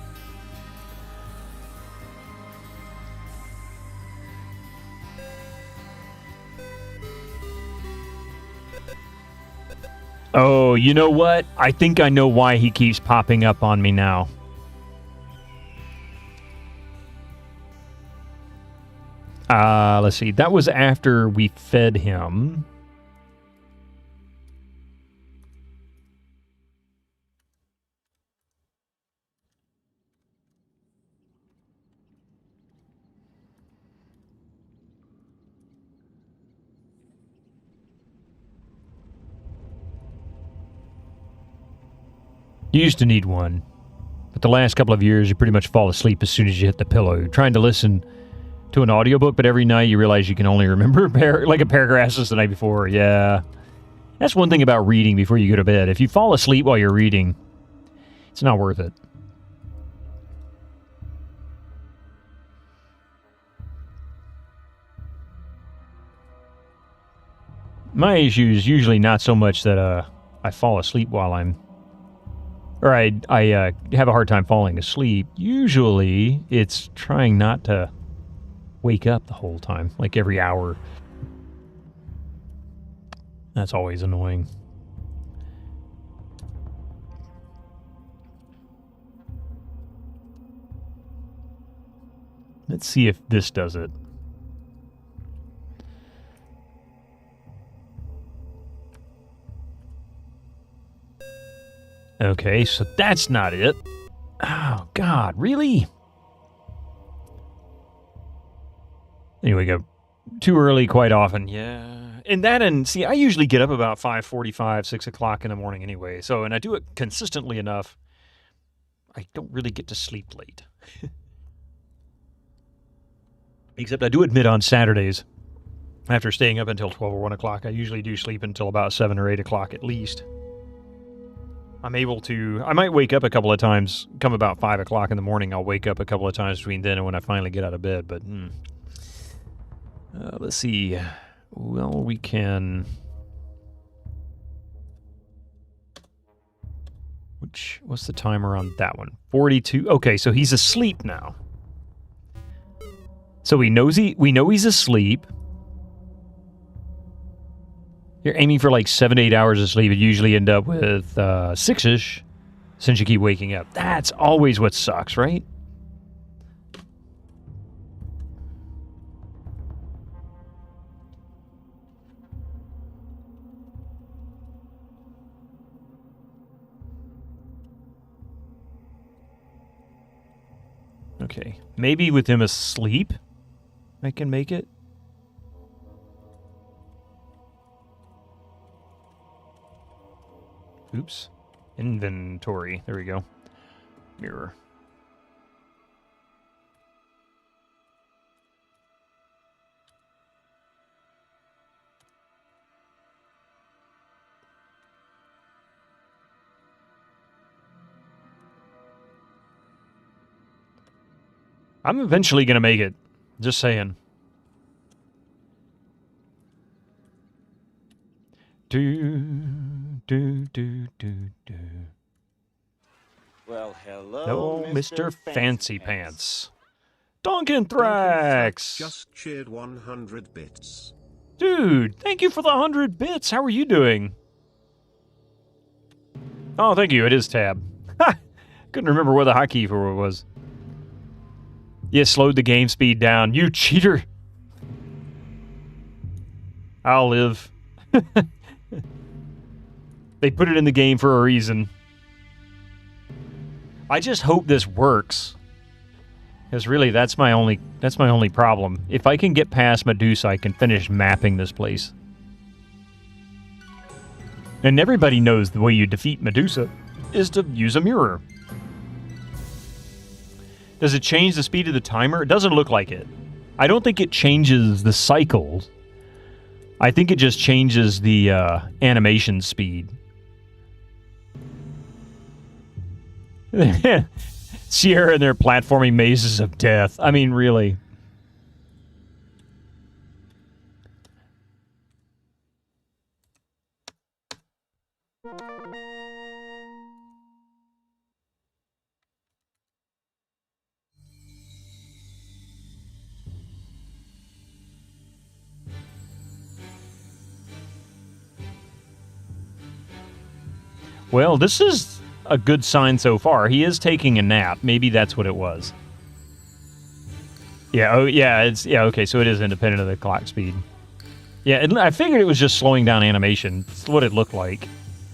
Oh, you know what? I think I know why he keeps popping up on me now. Let's see. That was after we fed him. You used to need one, but the last couple of years you pretty much fall asleep as soon as you hit the pillow. You're trying to listen to an audiobook, but every night you realize you can only remember like a paragraph since the night before. Yeah. That's one thing about reading before you go to bed. If you fall asleep while you're reading, it's not worth it. My issue is usually not so much that I fall asleep while I'm... Or I have a hard time falling asleep. Usually, it's trying not to wake up the whole time, like every hour. That's always annoying. Let's see if this does it. Okay, so that's not it. Oh, God, really? Anyway, go too early quite often. Yeah. And see, I usually get up about 5:45, 6 o'clock in the morning anyway. So, and I do it consistently enough. I don't really get to sleep late. Except I do admit on Saturdays, after staying up until 12 or 1 o'clock, I usually do sleep until about 7 or 8 o'clock at least. I'm able to... I might wake up a couple of times, come about 5 o'clock in the morning, I'll wake up a couple of times between then and when I finally get out of bed, but... let's see. Well, we can... What's the timer on that one? 42. Okay, so he's asleep now. So we know he's asleep. You're aiming for like 7 to 8 hours of sleep. You usually end up with 6-ish since you keep waking up. That's always what sucks, right? Okay, maybe with him asleep, I can make it. Oops. Inventory. There we go. Mirror. I'm eventually going to make it. Just saying. Well, hello, Mr. Fancy Pants. Duncan Thrax! Just cheered 100 bits. Dude, thank you for the 100 bits. How are you doing? Oh, thank you. It is tab. Ha! Couldn't remember where the hotkey for it was. Yeah, slowed the game speed down. You cheater! I'll live. They put it in the game for a reason. I just hope this works. Because really, that's my only problem. If I can get past Medusa, I can finish mapping this place. And everybody knows the way you defeat Medusa is to use a mirror. Does it change the speed of the timer? It doesn't look like it. I don't think it changes the cycles. I think it just changes the animation speed. Sierra and their platforming mazes of death. I mean, really. Well, this is a good sign so far. He is taking a nap. Maybe that's what it was. Yeah, oh yeah, okay, so it is independent of the clock speed. Yeah, I figured it was just slowing down animation. It's what it looked like.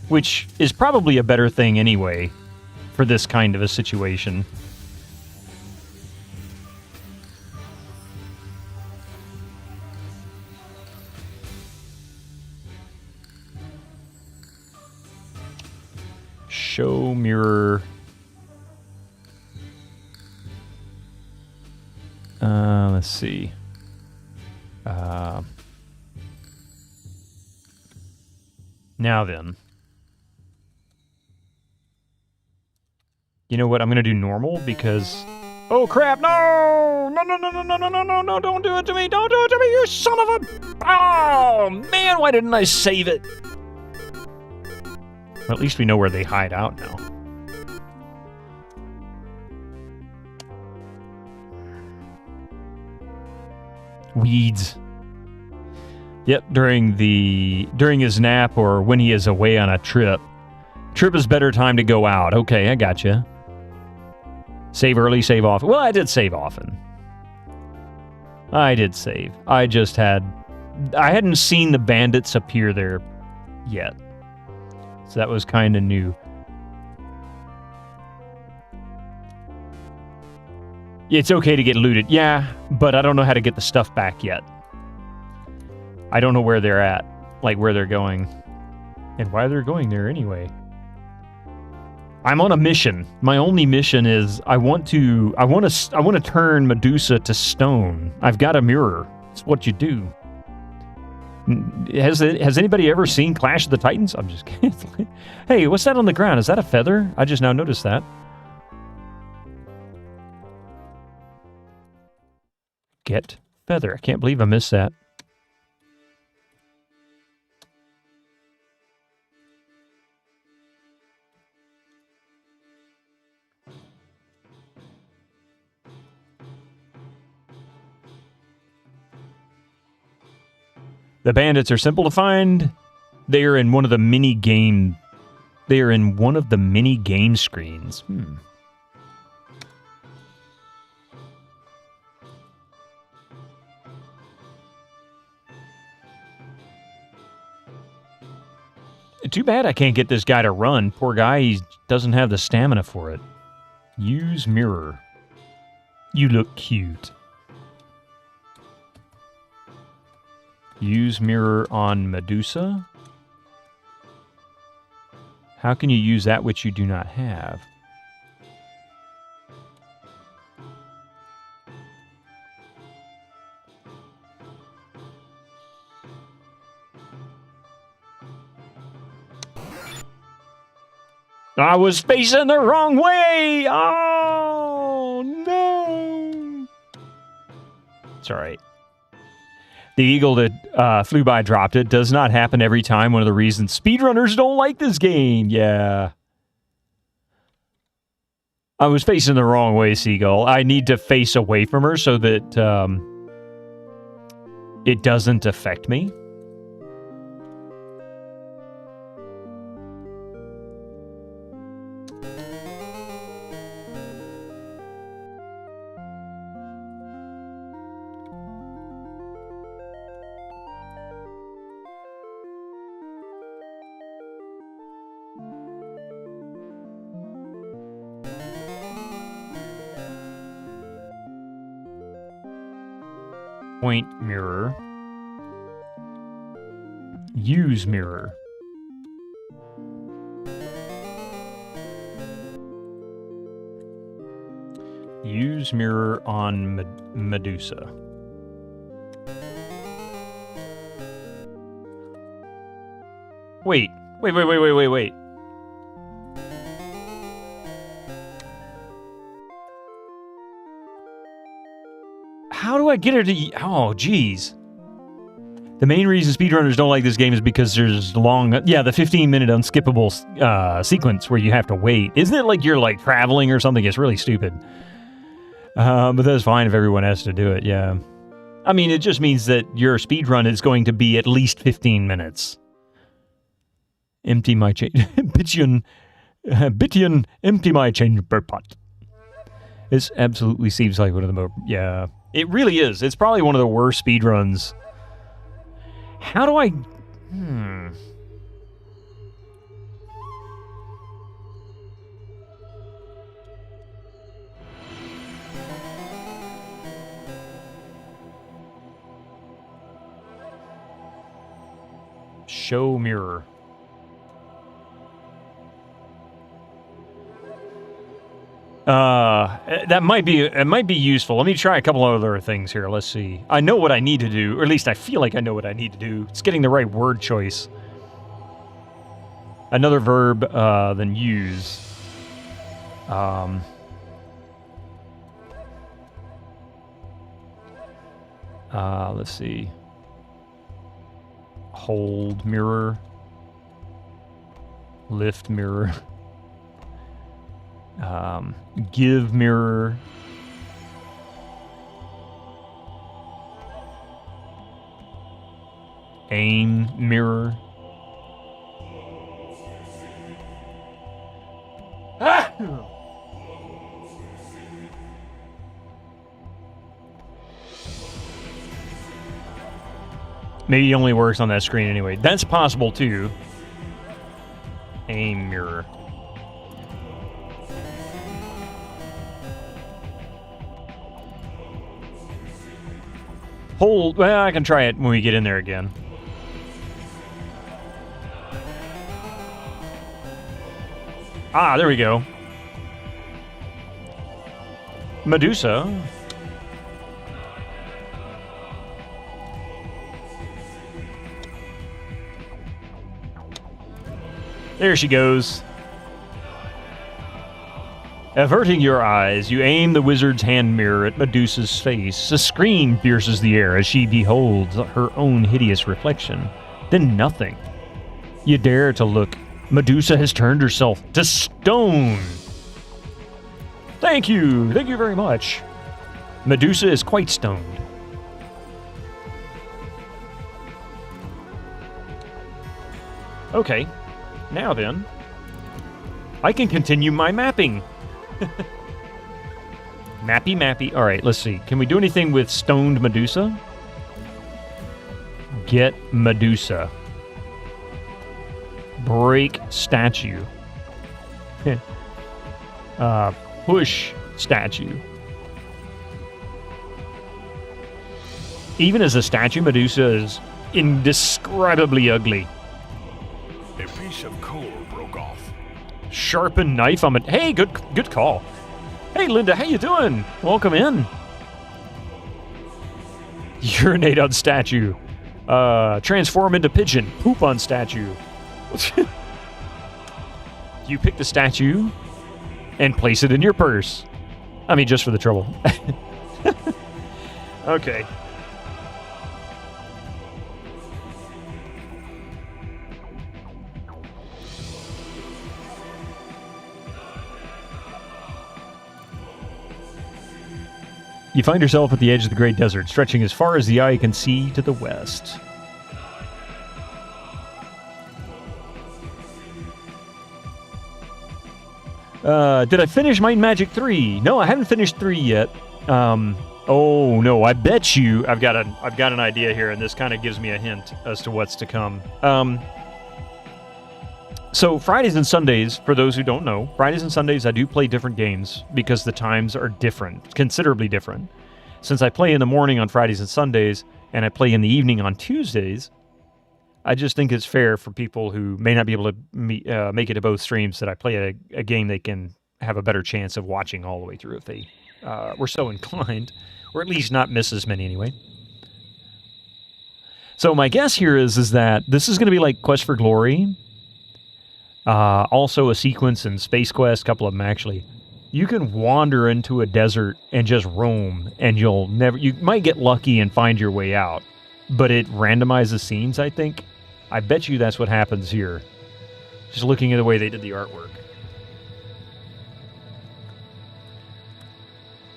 Which is probably a better thing anyway for this kind of a situation. Show mirror. Let's see. Now then. You know what? I'm going to do normal because... Oh, crap! No! No, no, no, no, no, no, no, no, no! Don't do it to me! Don't do it to me, you son of a... Oh, man! Why didn't I save it? Well, at least we know where they hide out now. Weeds. Yep, during his nap or when he is away on a trip. Trip is better time to go out. Okay, I gotcha. Save early, save often. Well, I did save often. I did save. I hadn't seen the bandits appear there yet. So that was kind of new. It's okay to get looted. Yeah, but I don't know how to get the stuff back yet. I don't know where they're at. Like, where they're going. And why they're going there anyway. I'm on a mission. My only mission is I want to turn Medusa to stone. I've got a mirror. It's what you do. Has anybody ever seen Clash of the Titans? I'm just kidding. Hey, what's that on the ground? Is that a feather? I just now noticed that. Get feather. I can't believe I missed that. The bandits are simple to find. They are in one of the mini game. They are in one of the mini game screens. Too bad I can't get this guy to run. Poor guy, he doesn't have the stamina for it. Use mirror. You look cute. Use mirror on Medusa. How can you use that which you do not have? I was facing the wrong way! Oh, no! It's alright. The eagle that flew by dropped it. Does not happen every time. One of the reasons speedrunners don't like this game. Yeah. I was facing the wrong way, Seagull. I need to face away from her so that it doesn't affect me. Point mirror. Use mirror. Use mirror on Medusa. Wait. How do I get her to... Oh, geez. The main reason speedrunners don't like this game is because there's long... Yeah, the 15-minute unskippable sequence where you have to wait. Isn't it like you're, like, traveling or something? It's really stupid. But that's fine if everyone has to do it, yeah. I mean, it just means that your speedrun is going to be at least 15 minutes. Empty my change... Bitchian, empty my change pot. This absolutely seems like one of the most... Yeah... It really is. It's probably one of the worst speedruns. How do I... Show mirror. That might be useful. Let me try a couple other things here. Let's see. I know what I need to do, or at least I feel like I know what I need to do. It's getting the right word choice. Another verb than use. Let's see. Hold mirror. Lift mirror. Give mirror. Aim mirror. Ah! Maybe it only works on that screen anyway. That's possible too. Aim mirror. Hold. Well, I can try it when we get in there again. Ah, there we go. Medusa. There she goes. Averting your eyes, you aim the wizard's hand mirror at Medusa's face. A scream pierces the air as she beholds her own hideous reflection. Then nothing. You dare to look. Medusa has turned herself to stone. Thank you. Thank you very much. Medusa is quite stoned. Okay. Now then, I can continue my mapping. Mappy. All right, let's see. Can we do anything with stoned Medusa? Get Medusa. Break statue. Push statue. Even as a statue, Medusa is indescribably ugly. A piece of core broke off. Sharpened knife on it. Hey, good call. Hey, Linda, how you doing? Welcome in. Urinate on statue. Transform into pigeon. Poop on statue. You pick the statue and place it in your purse. I mean, just for the trouble. Okay. You find yourself at the edge of the great desert, stretching as far as the eye can see to the west. Did I finish Might and Magic 3? No, I haven't finished 3 yet. Oh no, I bet you I've got an idea here, and this kind of gives me a hint as to what's to come. So Fridays and Sundays, for those who don't know, Fridays and Sundays I do play different games because the times are different, considerably different. Since I play in the morning on Fridays and Sundays, and I play in the evening on Tuesdays, I just think it's fair for people who may not be able to make it to both streams that I play a game they can have a better chance of watching all the way through if they were so inclined, or at least not miss as many anyway. So my guess here is that this is going to be like Quest for Glory. Also a sequence in Space Quest, a couple of them actually. You can wander into a desert and just roam, and you might get lucky and find your way out, but it randomizes scenes, I think. I bet you that's what happens here. Just looking at the way they did the artwork.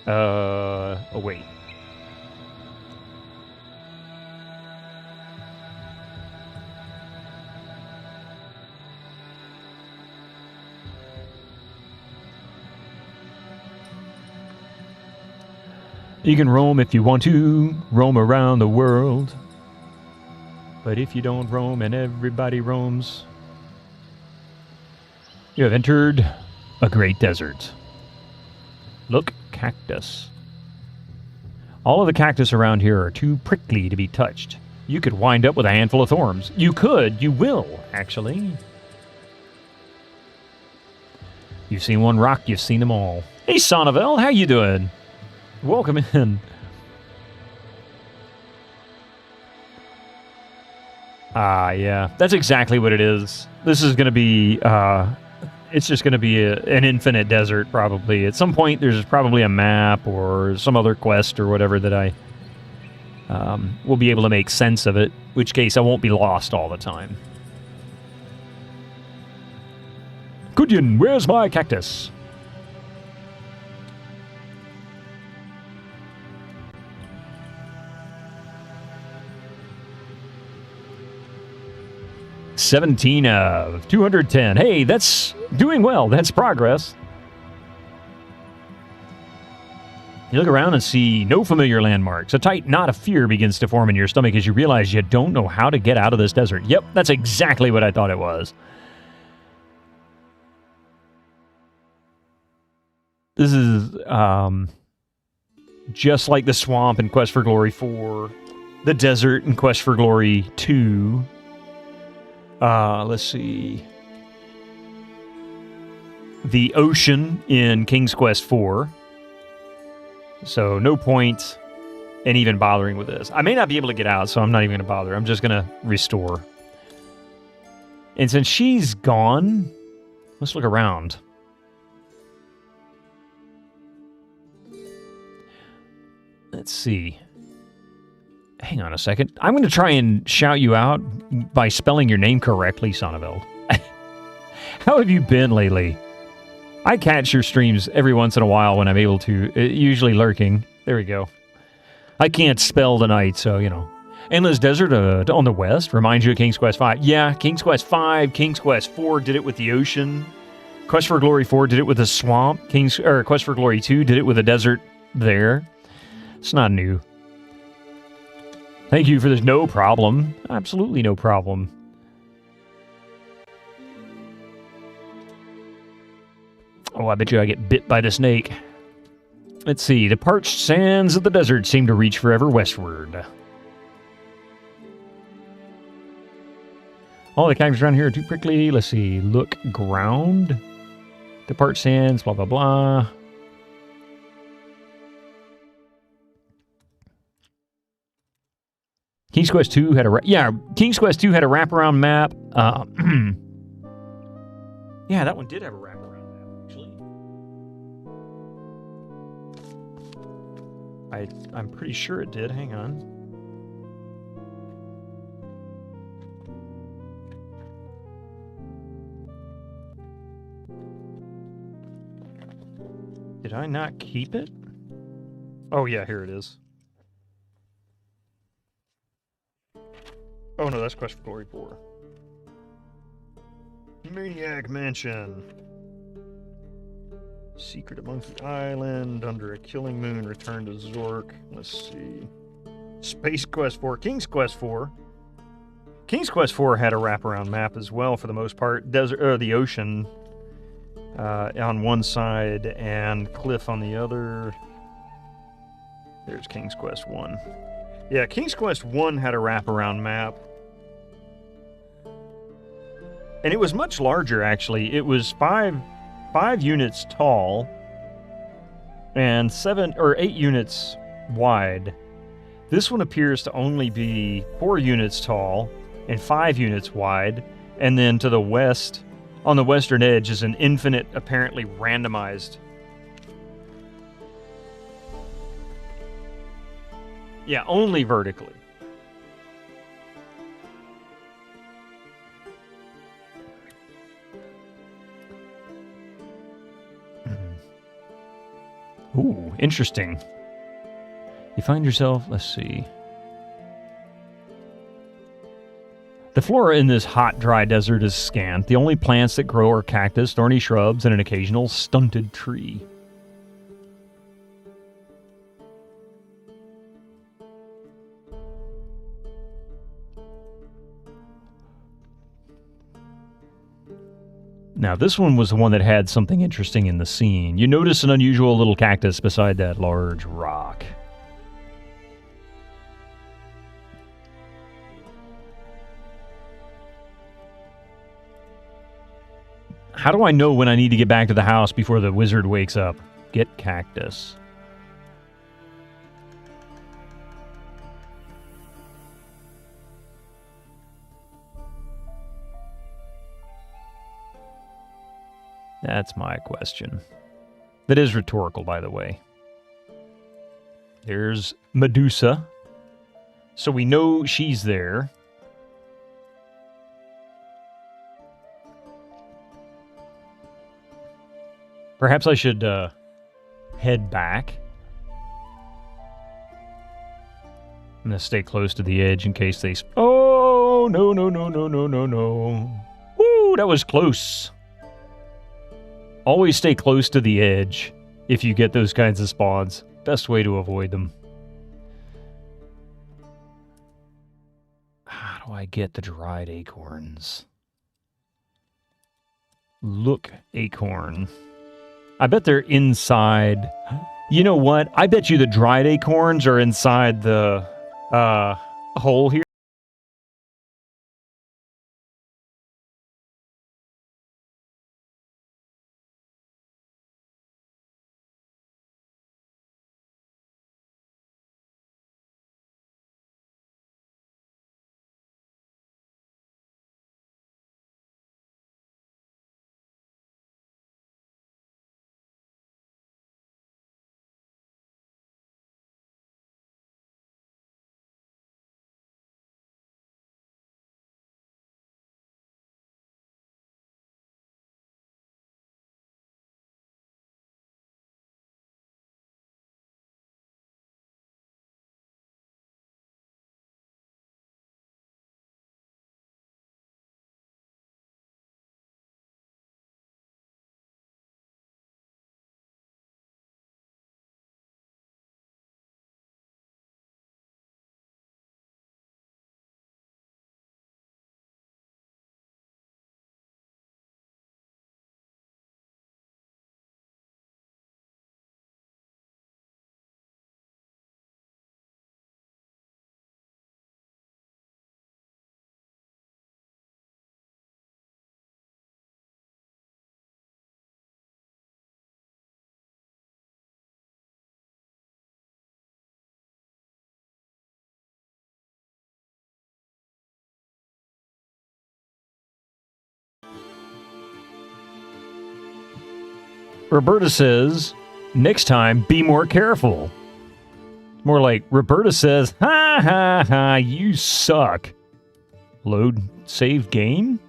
Oh wait. You can roam if you want to, roam around the world. But if you don't roam and everybody roams, you have entered a great desert. Look, cactus. All of the cactus around here are too prickly to be touched. You could wind up with a handful of thorns. You will, actually. You've seen one rock, you've seen them all. Hey, Sonnevel, how you doing? Welcome in. Yeah, that's exactly what it is. This is going to be, it's just going to be an infinite desert, probably. At some point, there's probably a map or some other quest or whatever that I will be able to make sense of it, in which case I won't be lost all the time. Gudyan, where's my cactus? $17 of 210. Hey, that's doing well. That's progress. You look around and see no familiar landmarks. A tight knot of fear begins to form in your stomach as you realize you don't know how to get out of this desert. Yep, that's exactly what I thought it was. This is just like the swamp in Quest for Glory 4. the desert in Quest for Glory 2. Let's see. The ocean in King's Quest 4. So no point in even bothering with this. I may not be able to get out, so I'm not even going to bother. I'm just going to restore. And since she's gone, let's look around. Let's see. Hang on a second. I'm going to try and shout you out by spelling your name correctly, Sonneveld. How have you been lately? I catch your streams every once in a while when I'm able to, usually lurking. There we go. I can't spell tonight, so, you know. Endless Desert on the west reminds you of King's Quest 5. Yeah, King's Quest 5, King's Quest 4 did it with the ocean. Quest for Glory 4 did it with the swamp. Quest for Glory 2 did it with a desert there. It's not new. Thank you for this. No problem. Absolutely no problem. Oh, I bet you I get bit by the snake. Let's see. The parched sands of the desert seem to reach forever westward. All the cactus around here are too prickly. Let's see. Look, ground. The parched sands, blah, blah, blah. King's Quest 2 had a... King's Quest 2 had a wraparound map. Yeah, that one did have a wraparound map, actually. I'm pretty sure it did. Hang on. Did I not keep it? Oh, yeah, here it is. Oh, no, that's Quest for Glory 4. Maniac Mansion. Secret of Monkey Island. Under a Killing Moon. Return to Zork. Let's see. Space Quest 4. King's Quest 4. King's Quest 4 had a wraparound map as well, for the most part. Desert, the ocean on one side and cliff on the other. There's King's Quest 1. Yeah, King's Quest 1 had a wraparound map. And it was much larger, actually. It was five units tall and 7 or 8 units wide. This one appears to only be 4 units tall and 5 units wide. And then to the west, on the western edge, is an infinite, apparently randomized. Yeah, only vertically. Ooh, interesting. You find yourself, let's see. The flora in this hot, dry desert is scant. The only plants that grow are cactus, thorny shrubs, and an occasional stunted tree. Now, this one was the one that had something interesting in the scene. You notice an unusual little cactus beside that large rock. How do I know when I need to get back to the house before the wizard wakes up? Get cactus. That's my question. That is rhetorical, by the way. There's Medusa. So we know she's there. Perhaps I should head back. I'm going to stay close to the edge in case they... Oh, no, no, no, no, no, no, no. Woo, that was close. Always stay close to the edge if you get those kinds of spawns. Best way to avoid them. How do I get the dried acorns? Look, acorn. I bet they're inside. You know what? I bet you the dried acorns are inside the hole here. Roberta says, next time, be more careful. More like, Roberta says, ha ha ha, you suck. Load, save, game?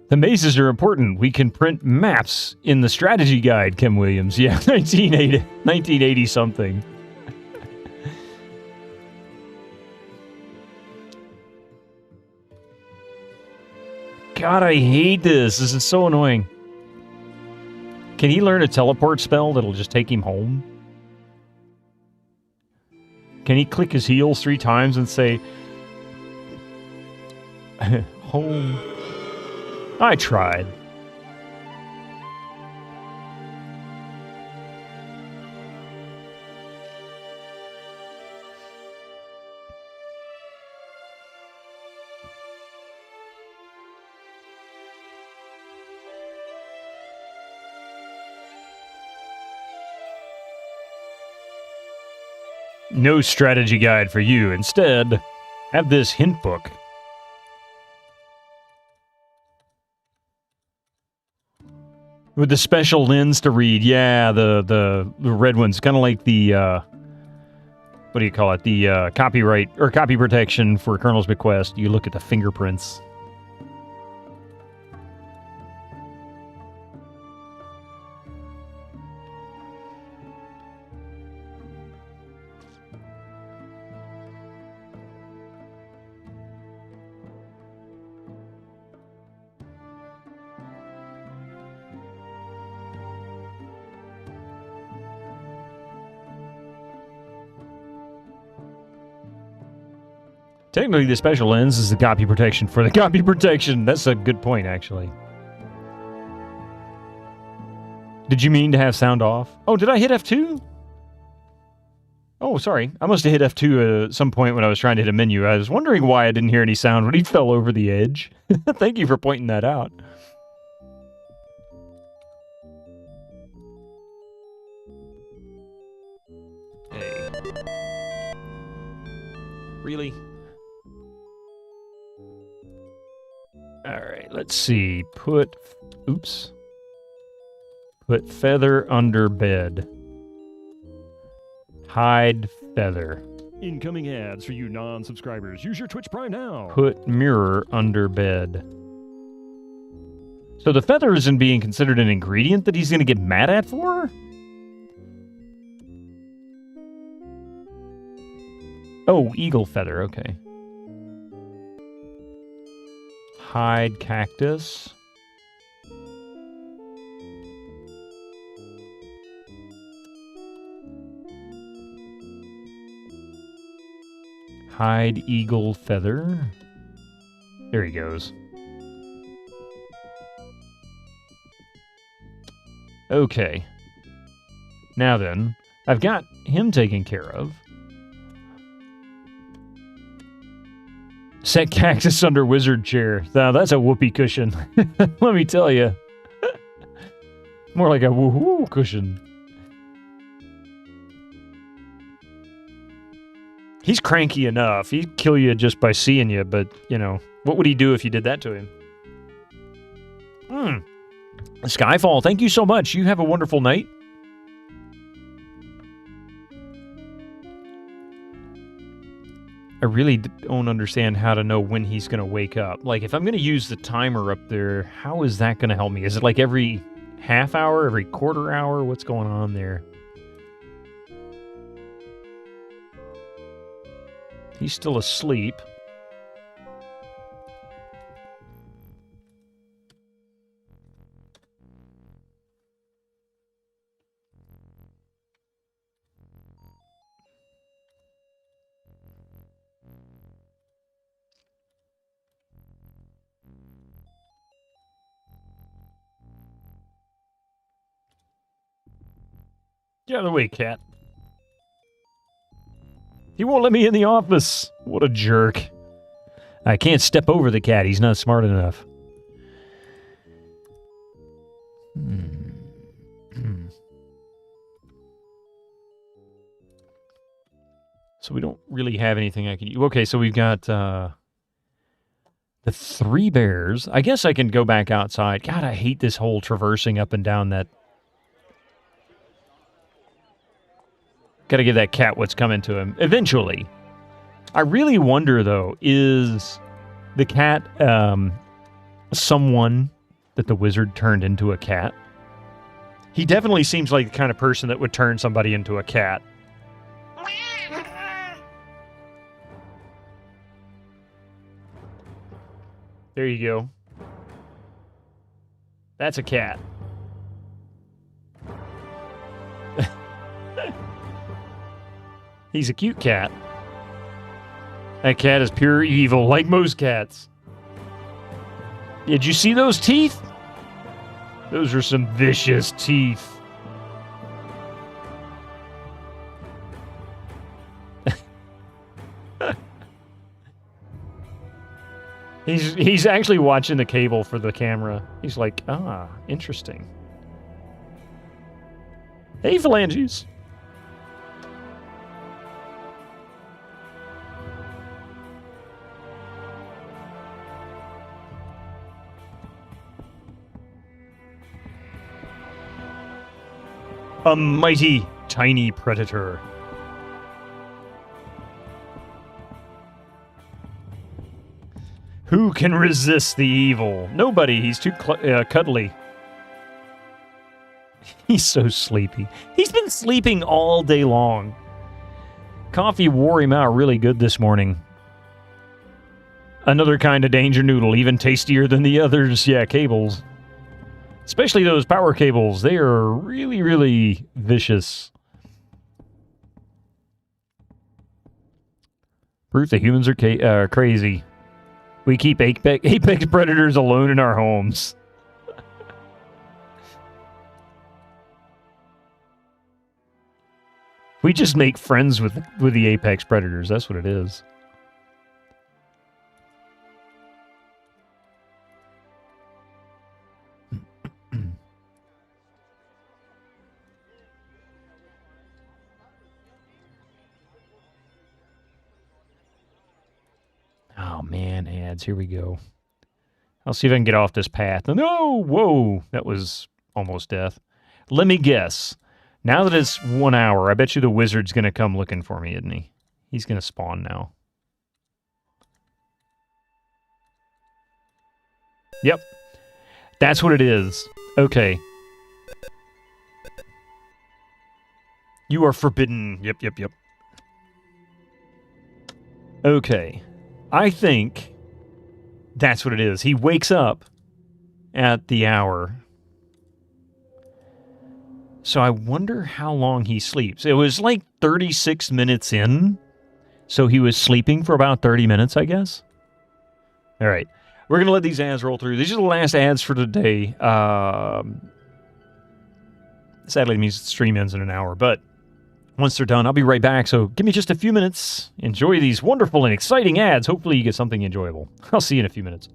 The mazes are important. We can print maps in the strategy guide, Kim Williams. Yeah, 1980 something. God, I hate this. This is so annoying. Can he learn a teleport spell that'll just take him home? Can he click his heels 3 times and say, home? I tried. No strategy guide for you. Instead, have this hint book. With the special lens to read. Yeah, the red ones. Kind of like the, what do you call it? The copyright, or copy protection for Colonel's Bequest. You look at the fingerprints. Technically, the special lens is the copy protection for the copy protection. That's a good point, actually. Did you mean to have sound off? Oh, did I hit F2? Oh, sorry. I must have hit F2 at some point when I was trying to hit a menu. I was wondering why I didn't hear any sound when he fell over the edge. Thank you for pointing that out. Hey. Really? Alright, let's see. Put feather under bed. Hide feather. Incoming ads for you non-subscribers. Use your Twitch Prime now. Put mirror under bed. So the feather isn't being considered an ingredient that he's going to get mad at for? Oh, eagle feather, okay. Hide cactus. Hide eagle feather. There he goes. Okay. Now then, I've got him taken care of. Set cactus under wizard chair. Now, that's a whoopee cushion. Let me tell you. More like a woohoo cushion. He's cranky enough. He'd kill you just by seeing you, but, you know, what would he do if you did that to him? Skyfall, thank you so much. You have a wonderful night. I really don't understand how to know when he's going to wake up. Like, if I'm going to use the timer up there, how is that going to help me? Is it like every half hour, every quarter hour? What's going on there? He's still asleep. Get out of the way, cat. He won't let me in the office. What a jerk. I can't step over the cat. He's not smart enough. So we don't really have anything I can use. Okay, so we've got the 3 bears. I guess I can go back outside. God, I hate this whole traversing up and down that. Got to give that cat what's coming to him. Eventually. I really wonder, though, is the cat someone that the wizard turned into a cat? He definitely seems like the kind of person that would turn somebody into a cat. There you go. That's a cat. He's a cute cat. That cat is pure evil, like most cats. Did you see those teeth? Those are some vicious teeth. He's actually watching the cable for the camera. He's like, interesting. Hey, phalanges. A mighty, tiny predator. Who can resist the evil? Nobody. He's too cuddly. He's so sleepy. He's been sleeping all day long. Coffee wore him out really good this morning. Another kind of danger noodle, even tastier than the others. Yeah, cables. Especially those power cables. They are really, really vicious. Proof that humans are crazy. We keep apex predators alone in our homes. We just make friends with the apex predators. That's what it is. Oh, man, ads. Here we go. I'll see if I can get off this path. No! Whoa! That was almost death. Let me guess. Now that it's 1 hour, I bet you the wizard's going to come looking for me, isn't he? He's going to spawn now. Yep. That's what it is. Okay. You are forbidden. Yep. Okay. I think that's what it is. He wakes up at the hour. So I wonder how long he sleeps. It was like 36 minutes in. So he was sleeping for about 30 minutes, I guess. All right. We're going to let these ads roll through. These are the last ads for today. Sadly, it means the stream ends in an hour. But Once they're done, I'll be right back, so give me just a few minutes. Enjoy these wonderful and exciting ads. Hopefully you get something enjoyable. I'll see you in a few minutes.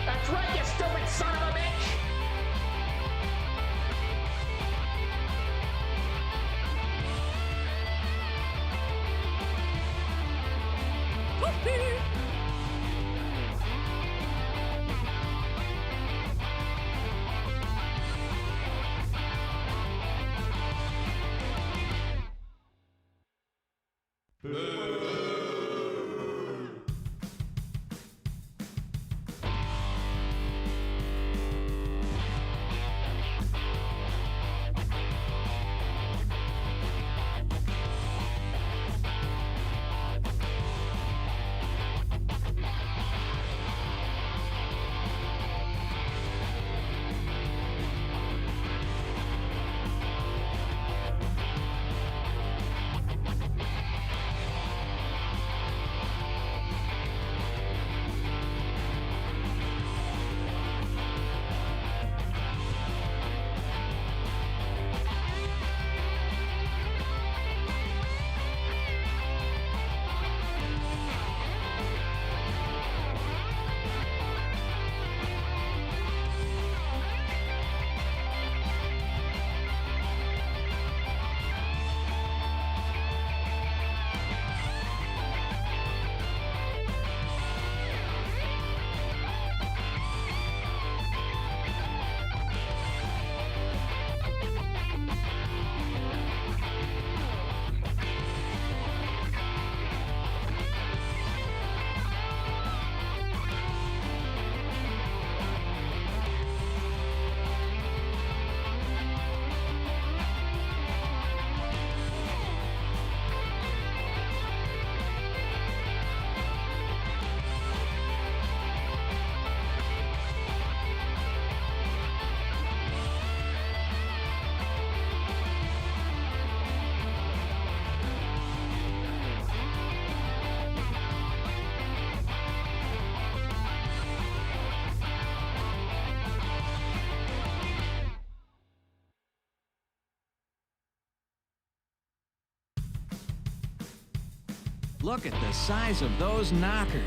That's right, you stupid son of a bitch! Look at the size of those knockers.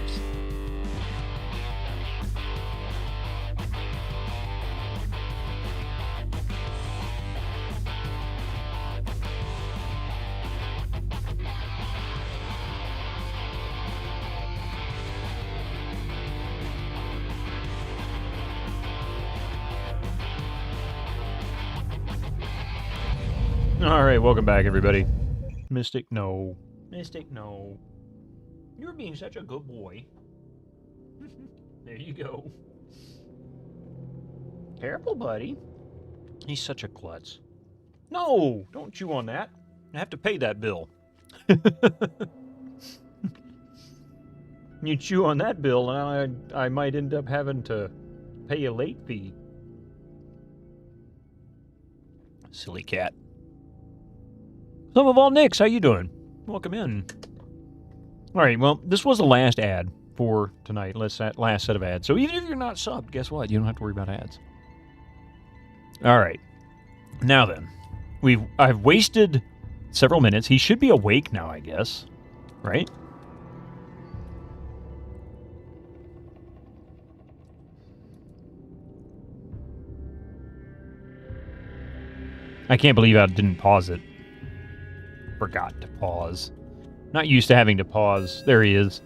All right, welcome back, everybody. Mystic, no. Mystic, no. You're being such a good boy. There you go. Careful, buddy. He's such a klutz. No, don't chew on that. I have to pay that bill. You chew on that bill, and I might end up having to pay a late fee. Silly cat. Some of all Nicks, how you doing? Welcome in. All right, well, this was the last ad for tonight. Last set of ads. So even if you're not subbed, guess what? You don't have to worry about ads. All right. Now then, I've wasted several minutes. He should be awake now, I guess. Right? I can't believe I didn't pause it. Forgot to pause. Not used to having to pause. There he is.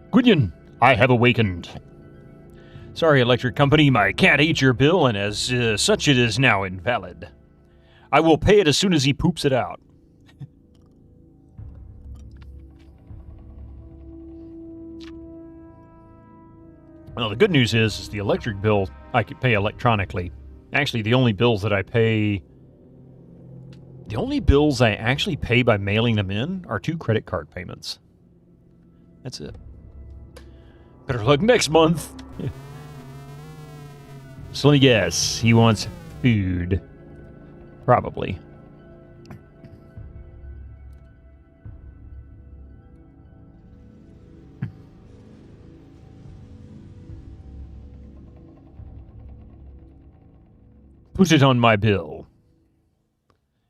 Gwydion, I have awakened. Sorry, electric company, my cat ate your bill, and as such it is now invalid. I will pay it as soon as he poops it out. Well, the good news is the electric bill I can pay electronically. Actually, the only bills I actually pay by mailing them in are 2 credit card payments. That's it. Better luck next month. So let me guess. He wants food. Probably. Put it on my bill.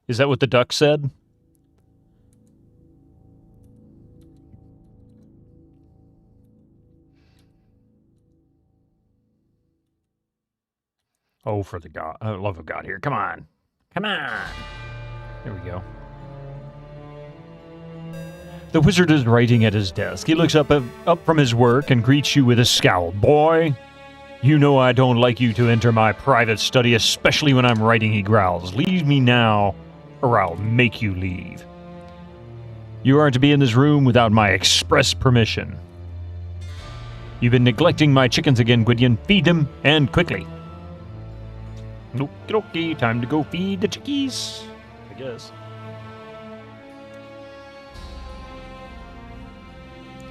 Is that what the duck said? Oh, for the love of God here. Come on. Come on. There we go. The wizard is writing at his desk. He looks up from his work and greets you with a scowl. Boy, you know I don't like you to enter my private study, especially when I'm writing, he growls. Leave me now, or I'll make you leave. You are to be in this room without my express permission. You've been neglecting my chickens again, Gwydion. Feed them, and quickly. Okay, time to go feed the chickies, I guess.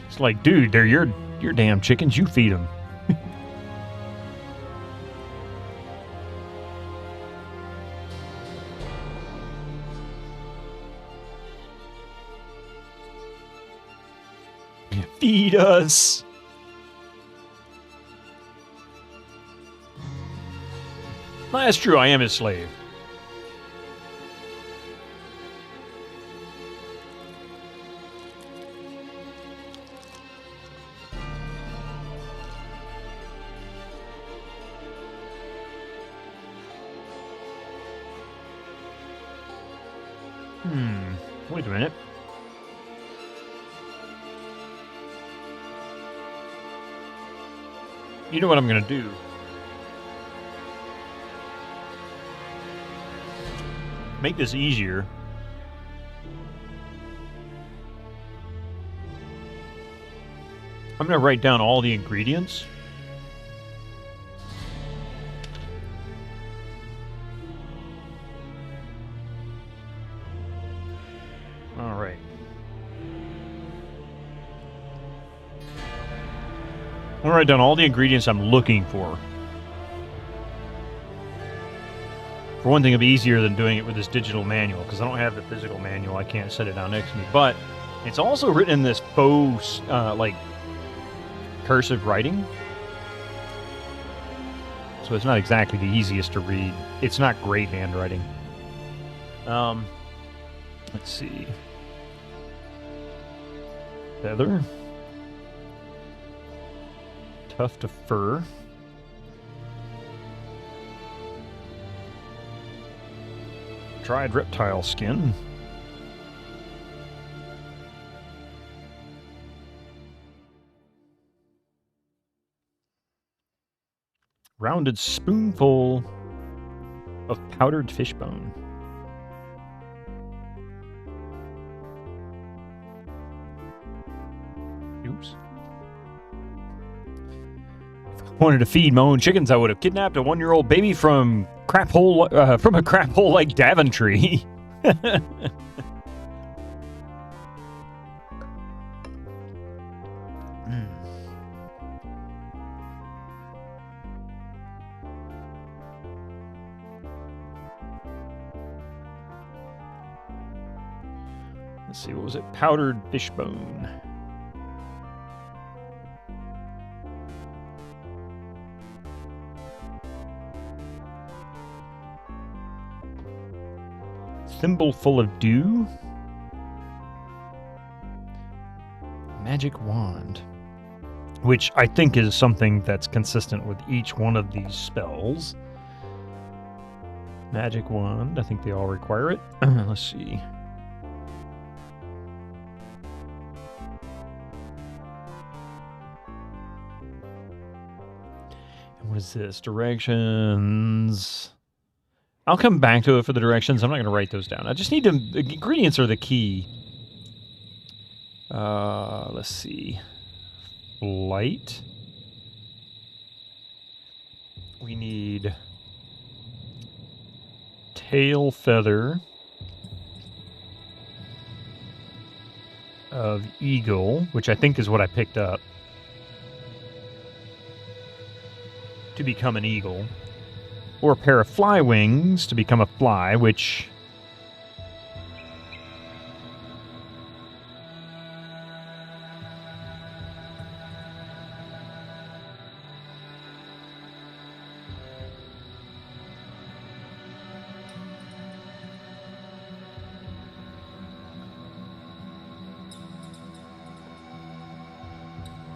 It's like, dude, they're your damn chickens. You feed them. Feed us. That's true, I am his slave. Wait a minute. You know what I'm going to do? Make this easier. I'm going to write down all the ingredients. All right. I'm going to write down all the ingredients I'm looking for. For one thing, it'll be easier than doing it with this digital manual, because I don't have the physical manual. I can't set it down next to me. But it's also written in this faux, like, cursive writing. So it's not exactly the easiest to read. It's not great handwriting. Let's see. Feather. Tuft of fur. Dried reptile skin. Rounded spoonful of powdered fish bone. Oops. If I wanted to feed my own chickens, I would have kidnapped a 1-year-old baby from a crap hole like Daventry. Let's see, what was it? Powdered fish bone. Thimbleful of dew. Magic wand. Which I think is something that's consistent with each one of these spells. Magic wand. I think they all require it. Let's see. What is this? Directions. I'll come back to it for the directions. I'm not going to write those down. I just need to... The ingredients are the key. Let's see. Light. We need... tail feather. Of eagle, which I think is what I picked up. To become an eagle. Or a pair of fly wings to become a fly, which...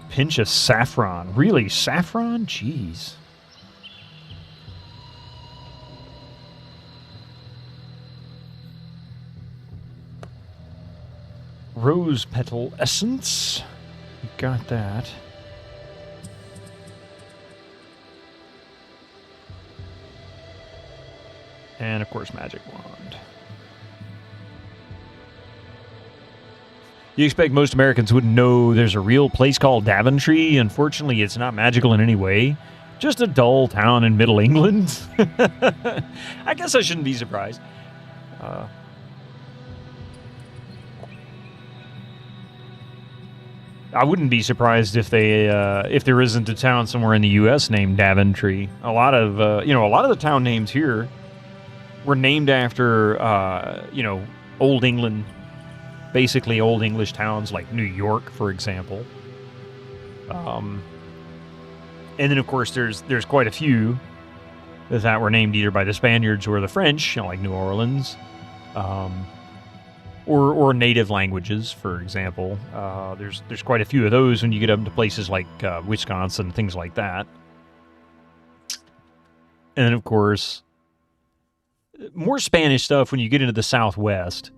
Pinch of saffron. Really? Saffron? Jeez. Rose petal essence. You got that. And of course, magic wand. You expect most Americans wouldn't know there's a real place called Daventry. Unfortunately, it's not magical in any way. Just a dull town in Middle England. I guess I shouldn't be surprised. I wouldn't be surprised if if there isn't a town somewhere in the U.S. named Daventry. A lot of the town names here were named after Old England, basically Old English towns like New York, for example. And then of course there's quite a few that were named either by the Spaniards or the French, like New Orleans. Or native languages, for example. There's quite a few of those when you get up to places like Wisconsin, things like that. And then, of course, more Spanish stuff when you get into the Southwest.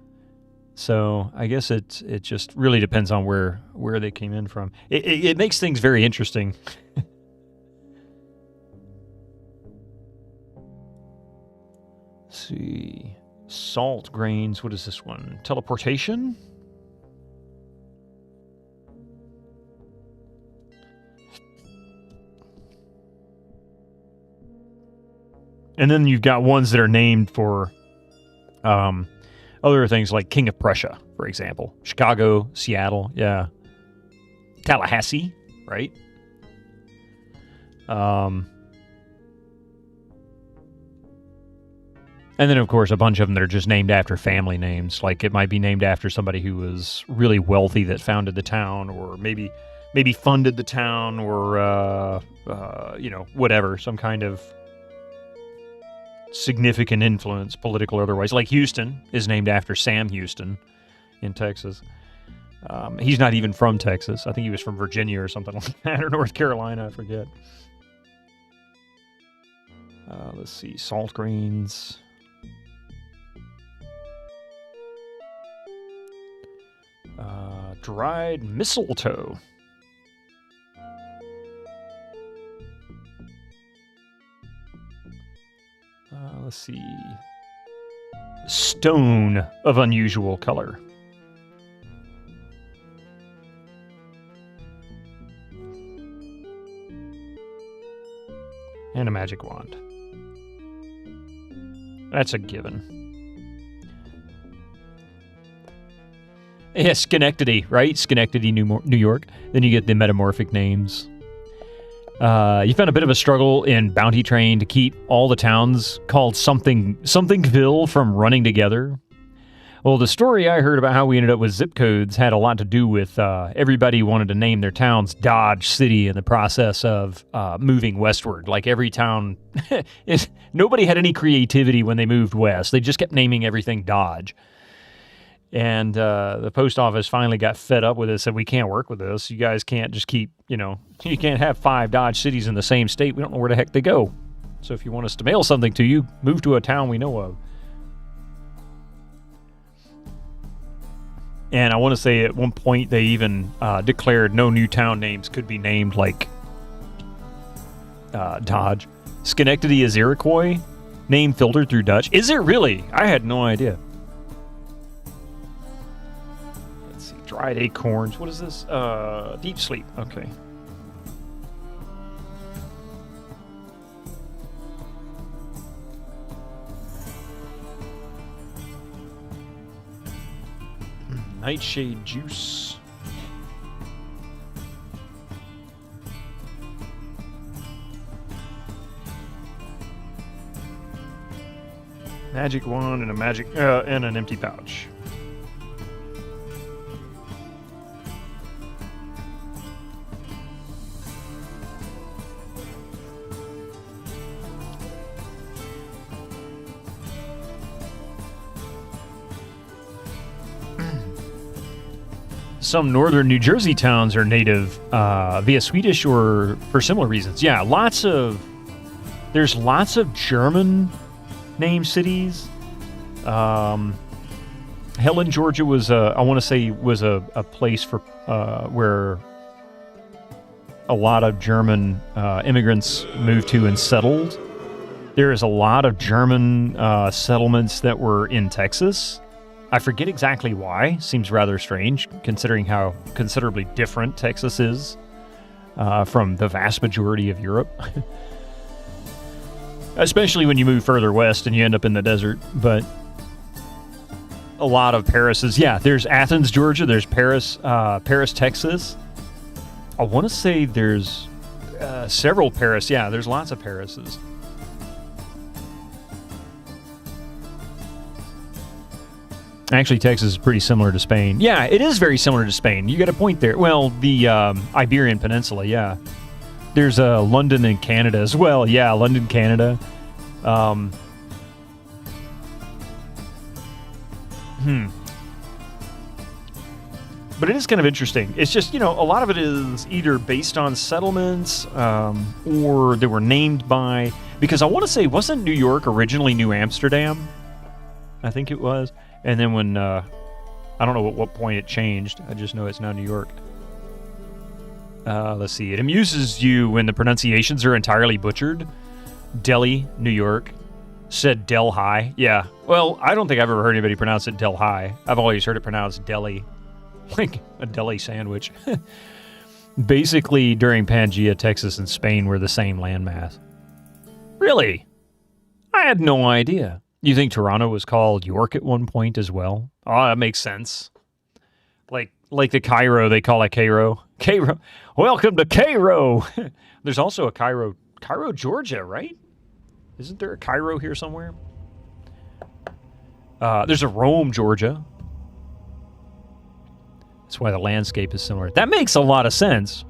So I guess it just really depends on where they came in from. It makes things very interesting. Let's see. Salt grains. What is this one? Teleportation? And then you've got ones that are named for other things like King of Prussia, for example. Chicago, Seattle, yeah. Tallahassee, right? And then, of course, a bunch of them that are just named after family names. Like it might be named after somebody who was really wealthy that founded the town, or maybe funded the town, or whatever, some kind of significant influence, political or otherwise. Like Houston is named after Sam Houston in Texas. He's not even from Texas. I think he was from Virginia or something like that, or North Carolina, I forget. Let's see, salt grains. Dried mistletoe. Let's see. Stone of unusual color. And a magic wand. That's a given. Yeah, Schenectady, right? Schenectady, New York. Then you get the metamorphic names. You found a bit of a struggle in Bounty Train to keep all the towns called somethingville from running together. Well, the story I heard about how we ended up with zip codes had a lot to do with everybody wanted to name their towns Dodge City in the process of moving westward. Like every town, nobody had any creativity when they moved west. They just kept naming everything Dodge. And the post office finally got fed up with it, said, we can't work with this. You guys can't just keep, you can't have 5 Dodge cities in the same state. We don't know where the heck they go. So if you want us to mail something to you, move to a town we know of. And I want to say at one point they even declared no new town names could be named like Dodge. Schenectady is Iroquois. Name filtered through Dutch. Is it really? I had no idea. Dried acorns. What is this? Deep sleep. Okay. Nightshade juice. Magic wand and a magic and an empty pouch. Some northern New Jersey towns are native via Swedish or for similar reasons. Yeah, there's lots of German named cities. Helen, Georgia was I want to say was a place for where a lot of German immigrants moved to and settled. There is a lot of German settlements that were in Texas. I forget exactly why. Seems rather strange, considering how considerably different Texas is from the vast majority of Europe. Especially when you move further west and you end up in the desert. But a lot of Parises. Yeah, there's Athens, Georgia. There's Paris, Texas. I want to say there's several Paris. Yeah, there's lots of Parises. Actually, Texas is pretty similar to Spain. Yeah, it is very similar to Spain. You got a point there. Well, the Iberian Peninsula, yeah. There's London and Canada as well. Yeah, London, Canada. But it is kind of interesting. It's just, a lot of it is either based on settlements or they were named by... Because I want to say, wasn't New York originally New Amsterdam? I think it was. And then when, I don't know at what point it changed. I just know it's now New York. Let's see. It amuses you when the pronunciations are entirely butchered. Delhi, New York. Said Delhi. Yeah. Well, I don't think I've ever heard anybody pronounce it Delhi. I've always heard it pronounced Delhi. Like a deli sandwich. Basically, during Pangea, Texas and Spain were the same landmass. Really? I had no idea. You think Toronto was called York at one point as well? Oh, that makes sense. Like the Cairo, they call it Cairo. Cairo. Welcome to Cairo. There's also a Cairo, Georgia, right? Isn't there a Cairo here somewhere? There's a Rome, Georgia. That's why the landscape is similar. That makes a lot of sense.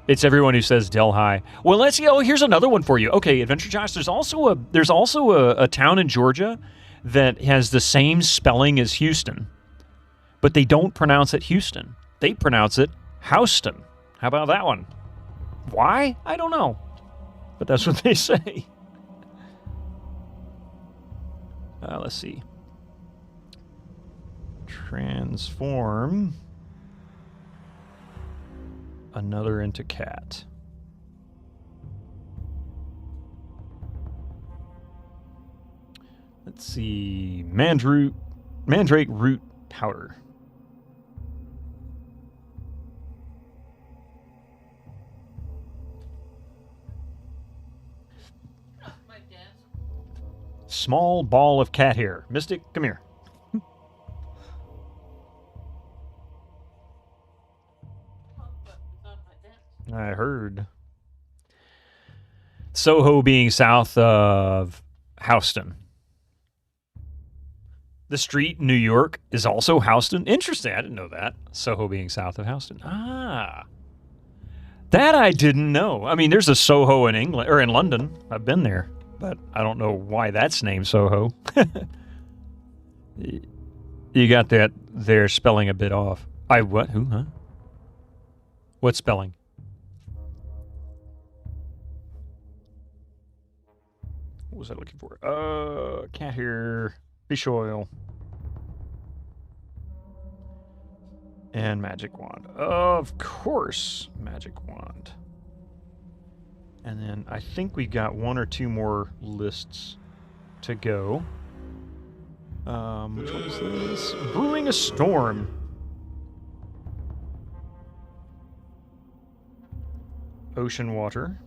It's everyone who says Delhi. Well, let's see. Oh, here's another one for you. Okay, Adventure Josh. There's also a town in Georgia that has the same spelling as Houston, but they don't pronounce it Houston. They pronounce it Houston. How about that one? Why? I don't know, but that's what they say. Let's see. Transform another into cat. Let's see. Mandrake root powder. Small ball of cat hair. Mystic, come here. I heard. Soho being south of Houston. The street in New York is also Houston. Interesting. I didn't know that. Soho being south of Houston. Ah. That I didn't know. I mean, there's a Soho in England or in London. I've been there, but I don't know why that's named Soho. You got that there spelling a bit off. What? Who? Huh? What spelling? What was I looking for? Cat hair, fish oil, and magic wand. Of course, magic wand. And then I think we got one or two more lists to go. Which one is this? Brewing a Storm. Ocean water.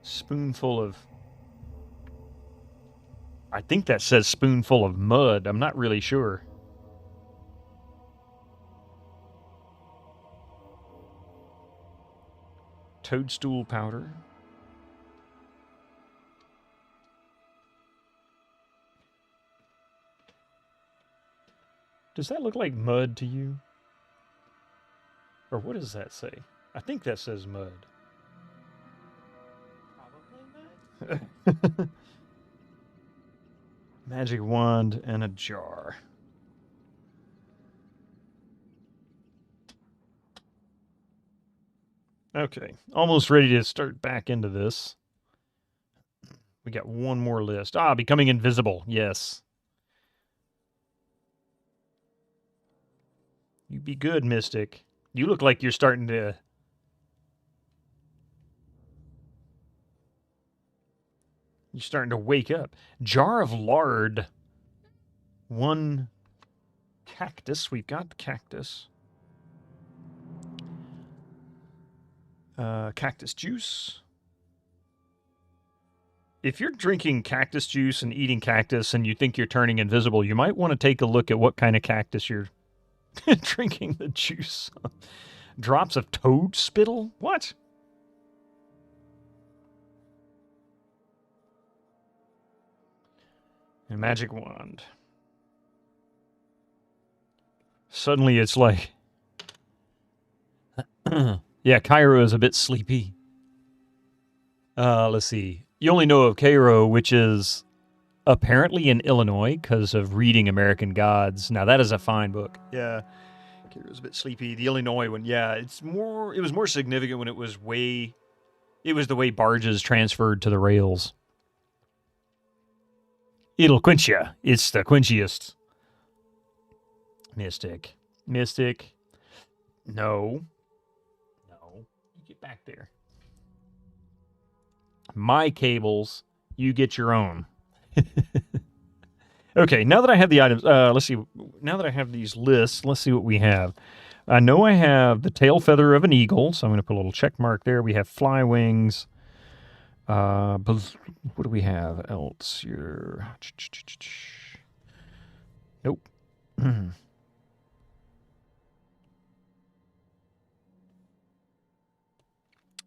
Spoonful of... I think that says spoonful of mud. I'm not really sure. Toadstool powder. Does that look like mud to you? Or what does that say? I think that says mud. Magic wand and a jar. Okay, almost ready to start back into this. We got one more list. Becoming invisible. Yes. You be good, Mystic. You look like you're starting to... You're starting to wake up. Jar of lard. One cactus. We've got cactus. Cactus juice. If you're drinking cactus juice and eating cactus and you think you're turning invisible, you might want to take a look at what kind of cactus you're drinking the juice. Drops of toad spittle? What? And magic wand. Suddenly it's like... Yeah, Cairo is a bit sleepy. Let's see. You only know of Cairo, which is apparently in Illinois because of reading American Gods. Now, that is a fine book. Yeah. Cairo's a bit sleepy. The Illinois one, yeah, it was more significant when it was the way barges transferred to the rails. It'll quench you. It's the quenchiest. Mystic. No. You get back there. My cables. You get your own. Okay, now that I have the items, let's see. Now that I have these lists, let's see what we have. I know I have the tail feather of an eagle, so I'm going to put a little check mark there. We have fly wings. What do we have else here? Nope.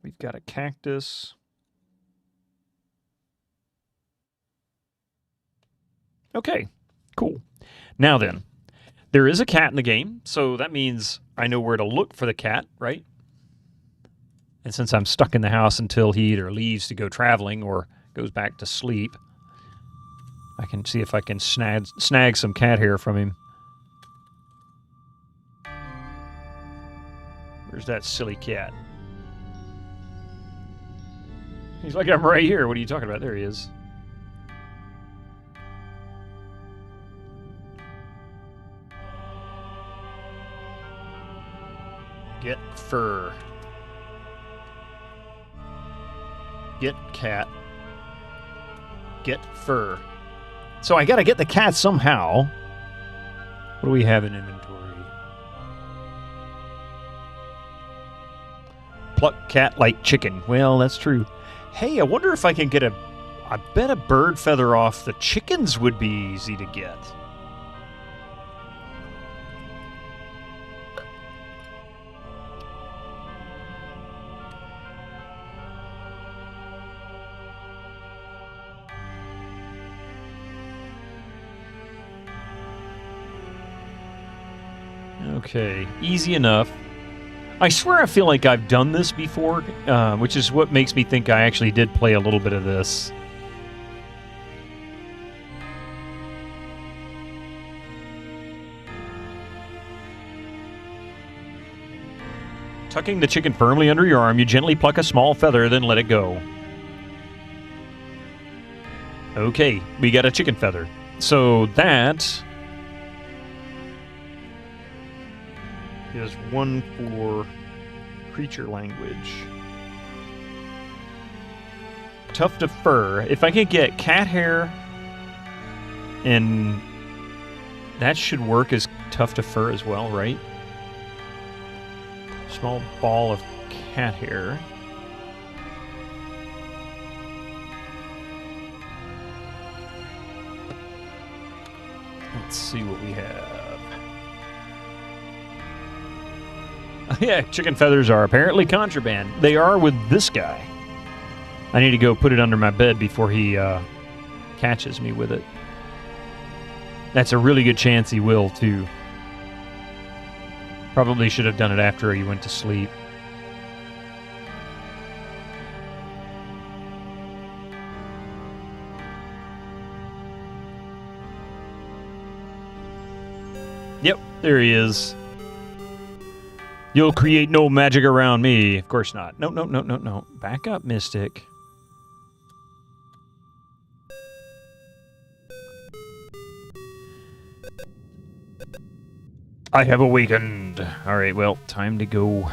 We've got a cactus. Okay, cool. Now then, There is a cat in the game, so that means I know where to look for the cat, right? And since I'm stuck in the house until he either leaves to go traveling or goes back to sleep, I can see if I can snag some cat hair from him. Where's that silly cat? He's like, I'm right here. What are you talking about? There he is. Get fur. Get cat. Get fur. So I gotta get the cat somehow. What do we have in inventory? Pluck cat like chicken. Well, that's true. Hey, I wonder if I can get I bet a bird feather off the chickens would be easy to get. Okay, easy enough. I swear I feel like I've done this before, which is what makes me think I actually did play a little bit of this. Tucking the chicken firmly under your arm, you gently pluck a small feather, then let it go. Okay, we got a chicken feather. So that is one for creature language. Tuft of fur. If I could get cat hair, and that should work as tuft of fur as well, right? Small ball of cat hair. Let's see what we have. Yeah, chicken feathers are apparently contraband. They are with this guy. I need to go put it under my bed before he catches me with it. That's a really good chance he will, too. Probably should have done it after he went to sleep. Yep, there he is. You'll create no magic around me. Of course not. No, no, no, no, no. Back up, Mystic. I have awakened. All right, well, time to go.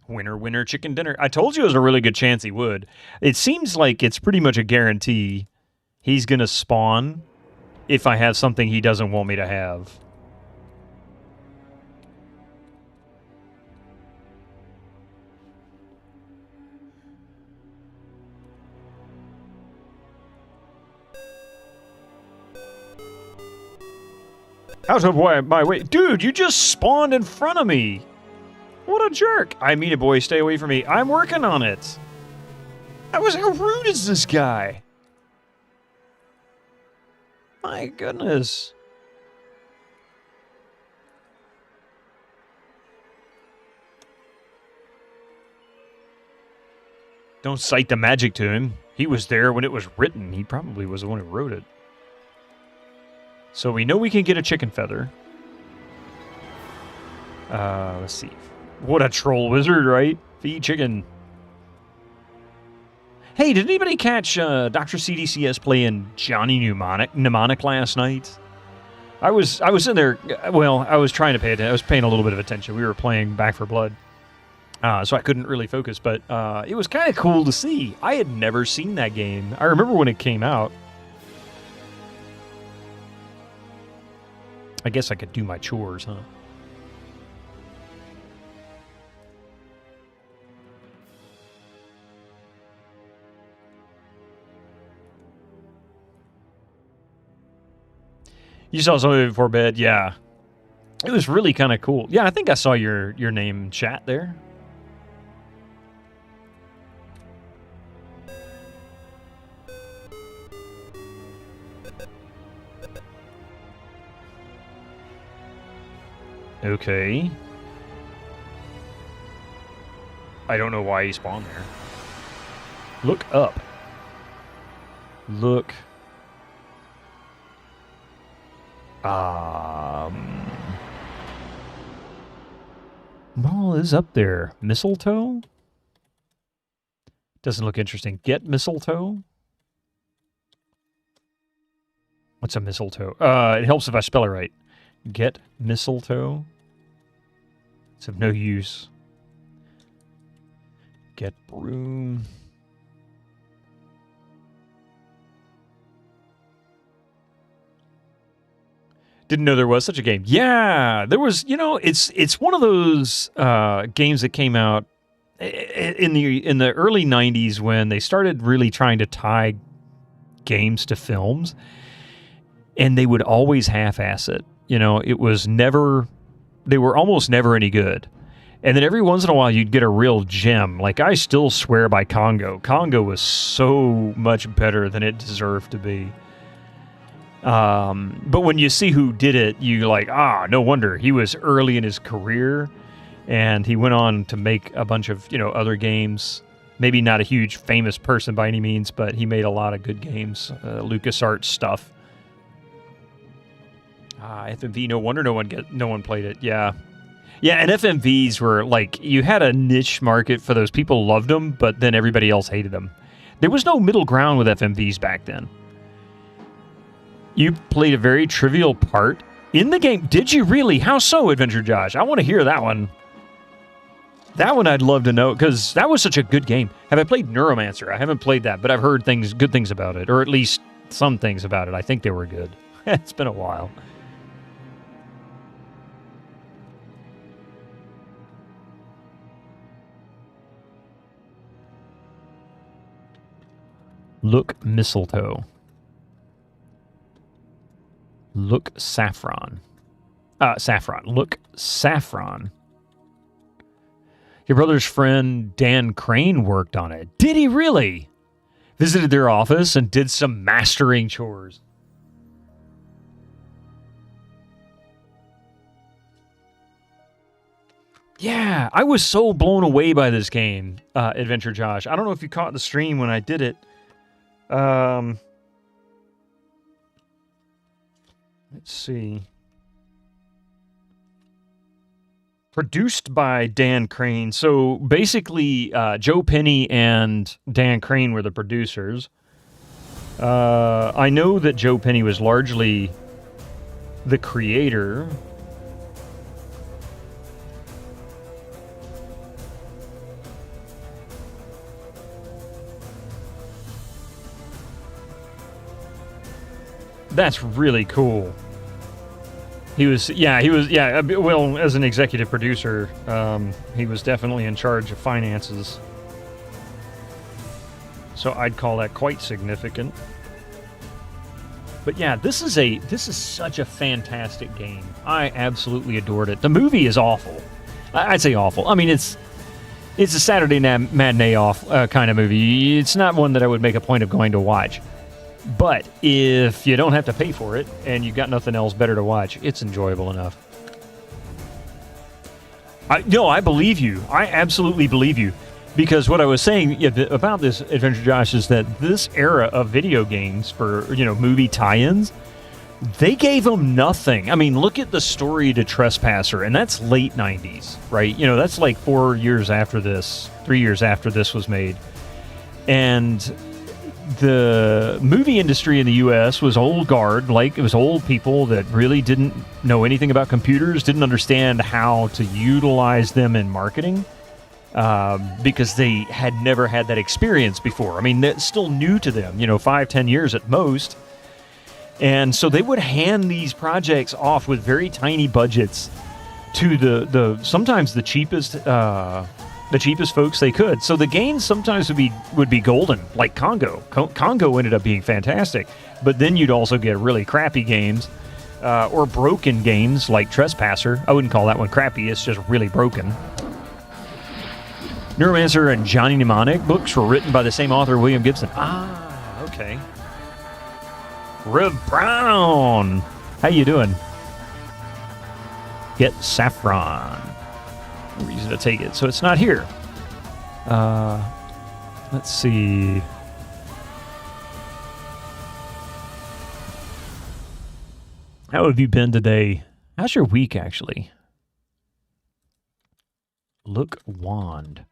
Winner, winner, chicken dinner. I told you it was a really good chance he would. It seems like it's pretty much a guarantee he's going to spawn if I have something he doesn't want me to have. Out of my way. Dude, you just spawned in front of me. What a jerk. I mean it, boy. Stay away from me. I'm working on it. How rude is this guy? My goodness. Don't cite the magic to him. He was there when it was written. He probably was the one who wrote it. So we know we can get a chicken feather. Let's see. What a troll wizard, right? Feed chicken. Hey, did anybody catch Dr. CDCS playing Johnny Mnemonic last night? I was in there. Well, I was trying to pay attention. I was paying a little bit of attention. We were playing Back for Blood, so I couldn't really focus. But it was kind of cool to see. I had never seen that game. I remember when it came out. I guess I could do my chores, huh? You saw something before bed? Yeah. It was really kind of cool. Yeah, I think I saw your name in chat there. Okay. I don't know why he spawned there. Look up. Look. Mall is up there. Mistletoe? Doesn't look interesting. Get mistletoe? What's a mistletoe? It helps if I spell it right. Get mistletoe. It's of no use. Get broom. Didn't know there was such a game. Yeah, there was. You know, it's one of those games that came out in the early '90s when they started really trying to tie games to films, and they would always half-ass it. You know, it was never. They were almost never any good. And then every once in a while, you'd get a real gem. Like, I still swear by Congo. Congo was so much better than it deserved to be. But when you see who did it, you're like, no wonder. He was early in his career, and he went on to make a bunch of, other games. Maybe not a huge famous person by any means, but he made a lot of good games. LucasArts stuff. FMV, no wonder no one played it. Yeah. Yeah, and FMVs were like, you had a niche market for those. People loved them, but then everybody else hated them. There was no middle ground with FMVs back then. You played a very trivial part in the game. Did you really? How so, Adventure Josh? I want to hear that one. That one I'd love to know, because that was such a good game. Have I played Neuromancer? I haven't played that, but I've heard good things about it, or at least some things about it. I think they were good. It's been a while. Look mistletoe. Look saffron. Saffron. Look saffron. Your brother's friend Dan Crane worked on it. Did he really? Visited their office and did some mastering chores. Yeah, I was so blown away by this game, Adventure Josh. I don't know if you caught the stream when I did it. Let's see. Produced by Dan Crane. So basically, Joe Penny and Dan Crane were the producers. I know that Joe Penny was largely the creator. That's really cool. Well, as an executive producer, he was definitely in charge of finances. So I'd call that quite significant. But yeah, this is such a fantastic game. I absolutely adored it. The movie is awful. I'd say awful. I mean, it's a Saturday matinee off kind of movie. It's not one that I would make a point of going to watch. But if you don't have to pay for it and you've got nothing else better to watch, it's enjoyable enough. I believe you. I absolutely believe you. Because what I was saying about this, Adventure Josh, is that this era of video games for, movie tie-ins, they gave them nothing. I mean, look at the story to Trespasser, and that's late 90s, right? That's like 3 years after this was made. And the movie industry in the U.S. was old guard, like it was old people that really didn't know anything about computers, didn't understand how to utilize them in marketing, because they had never had that experience before. I mean, that's still new to them, 5-10 years at most. And so they would hand these projects off with very tiny budgets to the sometimes the cheapest folks they could. So the games sometimes would be golden, like Congo. Congo ended up being fantastic, but then you'd also get really crappy games, or broken games like Trespasser. I wouldn't call that one crappy, it's just really broken. Neuromancer and Johnny Mnemonic books were written by the same author, William Gibson. Okay. Rev Brown, how you doing? Get saffron. Reason to take it. So it's not here. Let's see. How have you been today? How's your week, actually? Look wand.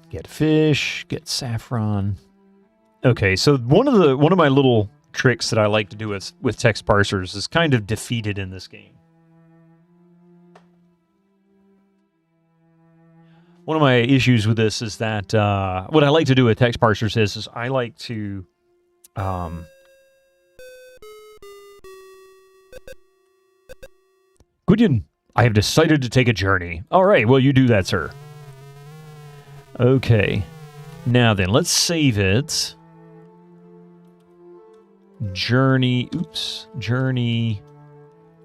Get fish, get saffron. Okay, so one of my little tricks that I like to do with text parsers is kind of defeated in this game. One of my issues with this is that what I like to do with text parsers is I like to Gudyan, I have decided to take a journey. All right, well, you do that, sir. Okay. Now then, let's save it. Journey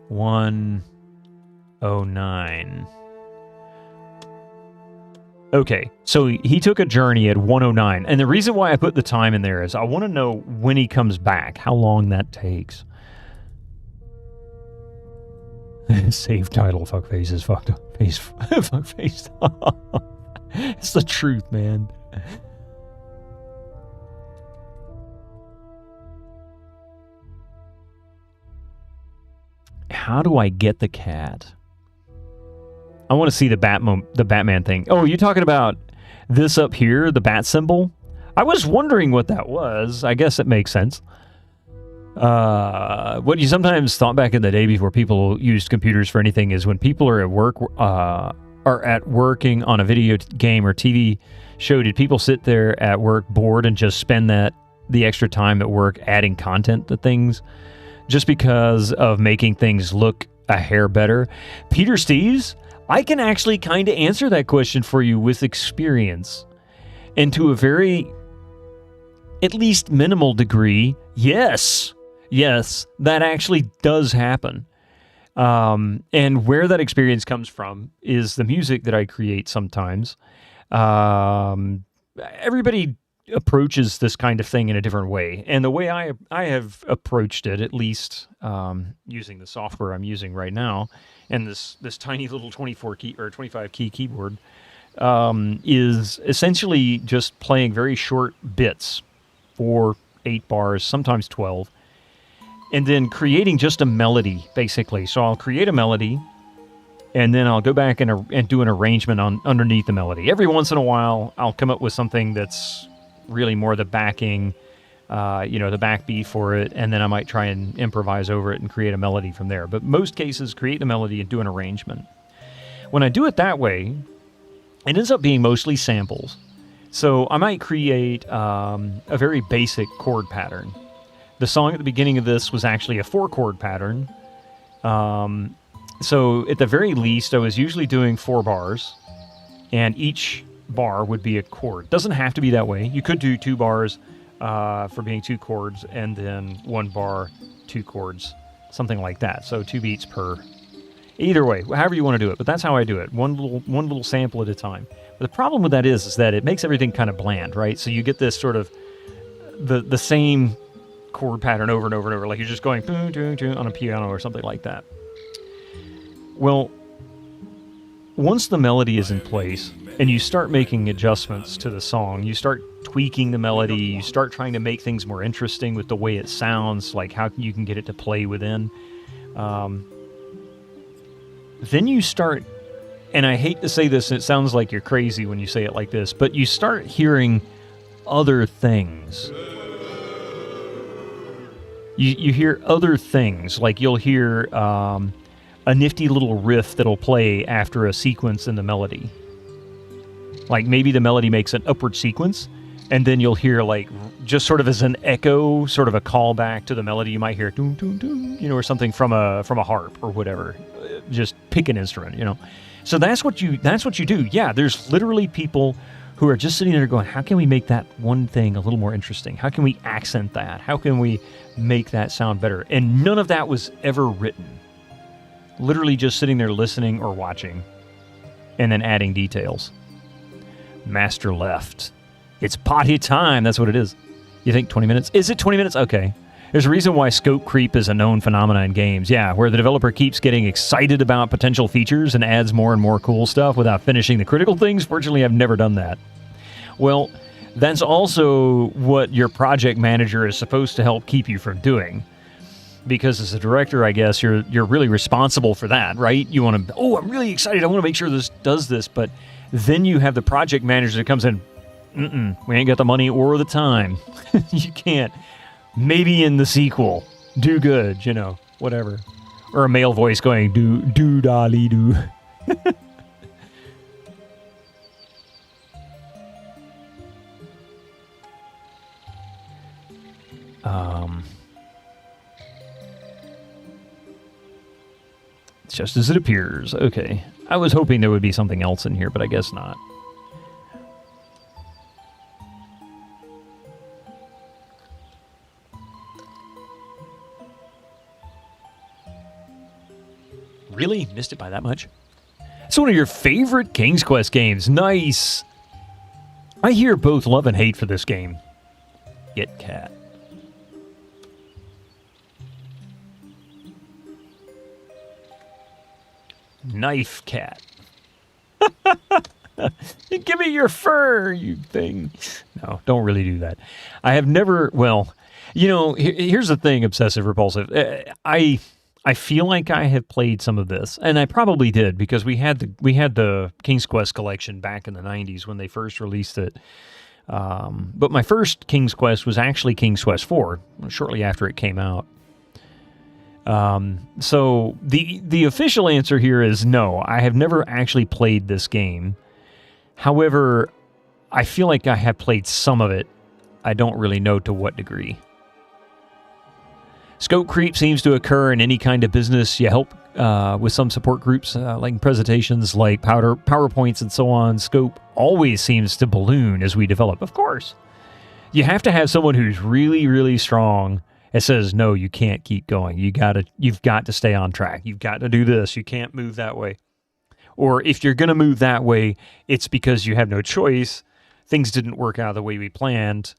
109. Okay, so he took a journey at 109. And the reason why I put the time in there is I want to know when he comes back, how long that takes. Save title, fuckface is fucked up. Fuckface. It's the truth, man. How do I get the cat? I want to see the Batman thing. Oh, are you talking about this up here, the bat symbol? I was wondering what that was. I guess it makes sense. What you sometimes thought back in the day before people used computers for anything is when people are at work, working on a video game or TV show, did people sit there at work bored and just spend the extra time at work adding content to things just because of making things look a hair better? Peter Steves, I can actually kind of answer that question for you with experience. And to a very, at least minimal degree, yes, that actually does happen. And where that experience comes from is the music that I create sometimes. Everybody approaches this kind of thing in a different way. And the way I have approached it, at least using the software I'm using right now, and this tiny little 24 key or 25 key keyboard, is essentially just playing very short bits, 4, 8 bars, sometimes 12, and then creating just a melody, basically. So I'll create a melody, and then I'll go back and do an arrangement underneath the melody. Every once in a while, I'll come up with something that's really more the backing, the backbeat for it, and then I might try and improvise over it and create a melody from there. But most cases, create the melody and do an arrangement. When I do it that way, it ends up being mostly samples. So I might create a very basic chord pattern. The song at the beginning of this was actually a 4-chord pattern. So at the very least, I was usually doing 4 bars, and each bar would be a chord. Doesn't have to be that way. You could do 2 bars for being 2 chords, and then 1 bar, 2 chords, something like that. So 2 beats per. Either way, however you want to do it. But that's how I do it. One little sample at a time. But the problem with that is that it makes everything kind of bland, right? So you get this sort of the same chord pattern over and over and over, like you're just going on a piano or something like that. Well, once the melody is in place and you start making adjustments to the song, you start tweaking the melody, you start trying to make things more interesting with the way it sounds, like how you can get it to play within. Then you start, and I hate to say this, it sounds like you're crazy when you say it like this, but you start hearing other things. You hear other things, like you'll hear a nifty little riff that'll play after a sequence in the melody. Like maybe the melody makes an upward sequence, and then you'll hear, like, just sort of as an echo, sort of a callback to the melody, you might hear doom, doom, doom, or something from a harp or whatever. Just pick an instrument, So that's what you do. Yeah, there's literally people who are just sitting there going, how can we make that one thing a little more interesting? How can we accent that? How can we make that sound better? And none of that was ever written. Literally just sitting there listening or watching and then adding details. Master left. It's potty time. That's what it is. You think 20 minutes? Is it 20 minutes? Okay. There's a reason why scope creep is a known phenomenon in games. Yeah, where the developer keeps getting excited about potential features and adds more and more cool stuff without finishing the critical things. Fortunately, I've never done that. Well, that's also what your project manager is supposed to help keep you from doing. Because as a director, I guess, you're really responsible for that, right? You want to, I'm really excited. I want to make sure this does this. But then you have the project manager that comes in, we ain't got the money or the time. You can't. Maybe in the sequel, do good, whatever. Or a male voice going, do dolly do. It's just as it appears. Okay. I was hoping there would be something else in here, but I guess not. Really? Missed it by that much? It's one of your favorite King's Quest games. Nice. I hear both love and hate for this game. Get cat. Knife cat. Give me your fur, you thing. No, don't really do that. I have never, here's the thing, Obsessive Repulsive. I feel like I have played some of this, and I probably did because we had the King's Quest collection back in the 90s when they first released it. But my first King's Quest was actually King's Quest 4, shortly after it came out. So the official answer here is no. I have never actually played this game. However, I feel like I have played some of it. I don't really know to what degree. Scope creep seems to occur in any kind of business you help with some support groups, like presentations like PowerPoints and so on. Scope always seems to balloon as we develop. Of course. You have to have someone who's really, really strong and says, no, you can't keep going. You've got to stay on track. You've got to do this. You can't move that way. Or if you're going to move that way, it's because you have no choice. Things didn't work out the way we planned.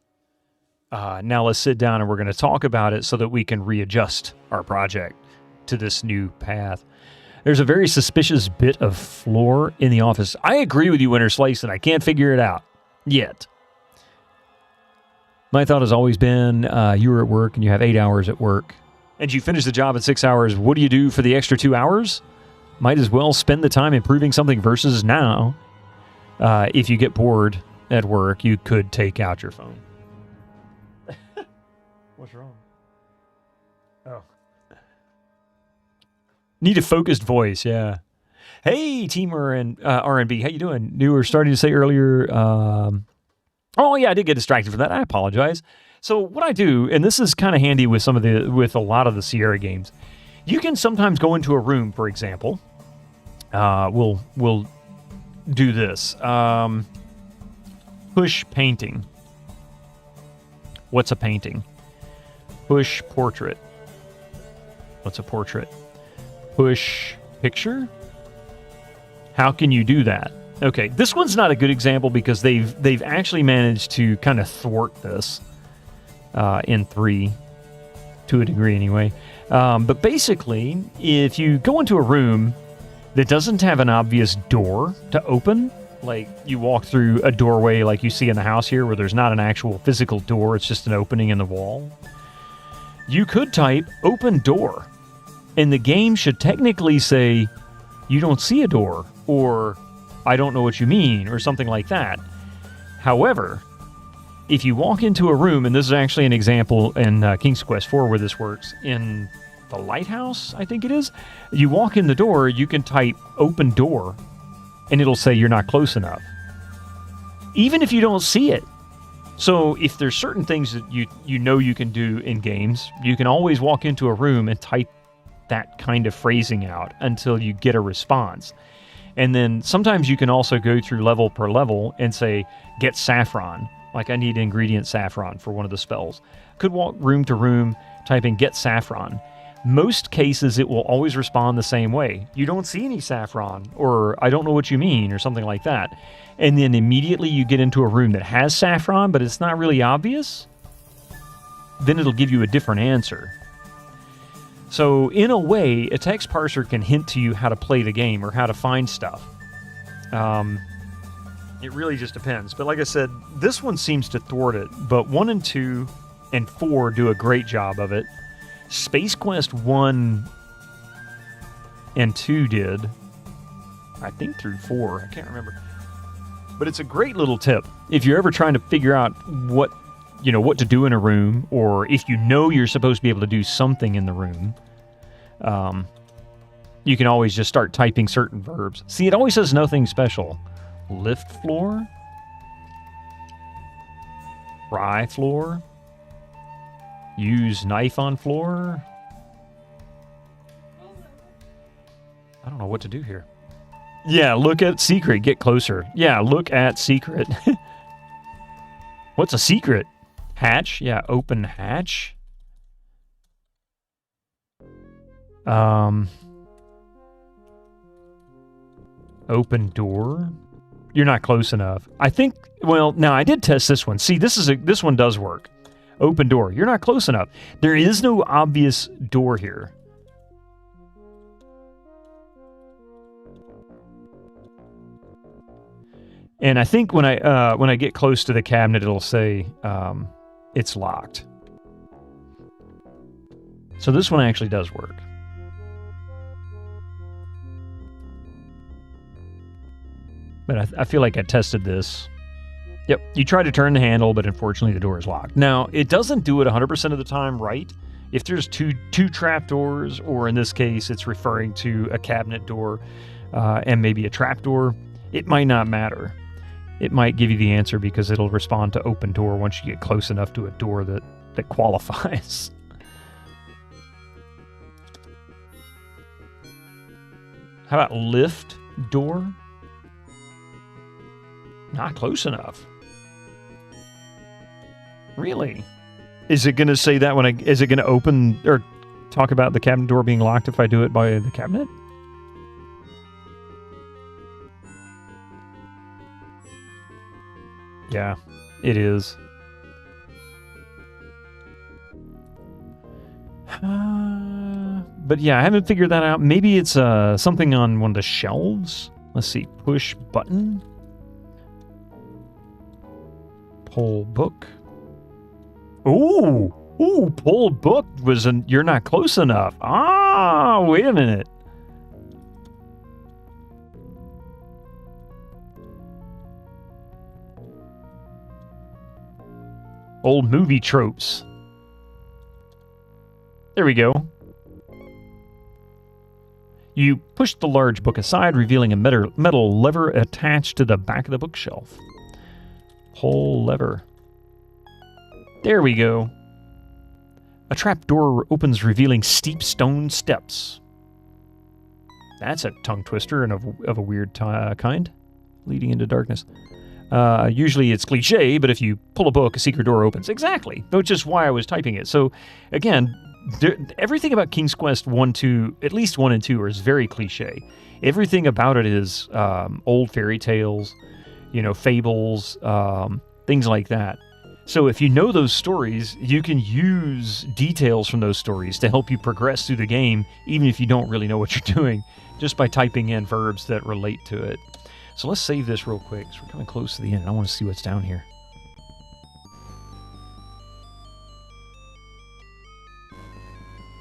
Now let's sit down and we're going to talk about it so that we can readjust our project to this new path. There's a very suspicious bit of floor in the office. I agree with you, Winter Slice, and I can't figure it out yet. My thought has always been you were at work and you have 8 hours at work and you finish the job in 6 hours. What do you do for the extra 2 hours? Might as well spend the time improving something versus now. If you get bored at work, you could take out your phone. What's wrong? Oh. Need a focused voice, yeah. Hey, Team R&B, how you doing? You were starting to say earlier, oh yeah, I did get distracted from that. I apologize. So what I do, and this is kind of handy with with a lot of the Sierra games, you can sometimes go into a room, for example. We'll do this. Push painting. What's a painting? Push portrait. What's a portrait? Push picture? How can you do that? Okay, this one's not a good example because they've actually managed to kind of thwart this in 3, to a degree anyway. But basically, if you go into a room that doesn't have an obvious door to open, like you walk through a doorway like you see in the house here where there's not an actual physical door, it's just an opening in the wall, you could type open door, and the game should technically say you don't see a door, or I don't know what you mean, or something like that. However, if you walk into a room, and this is actually an example in King's Quest 4 where this works, in the lighthouse, I think it is, you walk in the door, you can type open door, and it'll say you're not close enough, even if you don't see it. So if there's certain things that you know you can do in games, you can always walk into a room and type that kind of phrasing out until you get a response. And then sometimes you can also go through level per level and say, get saffron. Like I need ingredient saffron for one of the spells. Could walk room to room, typing get saffron. Most cases, it will always respond the same way. You don't see any saffron, or I don't know what you mean, or something like that. And then immediately you get into a room that has saffron, but it's not really obvious. then it'll give you a different answer. So, in a way, a text parser can hint to you how to play the game or how to find stuff. It really just depends. But like I said, this one seems to thwart it. But 1 and 2 and 4 do a great job of it. Space Quest 1 and 2 did. I think through 4. I can't remember. But it's a great little tip. If you're ever trying to figure out what to do in a room, or if you know you're supposed to be able to do something in the room, you can always just start typing certain verbs. See, it always says nothing special. Lift floor. Pry floor. Use knife on floor. I don't know what to do here. Yeah, look at secret. Get closer. Yeah, look at secret. What's a secret? Hatch? Yeah, open hatch. Open door. You're not close enough. I think, well, now I did test this one. See, this one does work. Open door. You're not close enough. There is no obvious door here. And I think when I get close to the cabinet, it'll say it's locked. So this one actually does work. But I feel like I tested this. Yep, you try to turn the handle, but unfortunately the door is locked. Now, it doesn't do it 100% of the time right. If there's two trap doors, or in this case, it's referring to a cabinet door and maybe a trap door, it might not matter. It might give you the answer because it'll respond to open door once you get close enough to a door that qualifies. How about lift door? Not close enough. Really? Is it going to say that is it going to open or talk about the cabinet door being locked if I do it by the cabinet? Yeah, it is. But yeah, I haven't figured that out. Maybe it's something on one of the shelves. Let's see. Push button. Pull book. Ooh, pull book was you're not close enough. Ah, wait a minute. Old movie tropes. There we go. You push the large book aside, revealing a metal lever attached to the back of the bookshelf. Pull lever. There we go. A trap door opens, revealing steep stone steps. That's a tongue twister and of a weird kind. Leading into darkness. Usually it's cliche, but if you pull a book, a secret door opens. Exactly. Which is why I was typing it. So, again, everything about King's Quest 1, 2, at least 1 and 2 is very cliche. Everything about it is old fairy tales, fables, things like that. So if you know those stories, you can use details from those stories to help you progress through the game, even if you don't really know what you're doing, just by typing in verbs that relate to it. So let's save this real quick, because we're coming close to the end. I want to see what's down here.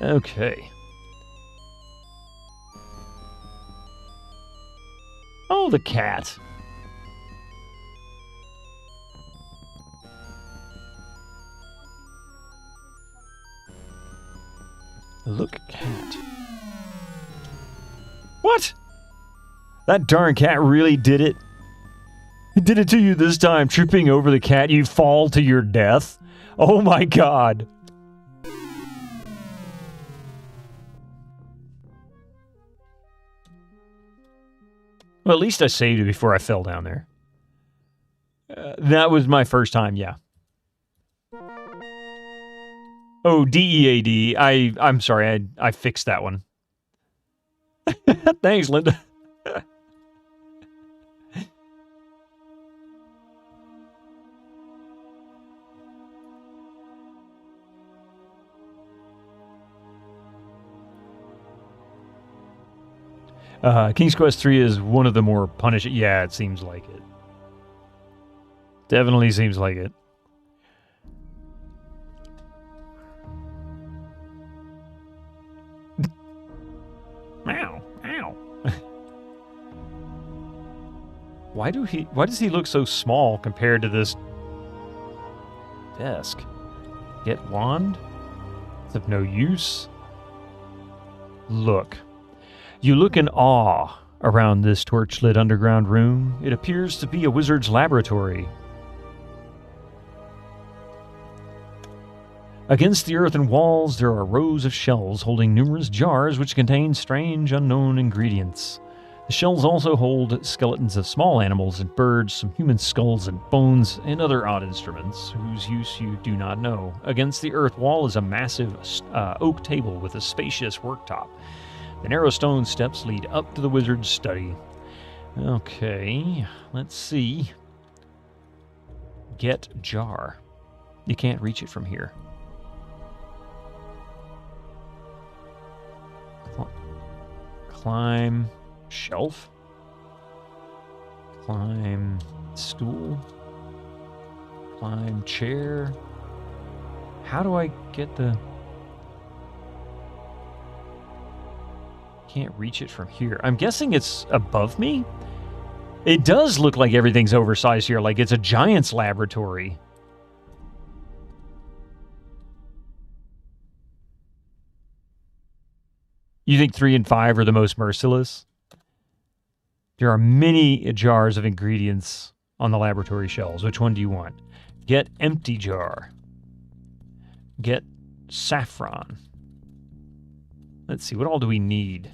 Okay. Oh, the cat. Look, cat. What? That darn cat really did it? It did it to you this time, tripping over the cat. You fall to your death. Oh my god. Well, at least I saved it before I fell down there. That was my first time, yeah. Oh, DEAD. I'm sorry, I fixed that one. Thanks, Linda. King's Quest 3 is one of the more punishing. Yeah, it seems like it. Definitely seems like it. Ow, ow. Why does he look so small compared to this desk? Get wand? It's of no use. Look. You look in awe around this torch-lit underground room. It appears to be a wizard's laboratory. Against the earthen walls, there are rows of shelves holding numerous jars which contain strange, unknown ingredients. The shelves also hold skeletons of small animals and birds, some human skulls and bones, and other odd instruments whose use you do not know. Against the earth wall is a massive oak table with a spacious worktop. The narrow stone steps lead up to the wizard's study. Okay, let's see. Get jar. You can't reach it from here. Climb shelf. Climb stool. Climb chair. How do I get the... Can't reach it from here. I'm guessing it's above me? It does look like everything's oversized here, like it's a giant's laboratory. You think 3 and 5 are the most merciless? There are many jars of ingredients on the laboratory shelves. Which one do you want? Get empty jar. Get saffron. Let's see, what all do we need?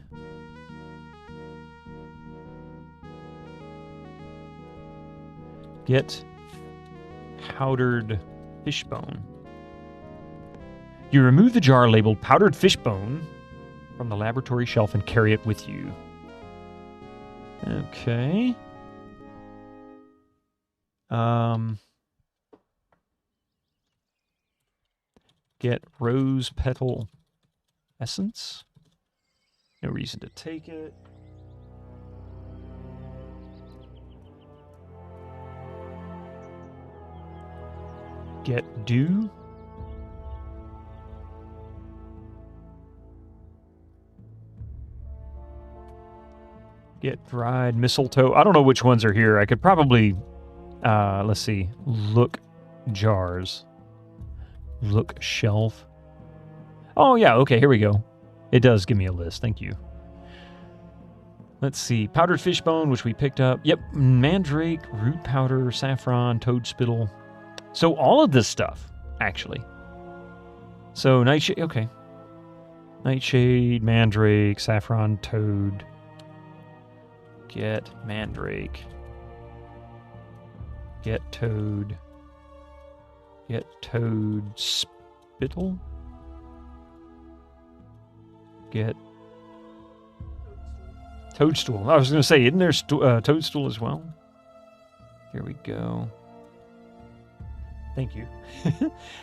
Get powdered fishbone. You remove the jar labeled powdered fishbone from the laboratory shelf and carry it with you. Okay. Get rose petal essence. No reason to take it. Get dew. Get dried mistletoe. I don't know which ones are here. I could probably, let's see. Look jars. Look shelf. Oh, yeah. Okay, here we go. It does give me a list. Thank you. Let's see. Powdered fishbone, which we picked up. Yep. Mandrake, root powder, saffron, toad spittle. So all of this stuff, actually. So nightshade. Okay. Nightshade, mandrake, saffron, toad. Get mandrake. Get toad. Get toad spittle. Get toadstool. I was going to say, isn't there toadstool as well? Here we go. Thank you.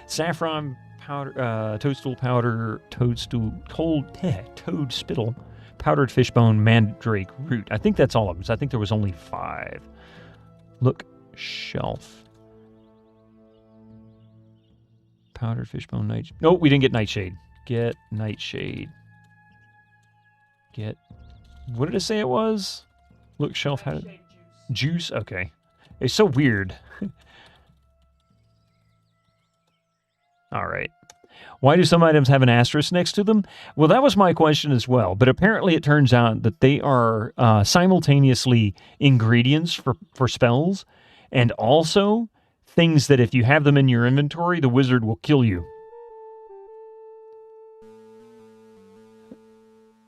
Saffron powder, toadstool powder, toad spittle, powdered fishbone, mandrake root. I think that's all of them. So I think there was only 5. Look, shelf. Powdered fishbone, nightshade. No, we didn't get nightshade. Get nightshade. Get, what did it say it was? Look, shelf had juice. Okay. It's so weird. All right. Why do some items have an asterisk next to them? Well, that was my question as well. But apparently it turns out that they are simultaneously ingredients for spells and also things that if you have them in your inventory, the wizard will kill you.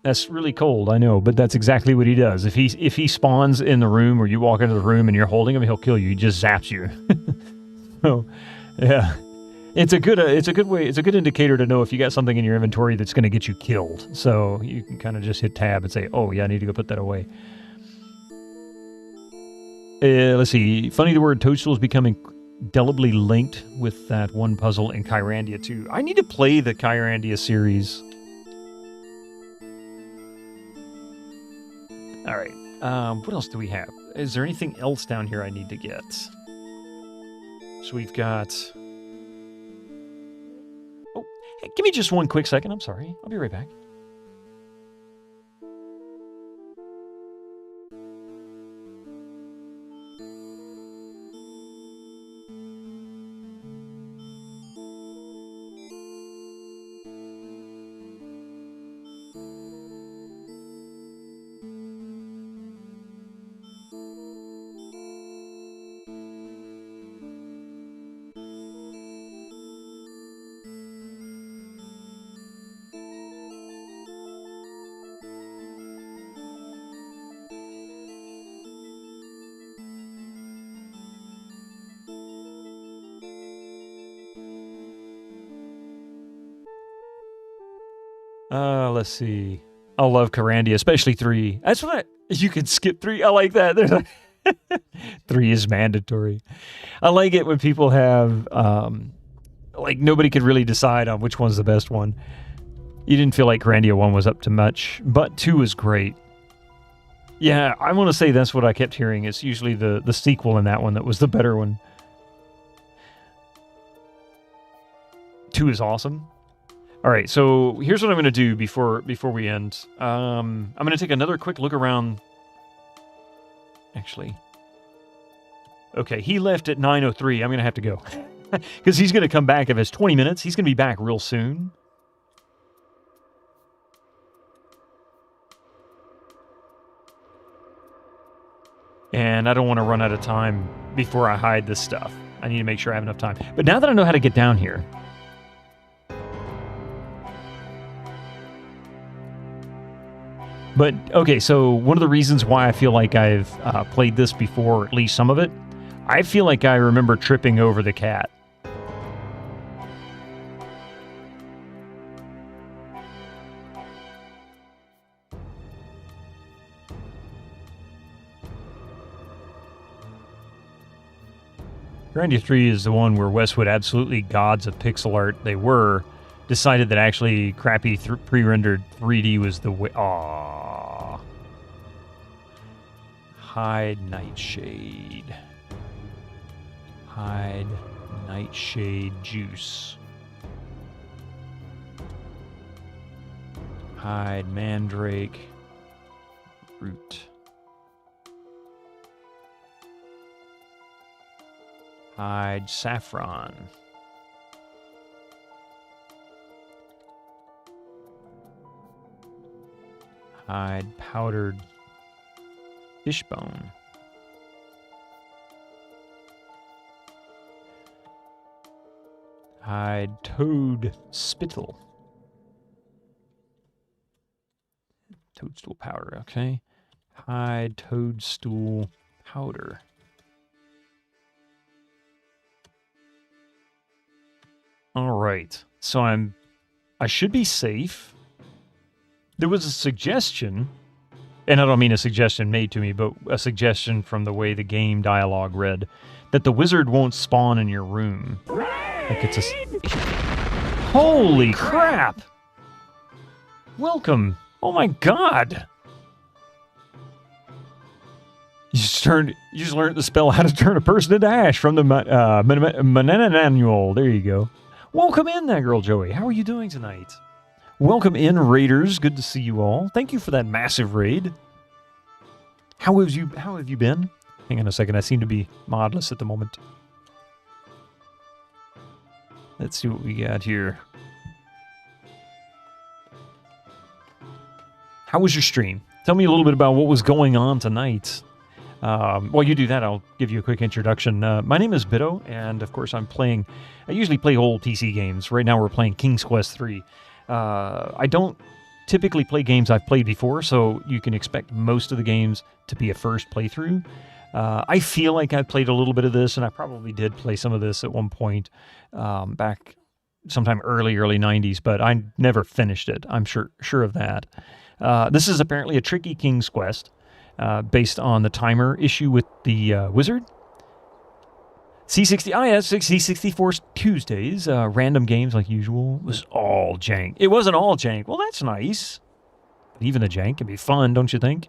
That's really cold, I know, but that's exactly what he does. If he spawns in the room or you walk into the room and you're holding him, he'll kill you. He just zaps you. So, yeah. It's a good way. It's a good indicator to know if you got something in your inventory that's going to get you killed. So you can kind of just hit tab and say, "Oh yeah, I need to go put that away." Let's see. Funny, the word toadstool is becoming indelibly linked with that one puzzle in Kyrandia 2. I need to play the Kyrandia series. All right. What else do we have? Is there anything else down here I need to get? So we've got... Oh, hey, give me just one quick second. I'm sorry. I'll be right back. Let's see. I love Carandia, especially 3. That's what you can skip 3. I like that. There's 3 is mandatory. I like it when people have, like, nobody could really decide on which one's the best one. You didn't feel like Carandia 1 was up to much, but 2 is great. Yeah, I want to say that's what I kept hearing. It's usually the sequel in that one that was the better one. 2 is awesome. All right, so here's what I'm going to do before we end. I'm going to take another quick look around. Actually, okay, he left at 9:03. I'm going to have to go because he's going to come back if it's 20 minutes. He's going to be back real soon. And I don't want to run out of time before I hide this stuff. I need to make sure I have enough time. But now that I know how to get down here, but, okay, so one of the reasons why I feel like I've played this before, at least some of it, I feel like I remember tripping over the cat. Grandia 3 is the one where Westwood, absolutely gods of pixel art they were, decided that actually crappy pre-rendered 3D was the way. Aww. Hide Nightshade. Hide Nightshade Juice. Hide Mandrake Root. Hide Saffron. Hide powdered fishbone. Hide toad spittle. Toadstool powder, okay. Hide toadstool powder. All right, so I should be safe. There was a suggestion, and I don't mean a suggestion made to me, but a suggestion from the way the game dialogue read, that the wizard won't spawn in your room. Like it's a... Holy crap! Welcome! Oh my god! You just learned the spell how to turn a person into ash from the manual. There you go. Welcome in, that girl Joey. How are you doing tonight? Welcome in, Raiders. Good to see you all. Thank you for that massive raid. How have you been? Hang on a second. I seem to be modless at the moment. Let's see what we got here. How was your stream? Tell me a little bit about what was going on tonight. While you do that, I'll give you a quick introduction. My name is Biddo, and of course I usually play old PC games. Right now we're playing King's Quest 3. I don't typically play games I've played before, so you can expect most of the games to be a first playthrough. I feel like I played a little bit of this, and I probably did play some of this at one point back sometime early 90s, but I never finished it. I'm sure of that. This is apparently a tricky King's Quest. Based on the timer issue with the wizard. C60, yes, C64 Tuesdays, random games like usual, was all jank. It wasn't all jank. Well, that's nice. But even the jank can be fun, don't you think?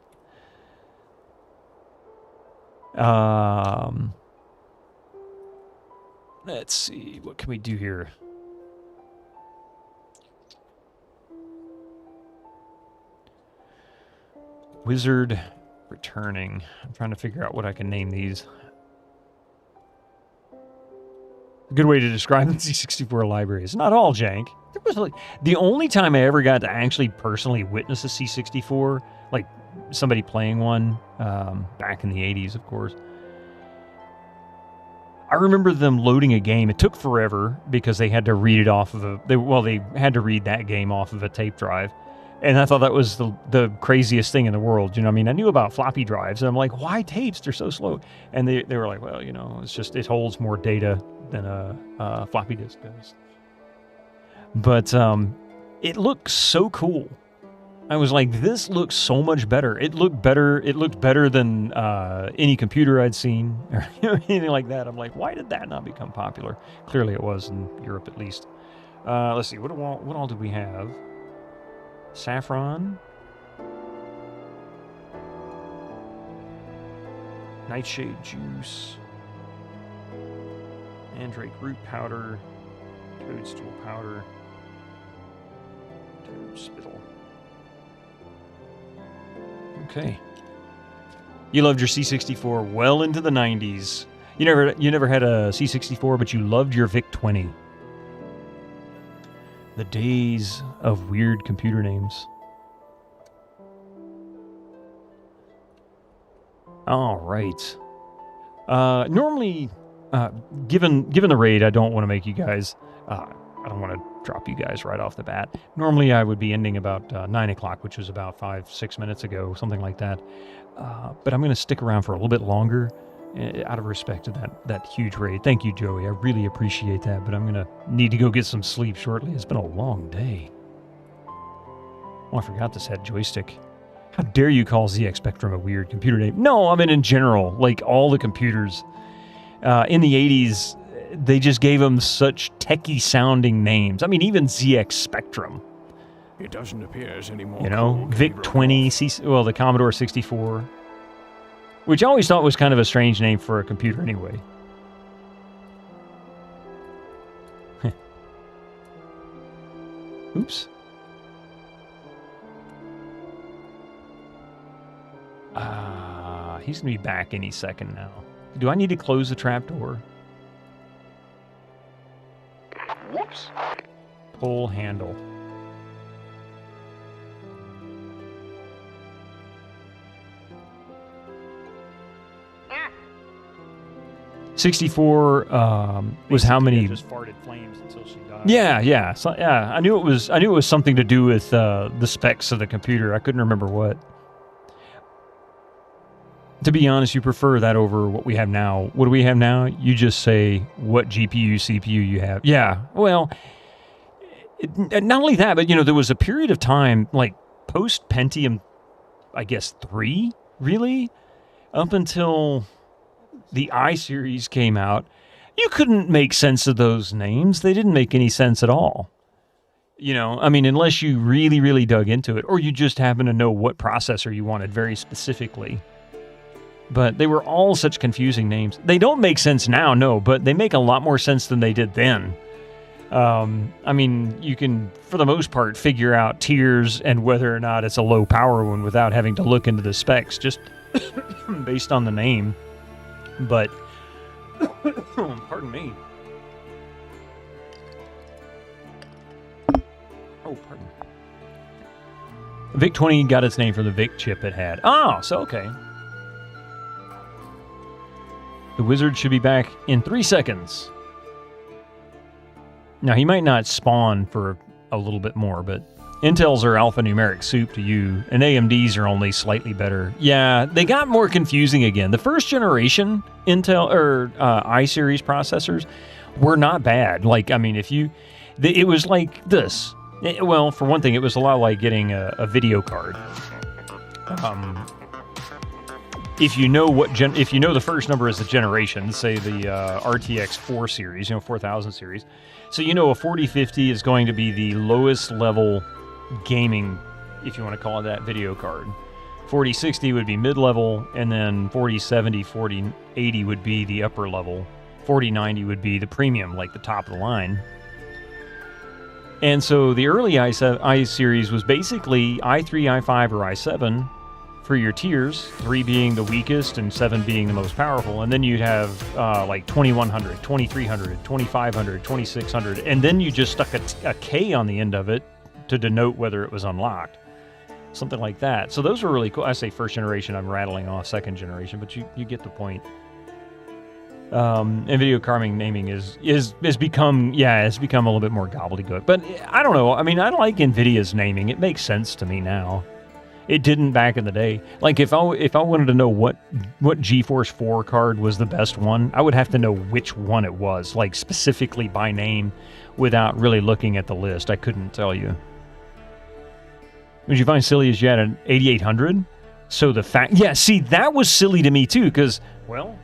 Let's see. What can we do here? Wizard returning. I'm trying to figure out what I can name these. A good way to describe the C64 library is not all jank. There was like the only time I ever got to actually personally witness a C64, like somebody playing one, back in the 80s, of course. I remember them loading a game. It took forever because they had to read it off of they had to read that game off of a tape drive. And I thought that was the craziest thing in the world. You know, I mean, I knew about floppy drives, and I'm like, why tapes? They're so slow. And they were like, well, you know, it's just, it holds more data than a floppy disk does. But it looked so cool. I was like, this looks so much better. It looked better than any computer I'd seen or anything like that. I'm like, why did that not become popular? Clearly it was in Europe at least. Let's see, what all did we have? Saffron. Nightshade juice. Mandrake root powder. Toadstool powder. Toad spittle. Okay. You loved your C64 well into the 90s. You never had a C64, but you loved your VIC-20. The days of weird computer names. All right. Normally, given the raid, I don't want to make you guys. I don't want to drop you guys right off the bat. Normally, I would be ending about 9 o'clock, which was about 5-6 minutes ago, something like that. But I'm going to stick around for a little bit longer, out of respect to that huge raid. Thank you, Joey. I really appreciate that, but I'm going to need to go get some sleep shortly. It's been a long day. Oh, I forgot this had joystick. How dare you call ZX Spectrum a weird computer name? No, I mean in general, like all the computers in the 80s, they just gave them such techie-sounding names. I mean, even ZX Spectrum. It doesn't appear as any more. You know, VIC-20, the Commodore 64. Which I always thought was kind of a strange name for a computer anyway. Oops. He's going to be back any second now. Do I need to close the trapdoor? Whoops. Pull handle. Ah. 64 was how many? Just farted flames until she died. Yeah. So, yeah, I knew it was something to do with the specs of the computer. I couldn't remember what. To be honest, you prefer that over what we have now. What do we have now? You just say what GPU, CPU you have. Yeah, well, not only that, but, you know, there was a period of time, like, post-Pentium, I guess, 3, really? Up until the I-series came out, you couldn't make sense of those names. They didn't make any sense at all. You know, I mean, unless you really, really dug into it, or you just happen to know what processor you wanted very specifically. But they were all such confusing names. They don't make sense now, no, but they make a lot more sense than they did then. I mean, you can, for the most part, figure out tiers and whether or not it's a low power one without having to look into the specs, just based on the name. But, pardon me. Oh, pardon. VIC-20 got its name from the VIC chip it had. Oh, so okay. The wizard should be back in 3 seconds. Now, he might not spawn for a little bit more, but Intels are alphanumeric soup to you, and AMDs are only slightly better. Yeah, they got more confusing again. The first generation Intel or i-series processors were not bad. Like, I mean, it was like this. Well, for one thing, it was a lot like getting a video card. If you know the first number is the generation, say the RTX 4 series, 4000 series, so you know a 4050 is going to be the lowest level gaming, if you want to call it that, video card. 4060 would be mid-level, and then 4070, 4080 would be the upper level. 4090 would be the premium, like the top of the line. And so the early i series was basically i3, i5, or i7 for your tiers, 3 being the weakest and 7 being the most powerful. And then you'd have like 2100, 2300, 2500, 2600, and then you just stuck a K on the end of it to denote whether it was unlocked. Something like that. So those were really cool. I say first generation, I'm rattling off second generation, but you get the point. And video carving naming is become, it's become a little bit more gobbledygook. But I don't know. I mean, I like NVIDIA's naming. It makes sense to me now. It didn't back in the day. Like if I wanted to know what GeForce 4 card was the best one, I would have to know which one it was, like specifically by name, without really looking at the list. I couldn't tell you. Would you find silly as you had an 8800? So the fact, see, that was silly to me too, because, well,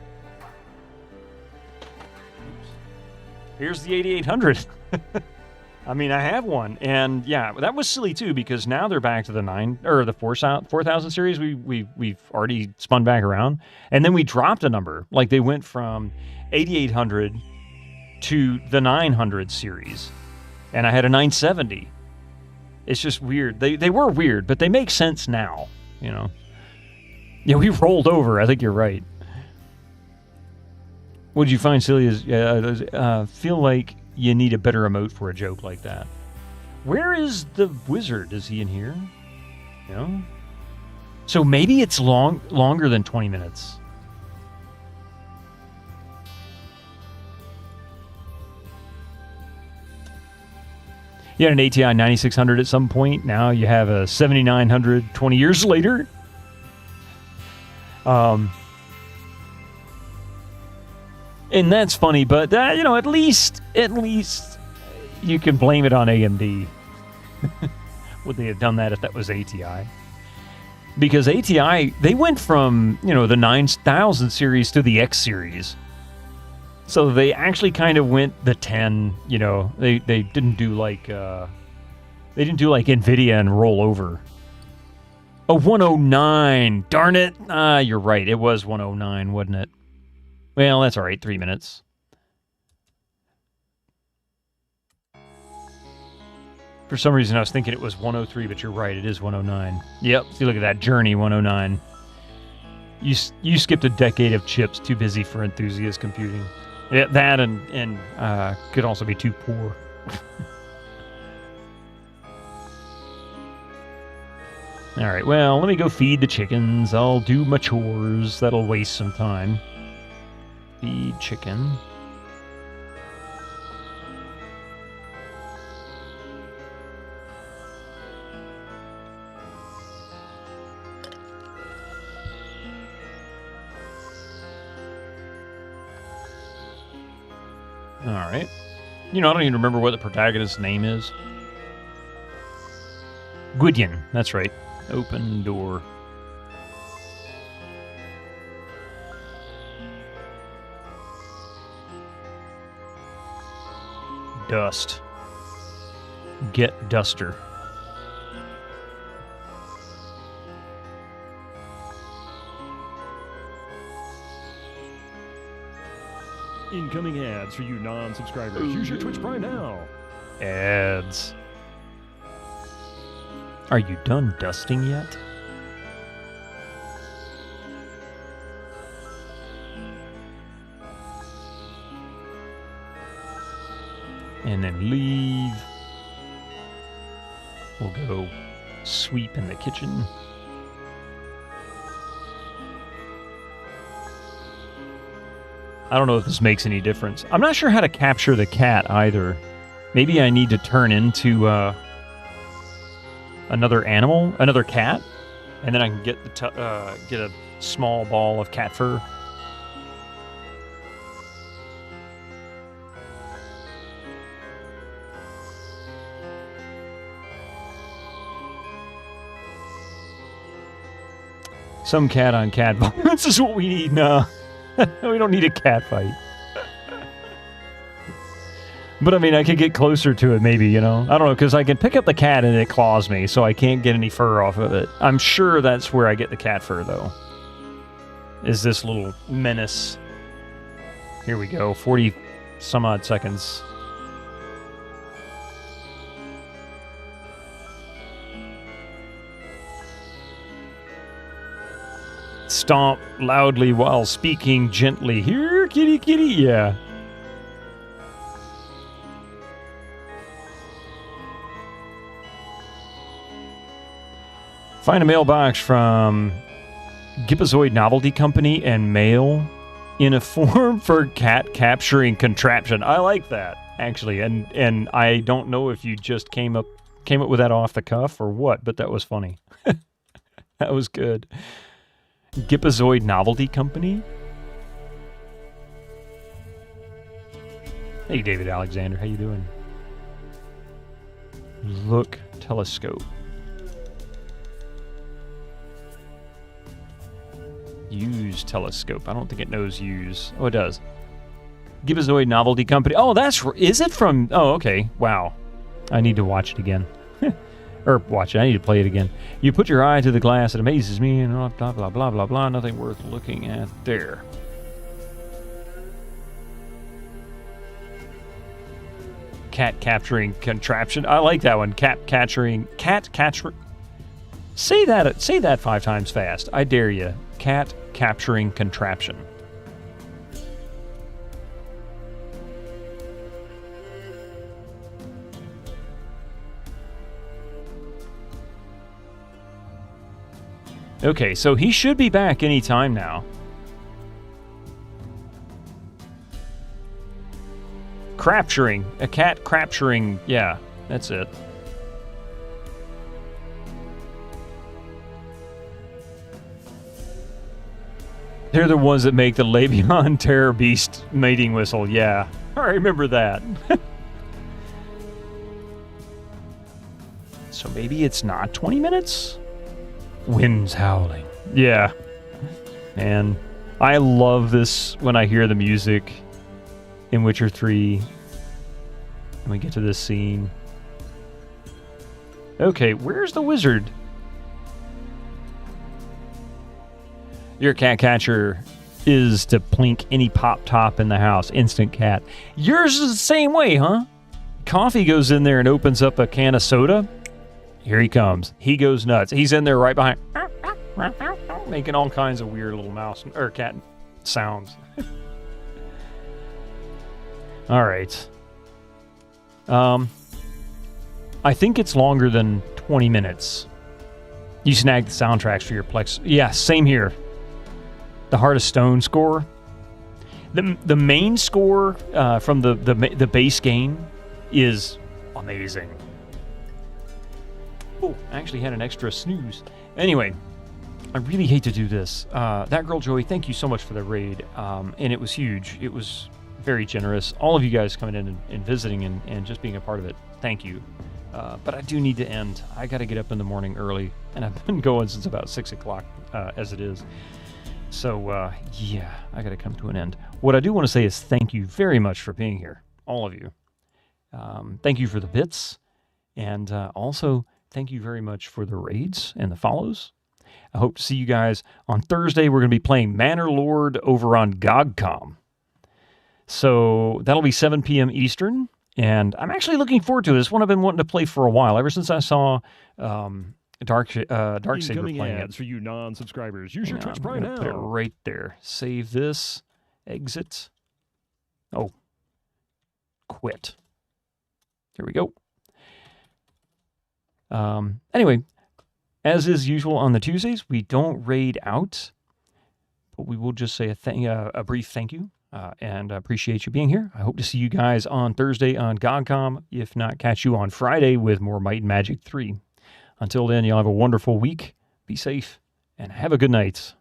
here's the 8800. I mean, I have one, and yeah, that was silly too, because now they're back to the 4000 series. We've already spun back around, and then we dropped a number. Like they went from 8800 to the 900 series, and I had a 970. It's just weird. They were weird, but they make sense now, you know. Yeah, we rolled over. I think you're right. What'd you find silly as feel like you need a better emote for a joke like that? Where is the wizard? Is he in here? No. So maybe it's longer than 20 minutes. You had an ATI 9600 at some point. Now you have a 7900 20 years later. And that's funny, but at least you can blame it on AMD. Would they have done that if that was ATI? Because ATI, they went from, the 9000 series to the X series. So they actually kind of went the 10, they didn't do like NVIDIA and roll over. Oh, 109. Darn it. You're right. It was 109, wasn't it? Well, that's all right. 3 minutes. For some reason, I was thinking it was 103, but you're right. It is 109. Yep. See, look at that. Journey 109. You skipped a decade of chips too busy for enthusiast computing. Yeah, that and could also be too poor. All right, well, let me go feed the chickens. I'll do my chores. That'll waste some time. Feed chicken. All right. I don't even remember what the protagonist's name is. Gwydion, that's right. Open door. Dust. Get duster. Incoming ads for you non-subscribers. Use your Twitch Prime now. Ads. Are you done dusting yet? And then leave. We'll go sweep in the kitchen. I don't know if this makes any difference. I'm not sure how to capture the cat either. Maybe I need to turn into another animal, another cat, and then I can get get a small ball of cat fur. Some cat on cat violence is what we need. No, we don't need a cat fight. But I mean, I could get closer to it maybe, you know? I don't know, because I can pick up the cat and it claws me, so I can't get any fur off of it. I'm sure that's where I get the cat fur, though. Is this little menace. Here we go, 40 some odd seconds. Stomp loudly while speaking gently. Here, kitty, kitty, yeah. Find a mailbox from Gipazoid Novelty Company and mail in a form for cat capturing contraption. I like that, actually, and I don't know if you just came up with that off the cuff or what, but that was funny. That was good. Gipazoid Novelty Company. Hey, David Alexander, how you doing? Look telescope. Use telescope. I don't think it knows use. Oh, it does. Gipazoid Novelty Company. Oh, is it from... Oh, okay. Wow. I need to watch it again. Or watch it. I need to play it again. You put your eye to the glass. It amazes me. And blah, blah, blah, blah, blah, blah. Nothing worth looking at there. Cat capturing contraption. I like that one. Cat capturing. Say that 5 times fast. I dare you. Cat capturing contraption. Okay, so he should be back any time now. Crapturing. A cat crapturing. Yeah, that's it. They're the ones that make the Labion Terror Beast mating whistle. Yeah, I remember that. So maybe it's not 20 minutes? Winds howling. Yeah. Man, I love this when I hear the music in Witcher 3. And we get to this scene. Okay, where's the wizard? Your cat catcher is to plink any pop top in the house. Instant cat. Yours is the same way, huh? Coffee goes in there and opens up a can of soda. Here he comes. He goes nuts. He's in there right behind, making all kinds of weird little mouse or cat sounds. All right. I think it's longer than 20 minutes. You snagged the soundtracks for your Plex. Yeah, same here. The Heart of Stone score. The main score from the base game is amazing. Oh, I actually had an extra snooze. Anyway, I really hate to do this. That girl Joey, thank you so much for the raid. And it was huge. It was very generous. All of you guys coming in and visiting and just being a part of it. Thank you. But I do need to end. I got to get up in the morning early, and I've been going since about 6 o'clock as it is. So, yeah, I got to come to an end. What I do want to say is thank you very much for being here, all of you. Thank you for the bits, and also thank you very much for the raids and the follows. I hope to see you guys on Thursday. We're going to be playing Manor Lord over on GOGCOM. So that'll be 7 p.m. Eastern, and I'm actually looking forward to this. One I've been wanting to play for a while, ever since I saw Darksaber playing ads for you non-subscribers. Use your Twitch Prime now. Put it right there. Save this. Exit. Oh. Quit. There we go. Anyway, as is usual on the Tuesdays, we don't raid out, but we will just say a brief thank you and appreciate you being here. I hope to see you guys on Thursday on GOGCOM. If not, catch you on Friday with more Might and Magic 3. Until then, y'all have a wonderful week. Be safe and have a good night.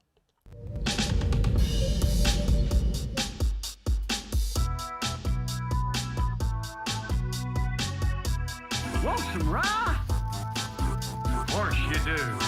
Want some rye? Of course you do.